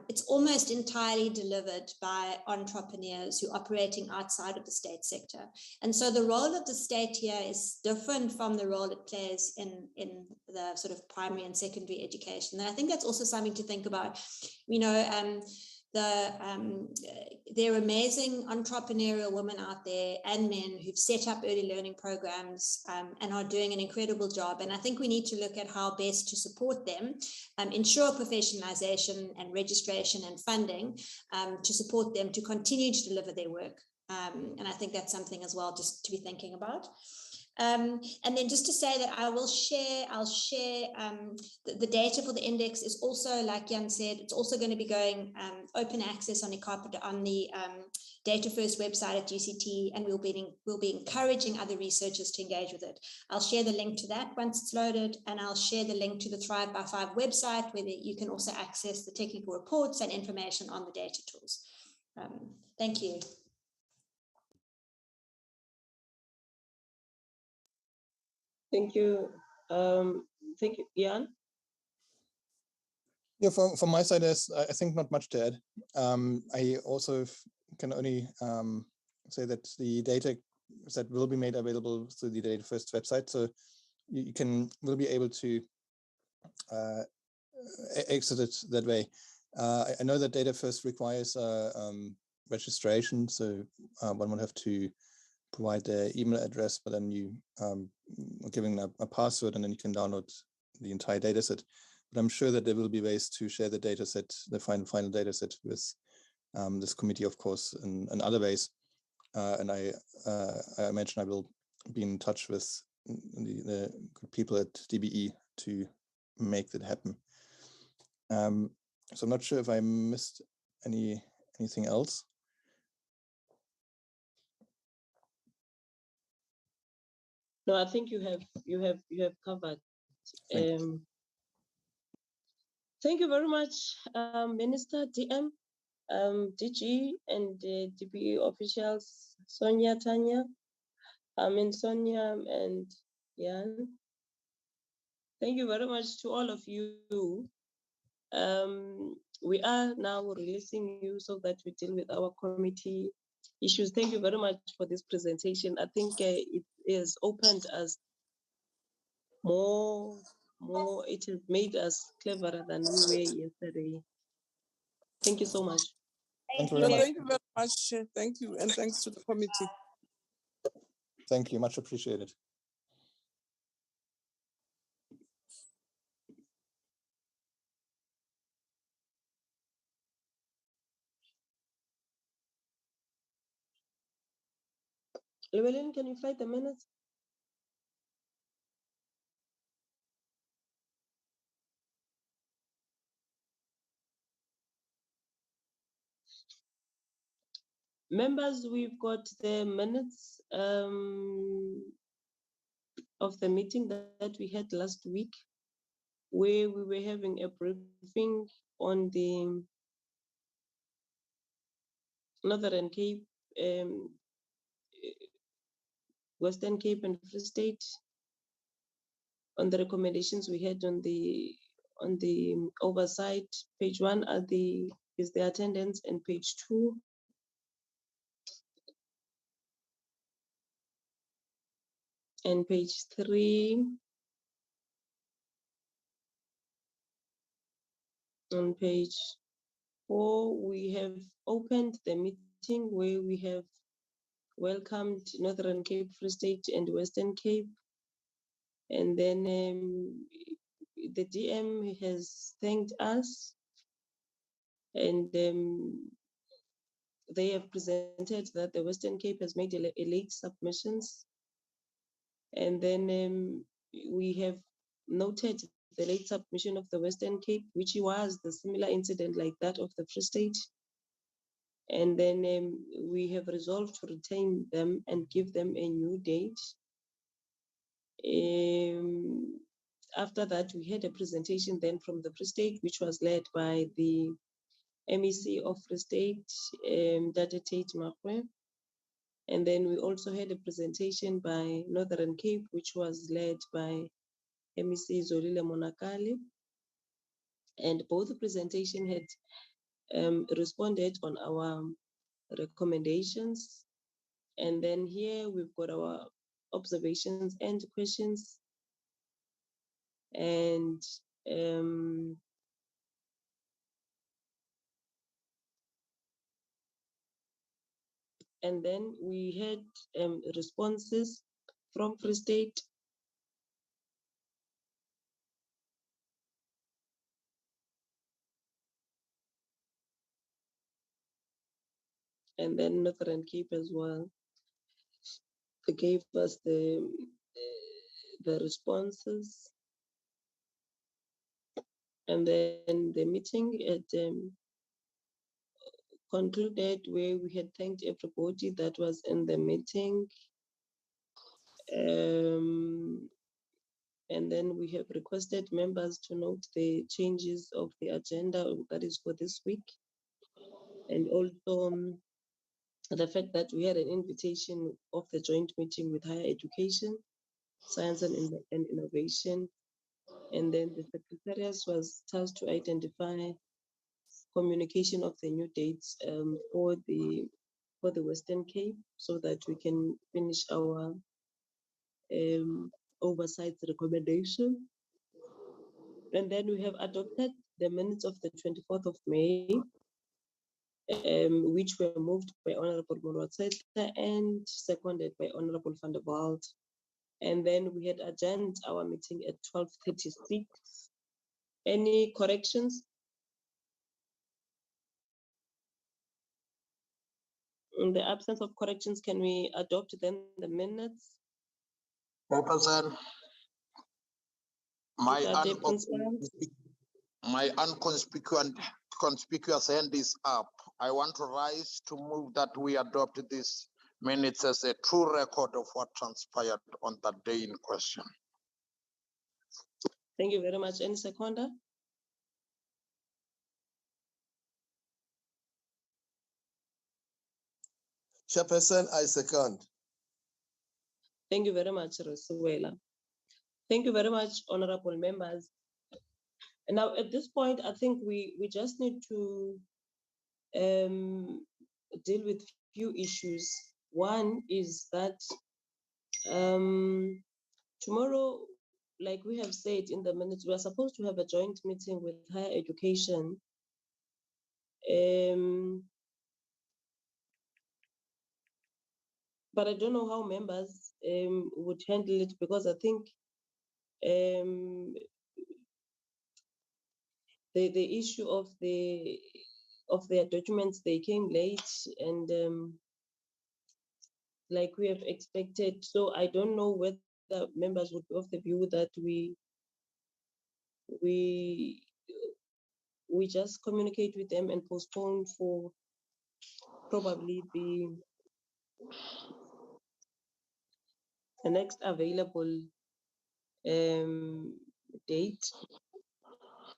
it's almost entirely delivered by entrepreneurs who are operating outside of the state sector. And so the role of the state here is different from the role it plays in the sort of primary and secondary education. And I think that's also something to think about. there are amazing entrepreneurial women out there and men who've set up early learning programs and are doing an incredible job. And I think we need to look at how best to support them, ensure professionalization and registration and funding to support them to continue to deliver their work. And I think that's something as well just to be thinking about. And then just to say that I'll share the data for the index is also, like Jan said, it's also going to be going open access on the Data First website at GCT, and we'll be encouraging other researchers to engage with it. I'll share the link to that once it's loaded, and I'll share the link to the Thrive by 5 website, where you can also access the technical reports and information on the data tools. Thank you. Thank you. Thank you, Jan. Yeah, from my side, there's, I think, not much to add. I also can only say that the data set will be made available through the Data First website, so you will be able to exit it that way. I know that Data First requires registration, so one would have to provide their email address, but then you giving a password, and then you can download the entire data set. But I'm sure that there will be ways to share the data set, the final data set, with this committee, of course, and other ways. And I imagine I will be in touch with the good people at DBE to make that happen. So I'm not sure if I missed anything else. No, I think you have covered. Thank you very much, Minister, DM, DG, and DBE officials, Sonia, Tanya, Sonia, and Jan. Thank you very much to all of you. We are now releasing you so that we deal with our committee issues. Thank you very much for this presentation. I think it has opened us more, it has made us cleverer than we were yesterday. Thank you so much. Thank you very much. Thank you very much. Thank you, and thanks to the committee. Thank you, much appreciated. Llewellyn, can you find the minutes? Members, we've got the minutes of the meeting that we had last week, where we were having a briefing on the Northern Cape, Western Cape and Free State, on the recommendations we had on the oversight. Page 1 is the attendance, and page 2 and page 3 on page 4 we have opened the meeting, where we have welcomed Northern Cape, Free State, and Western Cape. And then the DM has thanked us, and they have presented that the Western Cape has made a late submissions. And then we have noted the late submission of the Western Cape, which was the similar incident like that of the Free State. And then we have resolved to retain them and give them a new date. After that, we had a presentation then from the Free State, which was led by the MEC of Free State, Dr. Tate Makwe. And then we also had a presentation by Northern Cape, which was led by MEC Zolile Monakali. And both presentations had responded on our recommendations. And then here we've got our observations and questions. And and then we had responses from Free State, and then Northern Cape as well. They gave us the responses, and then the meeting had concluded where we had thanked everybody that was in the meeting. And then we have requested members to note the changes of the agenda that is for this week. And also the fact that we had an invitation of the joint meeting with higher education, science and innovation. And then the Secretariat was tasked to identify communication of the new dates for the Western Cape so that we can finish our oversight recommendation. And then we have adopted the minutes of the 24th of May, which were moved by Honorable Morwatseta and seconded by Honorable van der Walt. And then we had adjourned our meeting at 12:36. Any corrections? In the absence of corrections, can we adopt then the minutes? Chairperson, my unconspicuous hand is up. I want to rise to move that we adopt these minutes as a true record of what transpired on that day in question. Thank you very much. Any seconder? Chairperson, I second. Thank you very much, Rasuela. Thank you very much, honorable members. And now at this point, I think we just need to deal with few issues. One is that tomorrow, like we have said in the minutes, we are supposed to have a joint meeting with higher education. But I don't know how members would handle it, because I think the issue of their documents, they came late, and like we have expected. So I don't know whether members would be of the view that we just communicate with them and postpone for probably the next available date.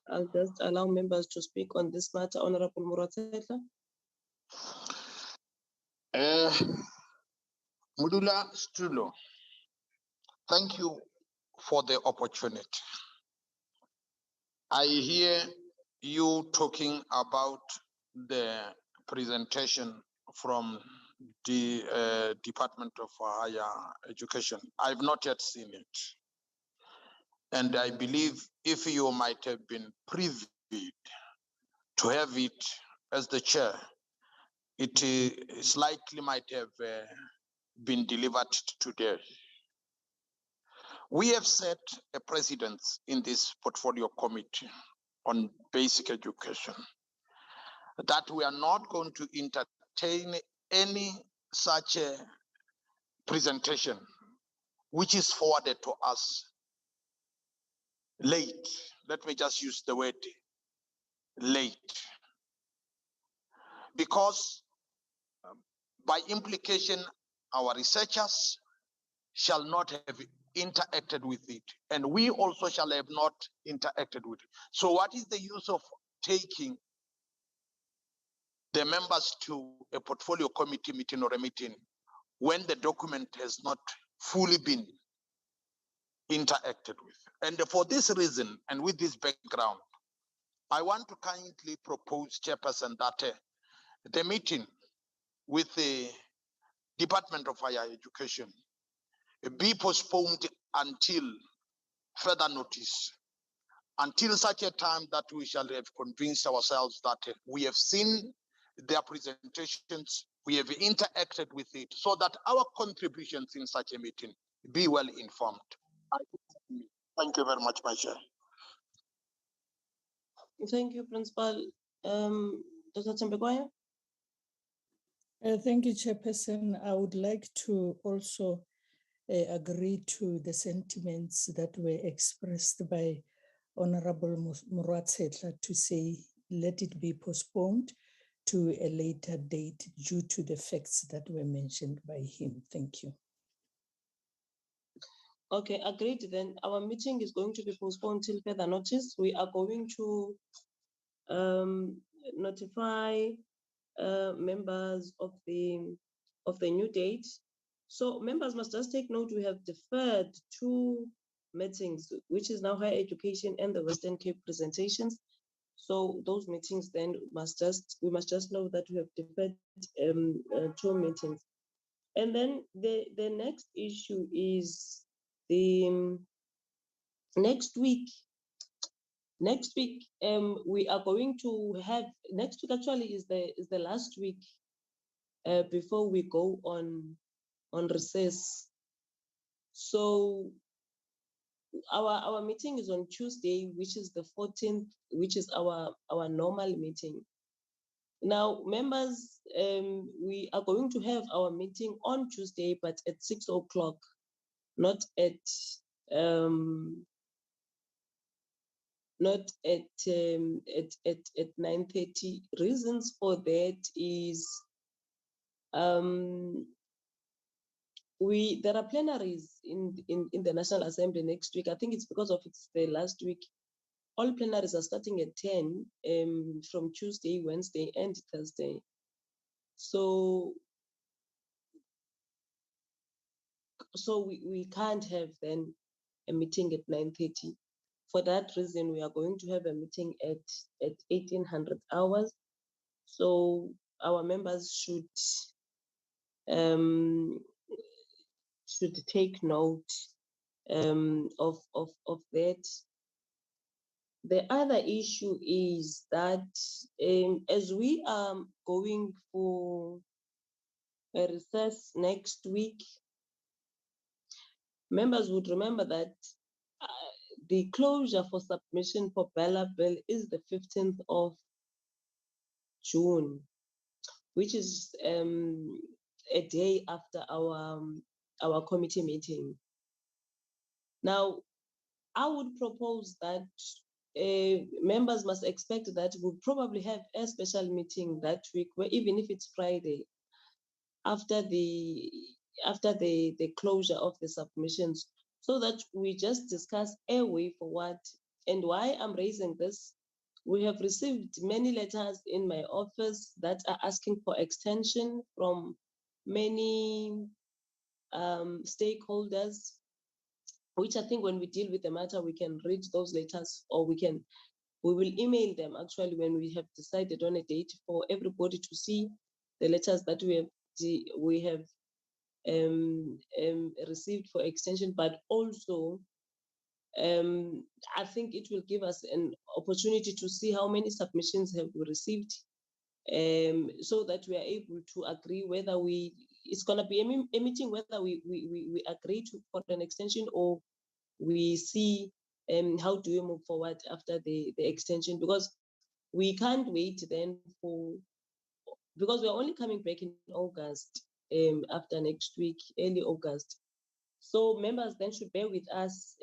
I'll just allow members to speak on this matter. Honorable Morwatseta. Mudula Strulo, thank you for the opportunity. I hear you talking about the presentation from the Department of Higher Education. I've not yet seen it. And I believe if you might have been privy to have it as the chair, it is likely might have been delivered today. We have set a precedence in this portfolio committee on basic education that we are not going to entertain any such a presentation which is forwarded to us late. Let me just use the word late. Because by implication, our researchers shall not have interacted with it, and we also shall have not interacted with it. So what is the use of taking the members to a portfolio committee meeting or a meeting when the document has not fully been interacted with? And for this reason, and with this background, I want to kindly propose, Chairperson, that the meeting with the Department of Higher Education be postponed until further notice, until such a time that we shall have convinced ourselves that we have seen their presentations we have interacted with it so that our contributions in such a meeting be well informed. Thank you very much, my chair. Thank you, Principal. Dr. Tembekwaya? Thank you, Chairperson. I would like to also agree to the sentiments that were expressed by Honorable Murwatsetla to say, let it be postponed to a later date due to the facts that were mentioned by him. Thank you. Okay, agreed. Then our meeting is going to be postponed till further notice. We are going to notify members of the new date. So members must just take note, we have deferred 2 meetings, which is now higher education and the Western Cape presentations. So those meetings then we must just know that we have deferred 2 meetings. And then the next issue is the next week. Next week, we are going to have, next week actually is the last week before we go on recess. So our meeting is on Tuesday, which is the 14th, which is our normal meeting. Now, members, we are going to have our meeting on Tuesday, but at 6 o'clock, not at 9:30. Reasons for that is there are plenaries in the National Assembly next week. I think it's because of it's the last week. All plenaries are starting at 10 from Tuesday, Wednesday, and Thursday. So we can't have then a meeting at 9:30. For that reason, we are going to have a meeting at 1800 hours. So our members should take note of that. The other issue is that as we are going for a recess next week, members would remember that the closure for submission for Bella Bill is the 15th of June, which is a day after our committee meeting. Now, I would propose that members must expect that we'll probably have a special meeting that week, where even if it's Friday, after the closure of the submissions, so that we just discuss a way forward. And why I'm raising this, we have received many letters in my office that are asking for extension from many stakeholders, which I think when we deal with the matter, we can read those letters, or we will email them actually when we have decided on a date for everybody to see the letters that we have received for extension. But also, I think it will give us an opportunity to see how many submissions have we received, so that we are able to agree whether it's going to be a meeting whether we agree for an extension, or we see how do we move forward after the extension, because we can't wait then because we're only coming back in August, after next week, early August. So members then should bear with us.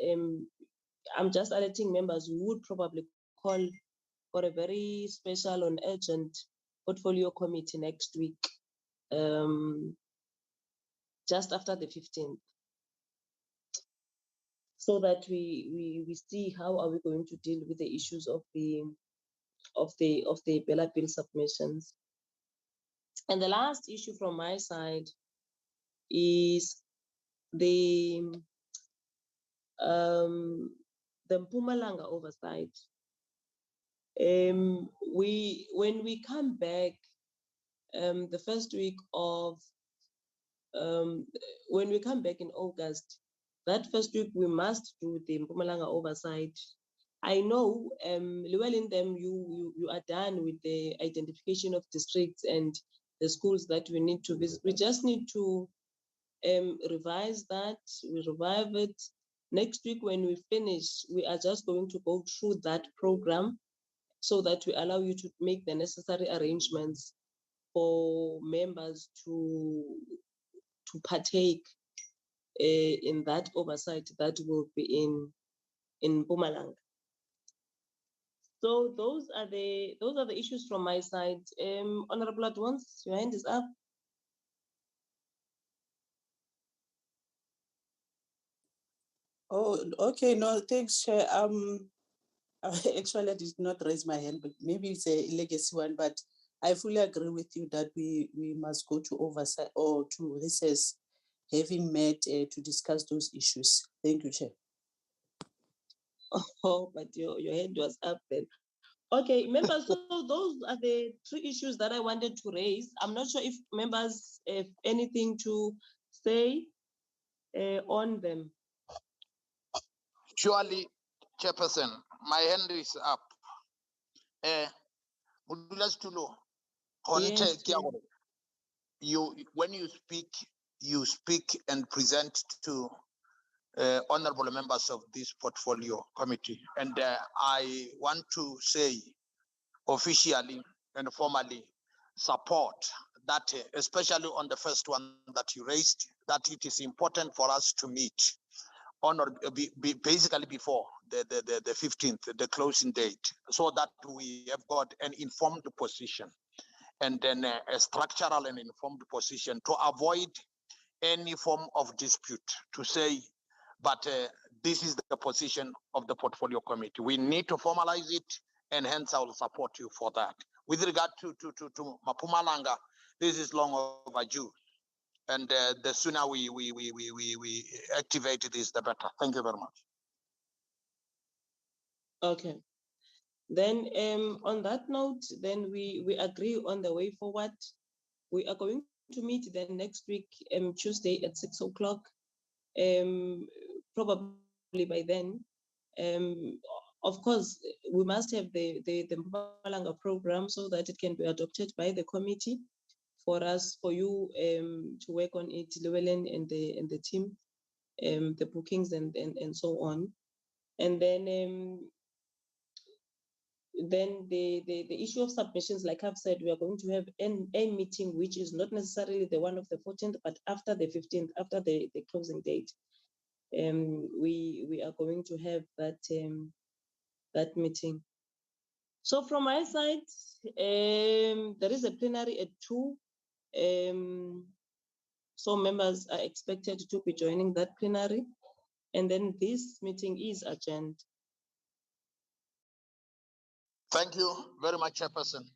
I'm just alerting members who would probably call for a very special and urgent portfolio committee next week, just after the 15th, so that we see how are we going to deal with the issues of the Bella Bill submissions. And the last issue from my side is the Mpumalanga oversight. When we come back, the first week of when we come back in August, that first week we must do the Mpumalanga oversight. I know, Llewellyn, you are done with the identification of districts and the schools that we need to visit. We just need to revise that, we revive it. Next week when we finish, we are just going to go through that program so that we allow you to make the necessary arrangements for members to partake in that oversight that will be in Mpumalanga. So those are the issues from my side. Honorable Adwans, your hand is up. Oh, okay. No, thanks, Chair. Actually, I did not raise my hand, but maybe it's a legacy one. But I fully agree with you that we must go to oversight or to recess, having met to discuss those issues. Thank you, Chair. Oh, but your hand was up then. Okay, members, so those are the three issues that I wanted to raise. I'm not sure if members have anything to say on them. Surely, Chairperson, my hand is up. Yes, when you speak and present to honorable members of this portfolio committee. And I want to say officially and formally support that, especially on the first one that you raised, that it is important for us to meet on or basically before the 15th, the closing date, so that we have got an informed position and then a structural and informed position to avoid any form of dispute, to say, but this is the position of the portfolio committee. We need to formalize it, and hence I will support you for that. With regard to Mpumalanga, this is long overdue, and the sooner we activate this, the better. Thank you very much. Okay. Then on that note, then we agree on the way forward. We are going to meet then next week, Tuesday at 6 o'clock. Probably by then. Of course, we must have the Mpumalanga program so that it can be adopted by the committee for you to work on it, Llewellyn and the team, the bookings and so on. And then the issue of submissions, like I've said, we are going to have a meeting which is not necessarily the one of the 14th, but after the 15th, after the closing date. We are going to have that meeting. So from my side, there is a plenary at 2. So members are expected to be joining that plenary, and then this meeting is adjourned. Thank you very much, Chairperson.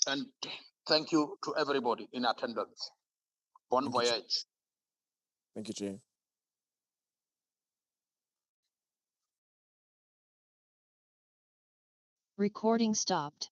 And thank you to everybody in attendance. Bon voyage. Thank you, Chair. Recording stopped.